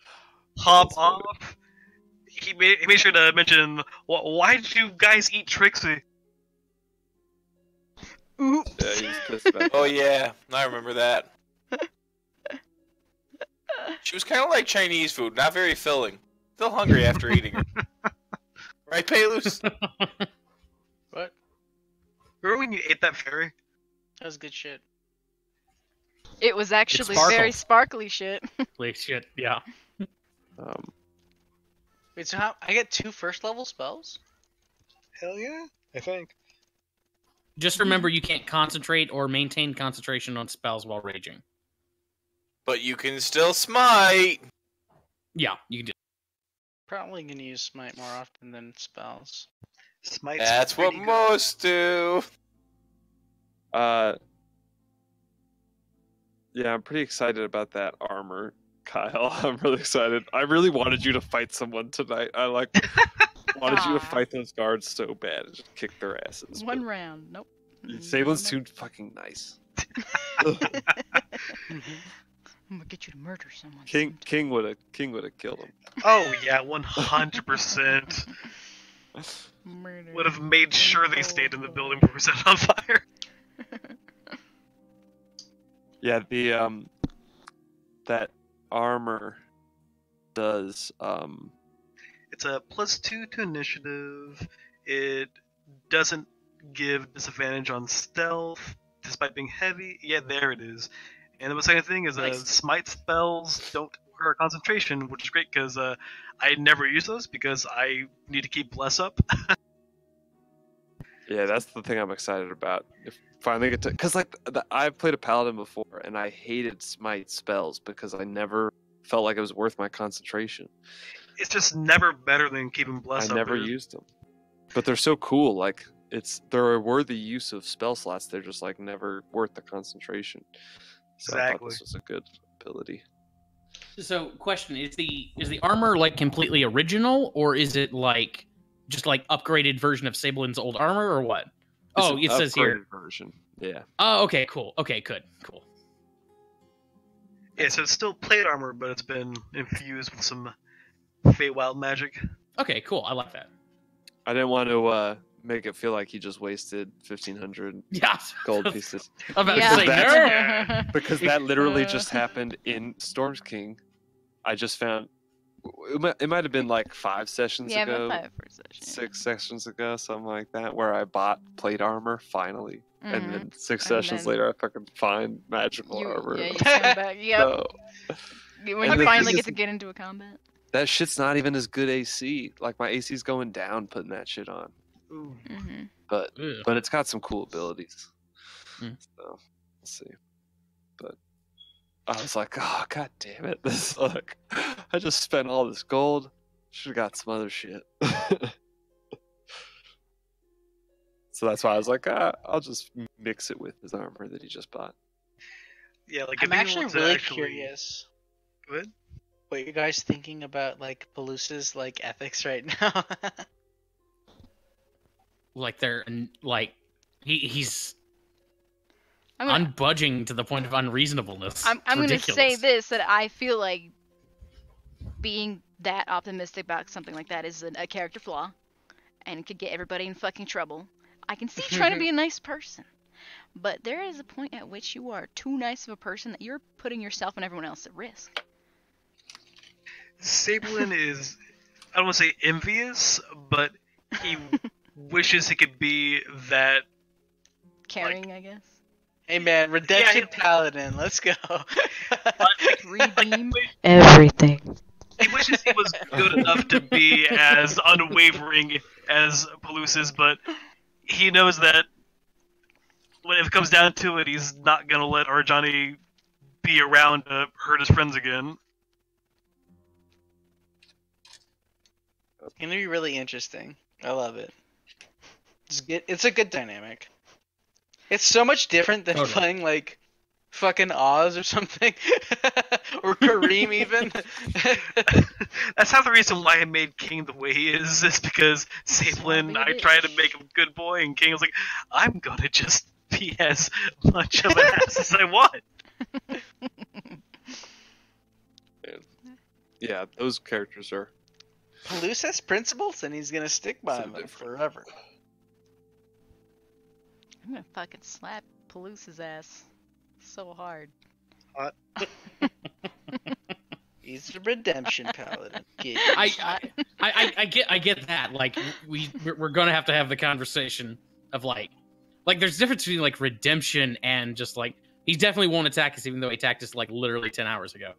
E: hop
B: That's funny.
E: off. He made sure to mention, why did you guys eat Trixie?
B: Yeah, he was pissed about
C: Oh yeah, I remember that. She was kind of like Chinese food, not very filling. Still hungry after eating it. Right, Palus?
G: What?
E: Remember when you ate that fairy?
G: That was good shit.
D: It was actually
A: sparkled.
D: very sparkly shit.
A: Like shit, yeah.
G: Wait, so how I get 2 first level spells?
E: Hell yeah, I think.
A: Just remember you can't concentrate or maintain concentration on spells while raging.
C: But you can still smite.
A: Yeah, you do.
G: Probably gonna use smite more often than spells.
E: Smite's
C: That's what
E: pretty good.
C: most do.
B: Yeah, I'm pretty excited about that armor, Kyle. I'm really excited. I really wanted you to fight someone tonight. I wanted you to
D: Aw.
B: fight those guards so bad and just kick their asses.
D: One round. Nope.
B: Sablin's too fucking nice.
D: I'm gonna get you to murder someone.
B: King would have killed him.
E: Oh yeah, 100%.
D: Murder.
E: Would have made sure they stayed in the building before we set it on fire.
B: Yeah, the that armor does
E: It's a +2 to initiative. It doesn't give disadvantage on stealth, despite being heavy. Yeah, there it is. And the second thing is
G: Nice.
E: smite spells don't require concentration, which is great because I never use those because I need to keep bless up.
B: yeah, that's the thing I'm excited about. If finally get to, because like I've played a paladin before and I hated smite spells because I never felt like it was worth my concentration.
E: It's just never better than keeping bless
B: I
E: up.
B: never used them, but they're so cool. Like they're a worthy use of spell slots. They're just like never worth the concentration. So I thought
E: Exactly.
B: this was a good ability.
A: So, question: is the armor like completely original, or is it like just like upgraded version of Sablin's old armor, or what?
B: It's
A: Oh,
B: an
A: it says here.
B: upgraded version. Yeah.
A: Oh, okay, cool. Okay, good, cool.
E: Yeah, so it's still plate armor, but it's been infused with some Feywild magic.
A: Okay, cool. I like that.
B: I didn't want to make it feel like he just wasted 1,500
A: Yeah.
B: gold pieces.
A: I'm about
D: Yeah.
A: to say,
B: That's-
A: no.
B: Because that literally just happened in Storms King. I just found it might have been like 5 sessions
D: Yeah,
B: ago,
D: about 5 per session.
B: 6 sessions ago, something like that, where I bought plate armor finally, and
D: Mhm.
B: then 6
D: And
B: sessions
D: then
B: later I fucking find magical armor.
D: Yeah, you come back. Yep.
B: So,
D: When
B: And
D: you
B: the
D: finally
B: thing
D: get
B: is-
D: to get into a combat.
B: that shit's not even as good AC. Like my AC's going down putting that shit on.
D: Mm-hmm.
B: But
A: Ugh.
B: it's got some cool abilities.
A: Mm.
B: So let's see. But I was like, oh god damn it! This look, I just spent all this gold. Should have got some other shit. So that's why I was like, I'll just mix it with his armor that he just bought.
E: Yeah, like
G: I'm
E: if he
G: actually
E: wants to
G: really
E: actually-
G: curious
E: Go ahead.
G: what you guys thinking about like Palusa's like ethics right now.
A: Like they're like he's
D: I'm gonna,
A: unbudging to the point of unreasonableness.
D: I'm
A: It's
D: gonna say
A: ridiculous.
D: this, that I feel like being that optimistic about something like that is a character flaw, and it could get everybody in fucking trouble. I can see trying to be a nice person, but there is a point at which you are too nice of a person that you're putting yourself and everyone else at risk.
E: Sablin is, I don't want to say envious, but he wishes he could be that.
D: Caring, I guess.
G: Hey man, Redemption
E: Yeah,
G: Paladin, let's go.
D: Redeem
E: He
D: everything.
E: wishes he was good enough to be as unwavering as Palusa's, but he knows that when it comes down to it, he's not gonna let Arjani be around to hurt his friends again.
G: It's gonna be really interesting. I love it. It's a good dynamic. It's so much different than
A: Totally.
G: playing like fucking Oz or something, or Kareem even.
E: That's half the reason why I made King the way he is because Sablin,
D: Swabby
E: I tried to
D: bitch.
E: make him a good boy, and King was like, I'm gonna just be as much of an ass as I want.
B: Yeah, those characters are.
G: Paloosa has principles, and he's gonna stick by
B: So
G: them
B: different.
G: forever.
D: I'm gonna fucking slap Palusa's ass so hard.
G: He's the Redemption Paladin. Kid.
A: I get that. Like we're gonna have to have the conversation of like there's a difference between like redemption and just like he definitely won't attack us even though he attacked us like literally 10 hours ago,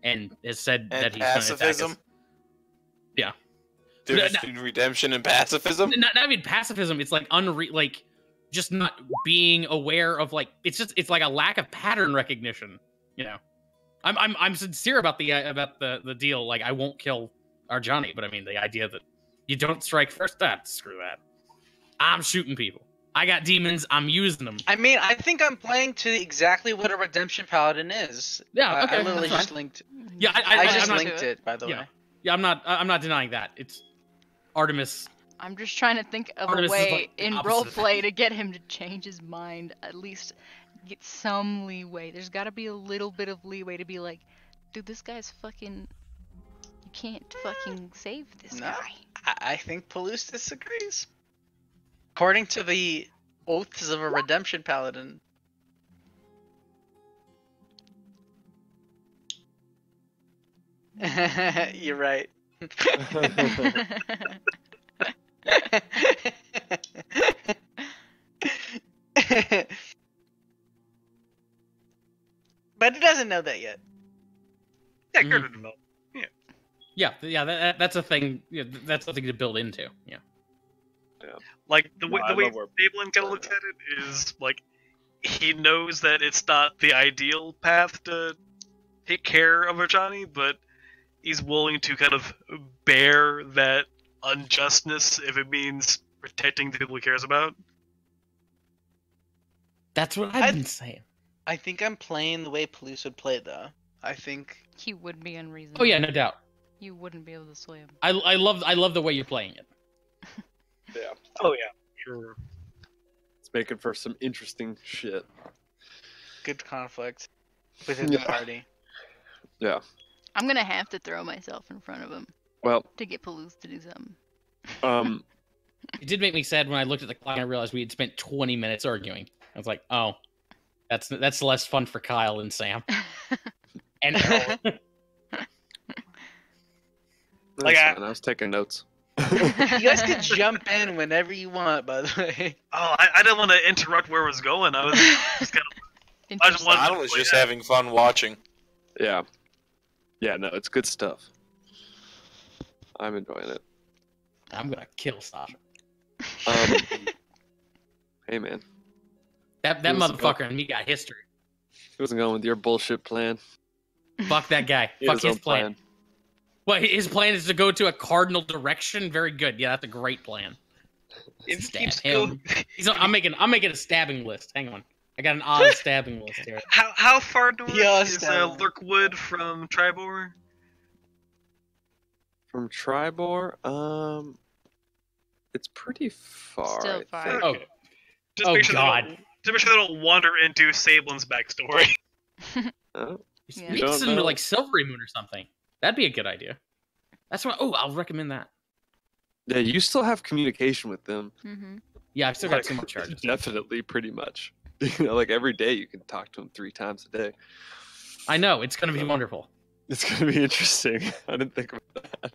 A: and has said
C: And
A: that he's gonna attack
C: pacifism.
A: us. Yeah.
C: Difference
A: No,
C: between redemption and pacifism.
A: Not even pacifism. It's like like just not being aware of like it's like a lack of pattern recognition. You know, I'm sincere about the deal. Like I won't kill Arjani, but I mean the idea that you don't strike first. Screw that. I'm shooting people. I got demons. I'm using them.
G: I mean, I think I'm playing to exactly what a Redemption Paladin is.
A: Yeah, okay,
G: I literally
A: that's
G: just
A: fine.
G: linked.
A: Yeah,
G: I just
A: I'm not,
G: linked it, by the
A: yeah.
G: way.
A: Yeah, I'm not denying that. It's Artemis.
D: I'm just trying to think of
A: Artemis
D: a
A: is
D: way
A: like the
D: in
A: opposite.
D: roleplay to get him to change his mind. At least get some leeway. There's got to be a little bit of leeway to be like, dude, this guy's fucking. You can't fucking save this
G: No.
D: guy.
G: I think Paloosa disagrees. According to the oaths of a Redemption Paladin. You're right. But he doesn't know that yet.
E: Yeah,
A: Mhm.
E: Kurt didn't know.
A: Yeah. That's a thing. Yeah, that's something to build into. Yeah.
E: Like the
B: No,
E: way
B: I
E: the way
B: love where-
E: Sablin kind of looks at it is like he knows that it's not the ideal path to take care of Arjani, but he's willing to kind of bear that unjustness if it means protecting the people he cares about.
A: That's what
G: I-
A: I've been saying.
G: I think I'm playing the way Paloosa would play, though. I think
D: He would be unreasonable.
A: Oh yeah, no doubt.
D: You wouldn't be able to sway him.
A: I love the way you're playing it.
B: Yeah,
E: Oh yeah, sure.
B: it's making for some interesting shit.
G: good conflict within the
B: Yeah.
G: party.
B: Yeah.
D: I'm gonna have to throw myself in front of him
B: Well,
D: to get Paloosa to do something.
A: It did make me sad when I looked at the clock and I realized we had spent 20 minutes arguing. I was like, oh, that's less fun for Kyle and Sam. And Errol.
B: that's
E: Like,
B: fine. I was taking notes.
G: You guys can jump in whenever you want, by the way.
E: Oh, I didn't want to interrupt where it was going. I was just kind of I just wanted-
C: Donald was just having fun watching.
B: Yeah. Yeah, no, it's good stuff. I'm enjoying it.
A: I'm gonna kill Sasha.
B: Hey man,
A: That
B: He was
A: motherfucker and me got history.
B: he wasn't going with your bullshit plan.
A: Fuck that guy.
B: He had
A: Fuck his
B: own
A: plan. What, his plan is to go to a cardinal direction? Very good. Yeah, that's a great plan.
E: It
A: Stab
E: keeps
A: him.
E: going.
A: I'm making a stabbing list. Hang on. I got an odd stabbing list here.
E: How far north
G: Yeah,
E: is
G: Stabber.
E: Lurkwood from Tribor?
B: From Tribor, it's pretty far.
D: Still
B: I
D: far.
B: think.
A: Oh,
E: Just
A: Oh,
E: make sure
A: God.
E: to make sure they don't wander into Sablin's backstory.
B: Oh,
D: Yeah.
A: Maybe
B: don't
A: it's into
B: know.
A: like Silvery Moon or something. That'd be a good idea. That's what. Oh, I'll recommend that.
B: yeah, you still have communication with them.
D: Mm-hmm.
A: Yeah, I've still got
B: Like,
A: too much charges.
B: Definitely, pretty much. You know, like every day you can talk to them 3 times a day.
A: I know it's gonna be wonderful.
B: It's gonna be interesting. I didn't think of that.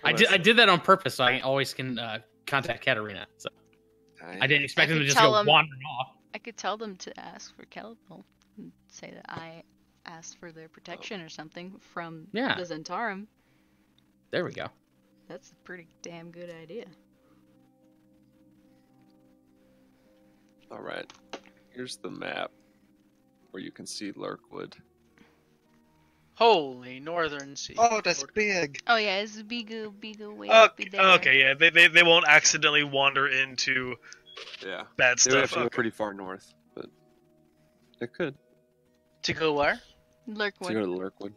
A: I did that on purpose, so I always can contact Katarina. So I didn't expect
D: I
A: them to
D: could
A: just
D: tell
A: go
D: them-
A: wandering off.
D: I could tell them to ask for Calico and say that I asked for their protection or something from
A: Yeah.
D: the Zentarum.
A: There we go.
D: That's a pretty damn good idea.
B: All right. Here's the map where you can see Lurkwood.
G: Holy Northern Sea.
E: Oh, that's big.
D: Oh yeah, it's Bigu way up
E: Okay,
D: there.
E: okay, yeah, they won't accidentally wander into
B: Yeah.
E: bad
B: They would have
E: stuff.
B: to go
E: Okay.
B: pretty far north, but it could.
G: To go where?
B: To
D: Lurkwood.
B: go to Lurkwood.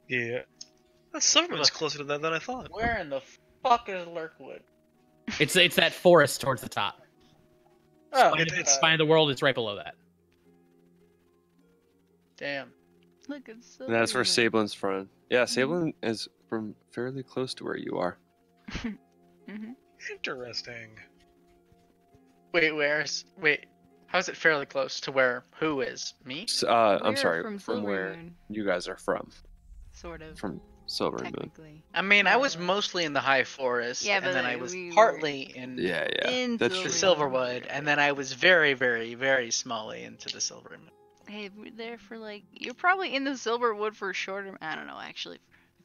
E: Yeah. Silverman's closer to that than I thought.
G: Where in the fuck is Lurkwood?
A: It's that forest towards the top.
G: Oh,
E: it's
A: Spine of the World is right below that.
G: damn.
D: Look, it's so
B: And that's where
D: pretty.
B: Sablin's from. Yeah, Sablin is from fairly close to where you are.
D: Mhm.
E: Interesting.
G: Wait, how's it fairly close to where who is? Me?
B: I'm
D: We're
B: sorry,
D: from
B: from
D: Silver
B: where
D: Moon,
B: you guys are from.
D: sort of.
B: From Silver Moon.
D: Technically.
G: I mean, I was mostly in the high forest,
D: Yeah,
G: and
D: but
G: then I was
D: we were
G: partly in
B: Yeah, yeah.
D: In
B: That's
G: the
B: true.
G: Silverwood, and then I was very, very, very smally into the Silver Moon.
D: Hey, we're there for like you're probably in the Silverwood for a shorter. I don't know actually.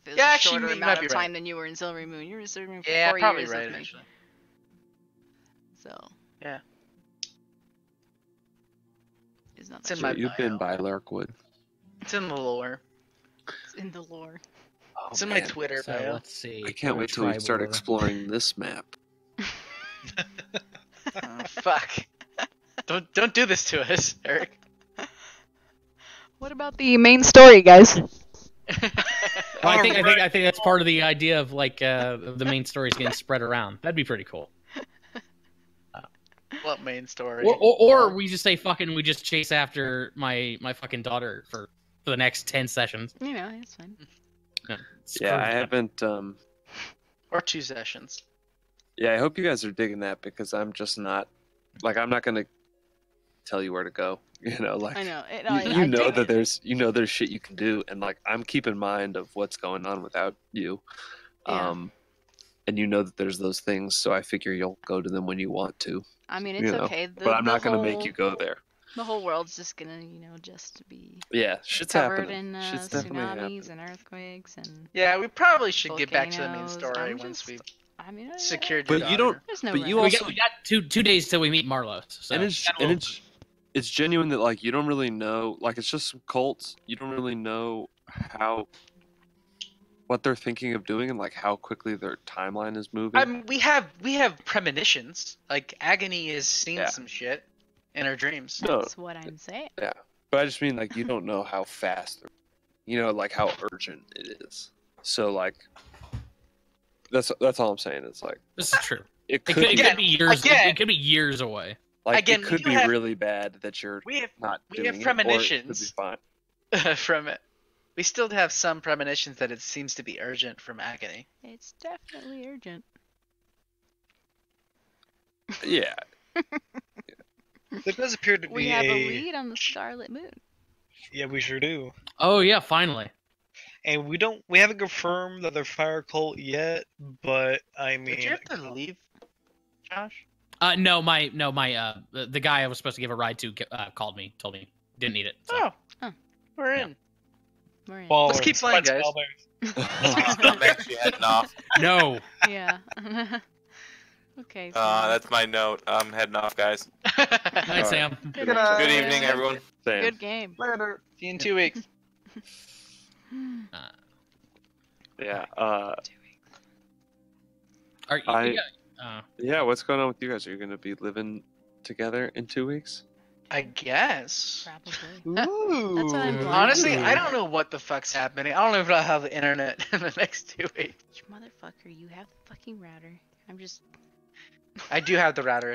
D: If it was
G: Yeah,
D: a
G: actually,
D: shorter
G: you
D: amount
G: might
D: of
G: be
D: time
G: right.
D: than you were in Silver Moon. You were in Silver Moon for
G: Yeah,
D: 4
G: probably
D: years
G: right,
D: with me.
G: actually.
D: So.
G: Yeah.
D: It's not
G: It's
D: that
G: in my
B: So you've been
G: bio.
B: by Lurkwood.
G: It's in the lore.
D: It's in the lore.
B: Oh,
G: It's in my
B: man.
G: Twitter
A: So
G: bio.
A: let's see.
B: I can't wait till we start
A: Tribor.
B: exploring this map.
G: Oh, fuck. Don't do this to us, Eric.
D: What about the main story, guys?
A: Well, I think that's part of the idea of like the main stories getting spread around. That'd be pretty cool.
G: What main story?
A: Or we just say fucking we just chase after my fucking daughter for the next 10 sessions.
D: You know, it's fine.
A: Screw
B: Yeah, I
A: that.
B: haven't.
G: Or 2 sessions.
B: Yeah, I hope you guys are digging that because I'm just not. Like, I'm not gonna tell you where to go. You know, like
D: I know.
B: you know that there's there's shit you can do, and like I'm keeping mind of what's going on without you.
D: Yeah.
B: And you know that there's those things, so I figure you'll go to them when you want to.
D: I mean,
B: you
D: it's
B: know,
D: okay.
B: But I'm not gonna make you go there.
D: The whole world's just gonna, just be
B: Yeah, shit's
D: covered
B: happening.
D: in
B: Shit's definitely happening.
D: tsunamis and earthquakes and.
G: Yeah, we probably should get back to the main
D: Volcanoes.
G: story
D: I'm
G: once
D: just-
G: we've
D: I mean,
G: secured
B: But
G: your
B: you
G: daughter.
B: don't-
D: There's no.
B: but you
D: rush.
B: also-
A: we got two days till we meet Marlos. So
B: And it's genuine that like you don't really know, like it's just some cults. You don't really know what they're thinking of doing and like how quickly their timeline is moving.
G: I mean, we have premonitions. Like Agony has seen
B: Yeah.
G: some shit in her dreams.
B: No.
D: That's what I'm saying.
B: But I just mean like you don't know how fast, like how urgent it is. So like that's all I'm saying. It's like
A: this is true.
B: it
A: It
B: could,
A: could,
B: be,
A: it could be years.
G: again.
A: It could be years away.
B: like
G: again,
B: it could
G: you
B: be
G: have-
B: really bad that you're
G: We have
B: not
G: we
B: doing
G: have
B: it, or it could be
G: premonitions.
B: fine.
G: from it. We still have some premonitions that it seems to be urgent from Agony.
D: It's definitely urgent.
B: Yeah.
E: There does appear to be
D: We have a lead on the Starlit Moon.
E: Yeah, we sure do.
A: Oh yeah, finally.
E: And we haven't confirmed that they're fire cult yet, but I mean,
G: Did you have to leave, Josh?
A: No, the guy I was supposed to give a ride to called me, told me didn't need it. So.
G: Oh, we're in.
D: We're in.
E: Ballers.
G: Let's keep playing,
E: Let's
G: guys.
C: I'm actually heading off.
A: No.
D: Yeah. Okay.
C: That's my note. I'm heading off, guys.
A: Night, Sam.
D: Good
C: Good
D: night.
C: evening, everyone.
B: Same.
D: Good game.
E: Later. See you in 2 weeks.
B: Yeah.
A: Are you,
B: I-
A: uh,
B: Yeah. What's going on with you guys? Are you gonna be living together in 2 weeks?
E: I guess.
D: Probably.
E: Ooh.
D: That's what I'm
E: Honestly,
D: wondering.
E: I don't know what the fuck's happening. I don't know if I'll have the internet in the next 2 weeks.
D: You motherfucker, you have the fucking router. I'm just
E: I do have the router.